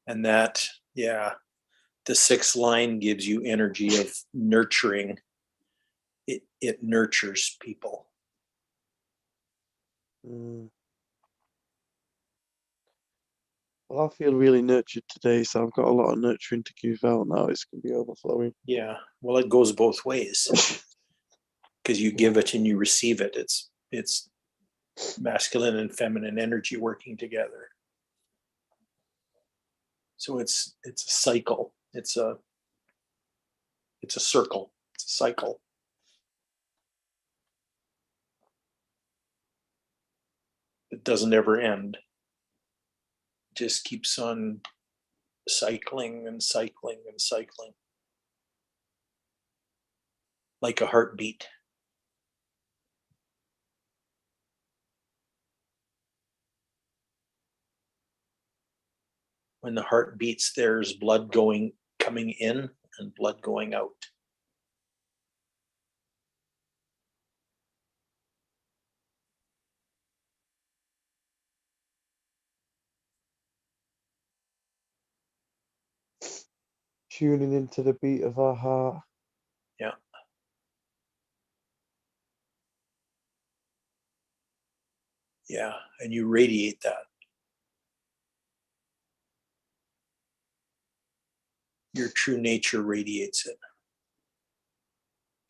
And that, yeah, the sixth line gives you energy of nurturing. It nurtures people. Mm. Well, I feel really nurtured today, so I've got a lot of nurturing to give out now. It's going to be overflowing. Yeah. Well, it goes both ways because you give it and you receive it. It's masculine and feminine energy working together. So it's a cycle. It's a circle. It's a cycle. It doesn't ever end. It just keeps on cycling and cycling and cycling. Like a heartbeat. When the heart beats, there's blood coming in and blood going out. Tuning into the beat of our heart. Yeah. Yeah. And you radiate that. Your true nature radiates it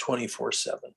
24/7.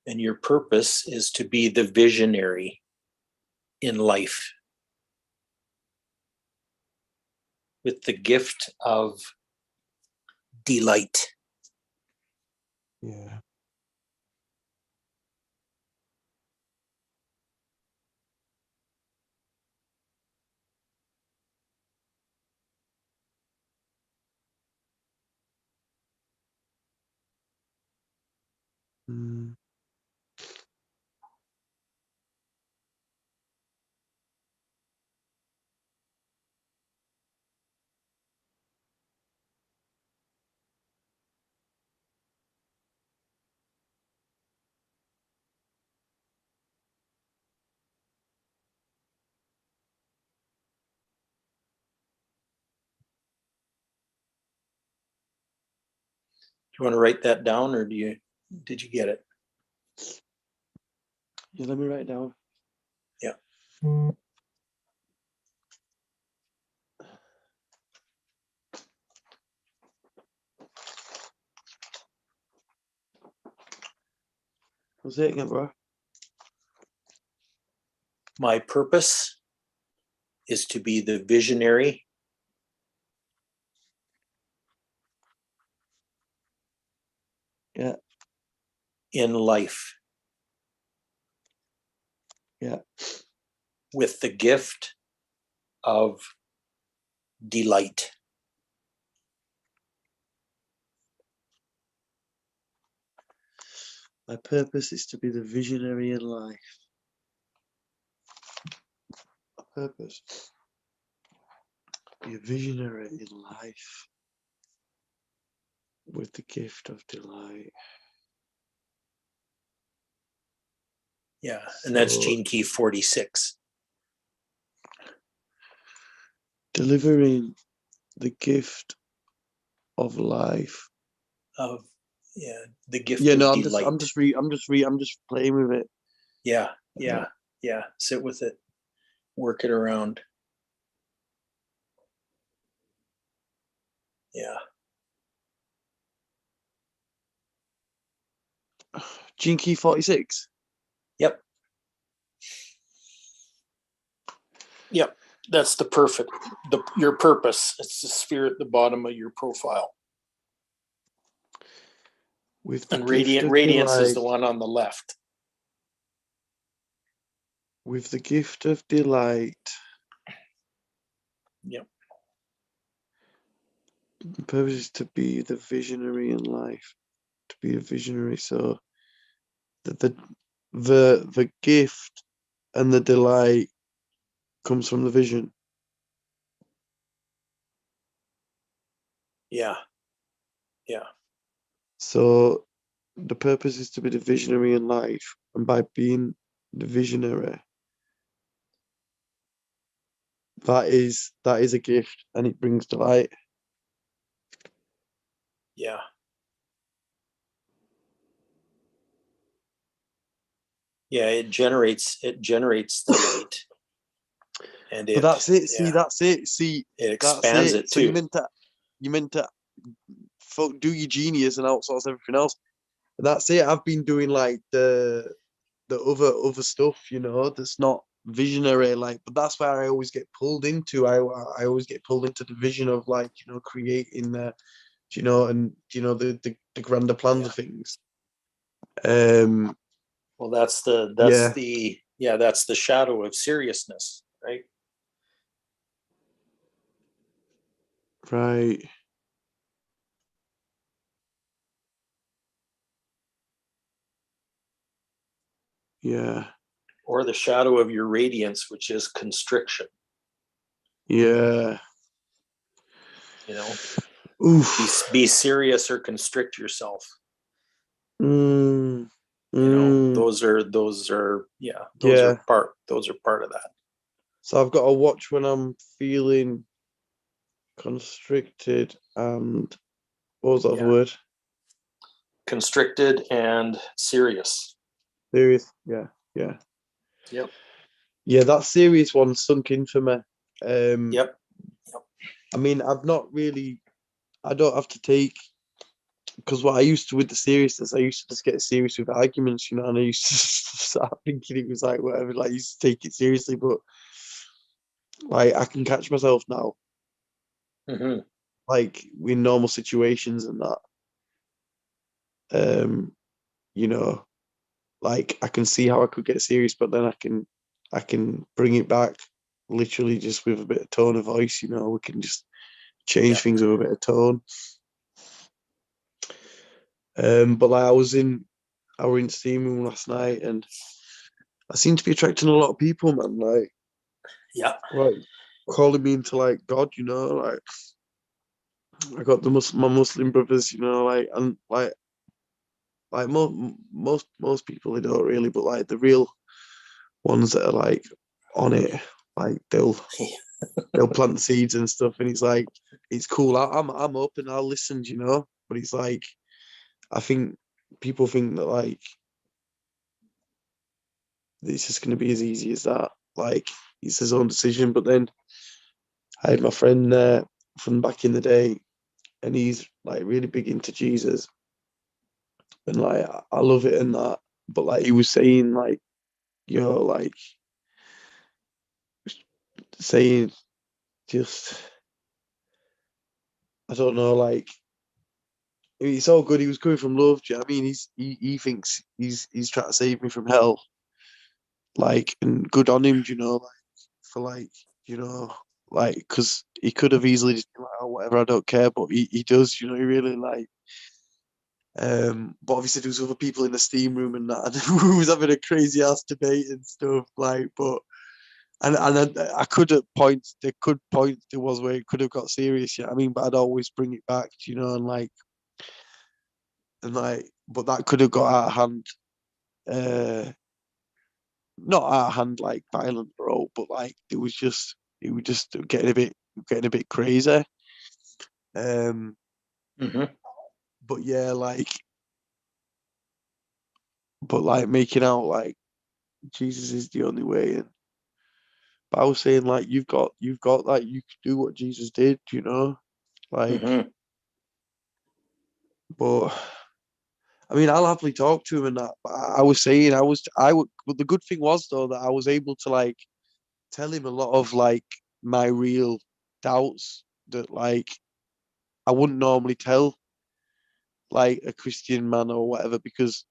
And your purpose is to be the visionary in life with the gift of delight. Yeah. Mm. Do you want to write that down, or did you get it? Yeah, let me write it down. Yeah. What's it again, bro? My purpose is to be the visionary Yeah. in life Yeah. with the gift of delight. My purpose is to be the visionary in life. My purpose. Be a visionary in life with the gift of delight. Yeah. And that's So, Gene Key 46. delivering the gift of life. Of the gift Yeah, of no, delight. I'm just playing with it. Yeah. Sit with it. Work it around. Yeah. Gene Key 46. Yep. That's the perfect, your purpose. It's the sphere at the bottom of your profile. With the And gift of radiance is delight. the one on the left. With the gift of delight. Yep. The purpose is to be the visionary in life. To be a visionary. So the gift and the delight comes from the vision. Yeah. So the purpose is to be the visionary in life, and by being the visionary, that is a gift, and it brings delight. Yeah. Yeah, it generates delight. And But that's it. See, yeah, that's it. See, it that's expands it. it So too. you meant to do your genius and outsource everything else. And that's it. I've been doing like the other stuff, that's not visionary. Like, but that's where I always get pulled into. I always get pulled into the vision of like creating and the grander plans of things. Well, that's the shadow of seriousness, right? Right. Yeah. Or the shadow of your radiance, which is constriction. Yeah. Oof. Be serious or constrict yourself. Mm. Those are part of that. So I've got to watch when I'm feeling constricted and what was that other word? Constricted and serious. Serious. Yeah. Yep. Yeah, that serious one sunk in for me. Yep. I mean, I don't have to take because what I used to with the seriousness, I used to just get serious with arguments, you know, and I used to start thinking it was like whatever, like I used to take it seriously, but like I can catch myself now, Mhm. like in normal situations and that. You know, like I can see how I could get serious, but then I can bring it back literally just with a bit of tone of voice, you know, we can just change Yeah. things with a bit of tone. But like I were in steam room last night and I seem to be attracting a lot of people, man. Yeah. Like calling me into like God, you know, like I got my Muslim brothers, you know, like and like most people they don't really, but like the real ones that are like on it, like they'll plant the seeds and stuff, and it's like it's cool. I'm open, I'll listen, you know, but it's like I think people think that like it's just going to be as easy as that. Like it's his own decision. But then I had my friend there from back in the day, and he's like really big into Jesus, and like I love it and that. But like he was saying, like like saying just I don't know, like it's all good. He was coming from love. Do you know what I mean? He thinks he's trying to save me from hell. Like and good on him. Do you know, like for like you know, like because he could have easily just been like, oh, whatever, I don't care, but he does. You know, he really like. But obviously there was other people in the steam room and that, and we was having a crazy ass debate and stuff. Like, but I could at points there was where it could have got serious. Yeah, I mean, but I'd always bring it back. You know, and like, but that could have got out of hand. Uh, Not out of hand like violent, bro, but like it was just getting a bit crazy. Um, Mhm. but yeah, like making out like Jesus is the only way. And but I was saying like you've got like you can do what Jesus did, you know, like. Mhm. But I mean, I'll happily talk to him and that. But I was saying I would. But the good thing was though that I was able to like tell him a lot of like my real doubts that like I wouldn't normally tell like a Christian man or whatever because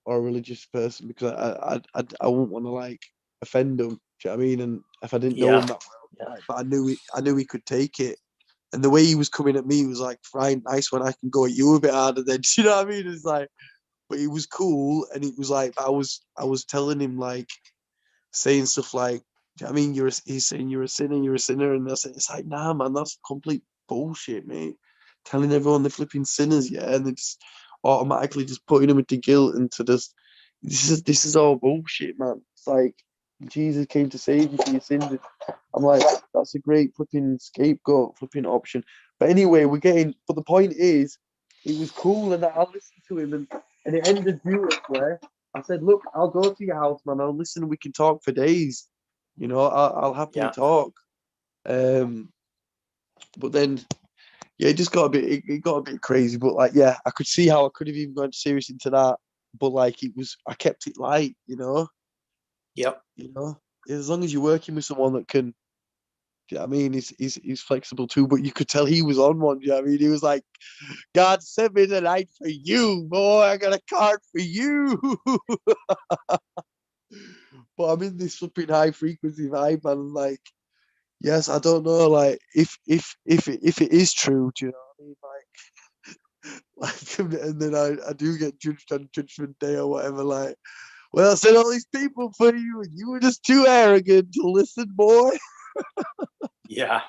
or a religious person because I wouldn't want to like offend him. Do you know what I mean? And if I didn't know him Yeah. that well, Yeah. but I knew he could take it. And the way he was coming at me was like, "Fine, nice when I can go at you a bit harder." Then, do you know what I mean? It's like, but he was cool, and it was like I was telling him like saying stuff like, do you know what I mean? He's saying you're a sinner, and I said it's like, nah, man, that's complete bullshit, mate. Telling everyone they're flipping sinners, yeah, and then just automatically just putting them into guilt and to just this is all bullshit, man. It's like Jesus came to save you for your sins. I'm like, that's a great flipping scapegoat, flipping option. But anyway, we're getting. But the point is, it was cool, and I listened to him, and it ended beautifully. I said, look, I'll go to your house, man. I'll listen. We can talk for days. You know, I'll happily Yeah. talk. Um, but then, yeah, it just got a bit. It got a bit crazy. But like, yeah, I could see how I could have even gone serious into that. But like, it was. I kept it light. You know. Yep. You know. As long as you're working with someone that can. Do you know what I mean? He's flexible too, but you could tell he was on one. Do you know what I mean? He was like, God sent me tonight for you, boy. I got a card for you. But I'm in this flipping high frequency vibe, and like, yes, I don't know, like, if it is true, do you know what I mean? Like, and then I do get judged on Judgment Day or whatever. Like, well, I sent all these people for you, and you were just too arrogant to listen, boy. Yeah.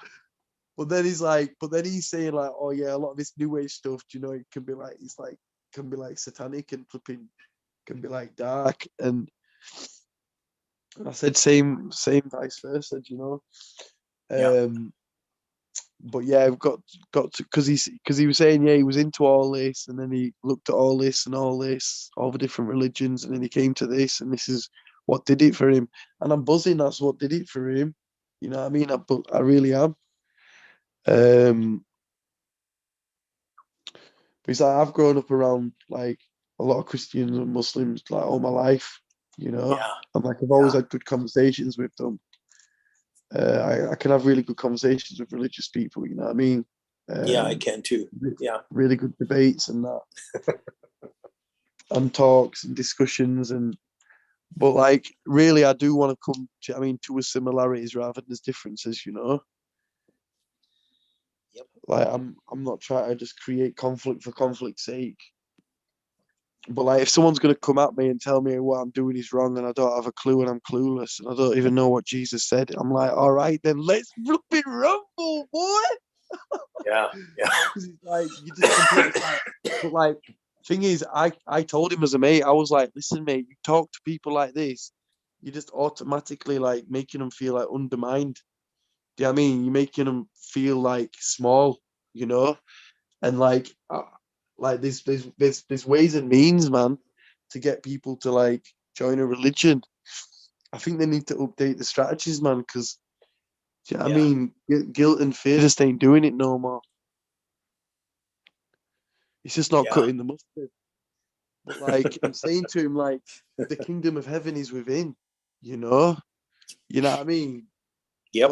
But then he's like, but then he's saying like, oh yeah, a lot of this new age stuff, do you know, it can be like, it's like, can be like satanic and flipping, can be like dark, and I said same vice versa, do you know. Yeah. But yeah, I've got to because he was saying yeah he was into all this, and then he looked at all this and all this, all the different religions, and then he came to this, and this is what did it for him. And I'm buzzing. That's what did it for him. You know what I mean? I really am. Um, Because I've grown up around like a lot of Christians and Muslims like all my life, you know. Yeah. And like I've always Yeah. had good conversations with them. I can have really good conversations with religious people, you know what I mean? Yeah, I can too. Yeah. Really good debates and that. And talks and discussions but like really I do want to come to, I mean, to a similarities rather than as differences, you know. Yep. Like I'm not trying to just create conflict for conflict's sake. But like if someone's gonna come at me and tell me what I'm doing is wrong and I don't have a clue and I'm clueless and I don't even know what Jesus said, I'm like, all right, then let's flipping rumble, boy. Yeah. Yeah. 'Cause it's like you just completely but like thing is, I told him as a mate, I was like, listen, mate, you talk to people like this, you're just automatically like making them feel like undermined. Do you know what I mean? You're making them feel like small, you know? And like there's ways and means, man, to get people to like join a religion. I think they need to update the strategies, man, because do you know what I Yeah. mean? Guilt and fear just ain't doing it no more. It's just not Yeah. cutting the mustard. But like I'm saying to him, like the kingdom of heaven is within, you know? You know what I mean? Yep.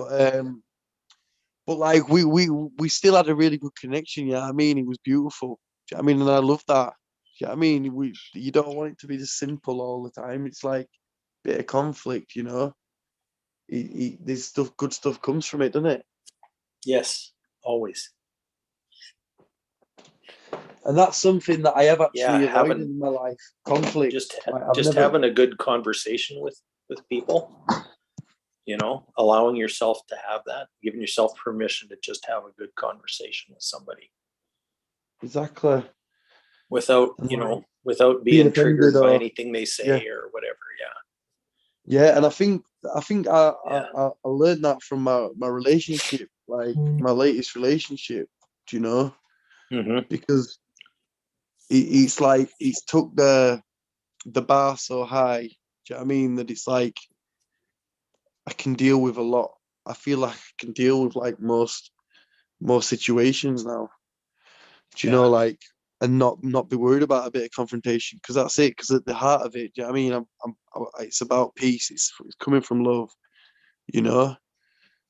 But like we still had a really good connection, yeah. I mean, it was beautiful. Do you know what I mean? And I love that. Do you know what I mean? You don't want it to be just simple all the time. It's like a bit of conflict, you know. There's good stuff comes from it, doesn't it? Yes. Always. And that's something that I have Yeah, actually avoided having- in my life. Conflict. Just Like, I've just never- having a good conversation with people, you know, allowing yourself to have that, giving yourself permission to just have a good conversation with somebody Exactly. without, And you like, know, without being being triggered offended by or- anything they say or whatever. Yeah. Yeah, and I think Yeah. I learned that from my relationship, like my latest relationship, do you know? Mm-hmm. Because it's like it's took the bar so high, do you know what I mean? That it's like I can deal with a lot. I feel like I can deal with like most situations now. Do you know, like, and not be worried about a bit of confrontation because that's it. Because at the heart of it, do you know what I mean? It's about peace. It's coming from love, you know.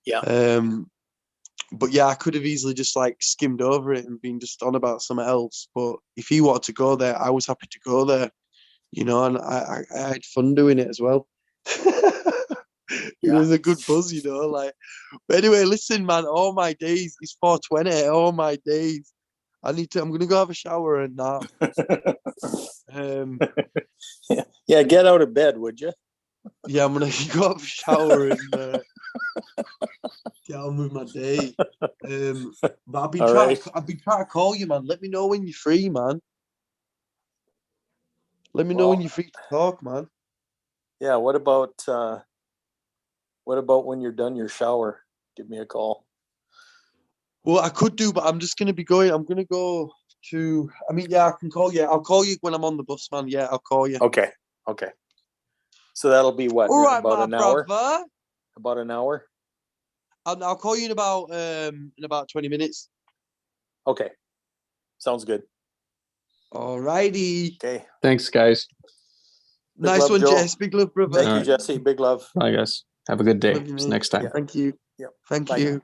Yeah. But yeah, I could have easily just like skimmed over it and been just on about something else. But if he wanted to go there, I was happy to go there, you know, and I had fun doing it as well. It was a good buzz, you know. Like, but anyway, listen, man. All my days, it's 4:20. All my days, I'm gonna go have a shower and that. Yeah. Get out of bed, would you? Yeah, I'm gonna go have a shower and get on with my day. But I've been All trying. right. I've been trying to call you, man. Let me know when you're free, man. Let me know when Well- you're free to talk, man. Yeah. What about when you're done your shower? Give me a call. Well, I could do, but I'm just gonna be going. I'm gonna go to. I mean, yeah, I can call you. I'll call you when I'm on the bus, man. Yeah, I'll call you. Okay. Okay. So that'll be what? All right, about my an hour? brother. About an hour? I'll call you in about 20 minutes. Okay. Sounds good. All righty. Okay. Thanks, guys. Big Nice love, one, Joe. Jess. Big love, brother. Thank you, Alright. Jesse. Big love. Bye, guys. Have a good day. Love you, See mate. you next time. Thank you. Yep. Thank Bye. you.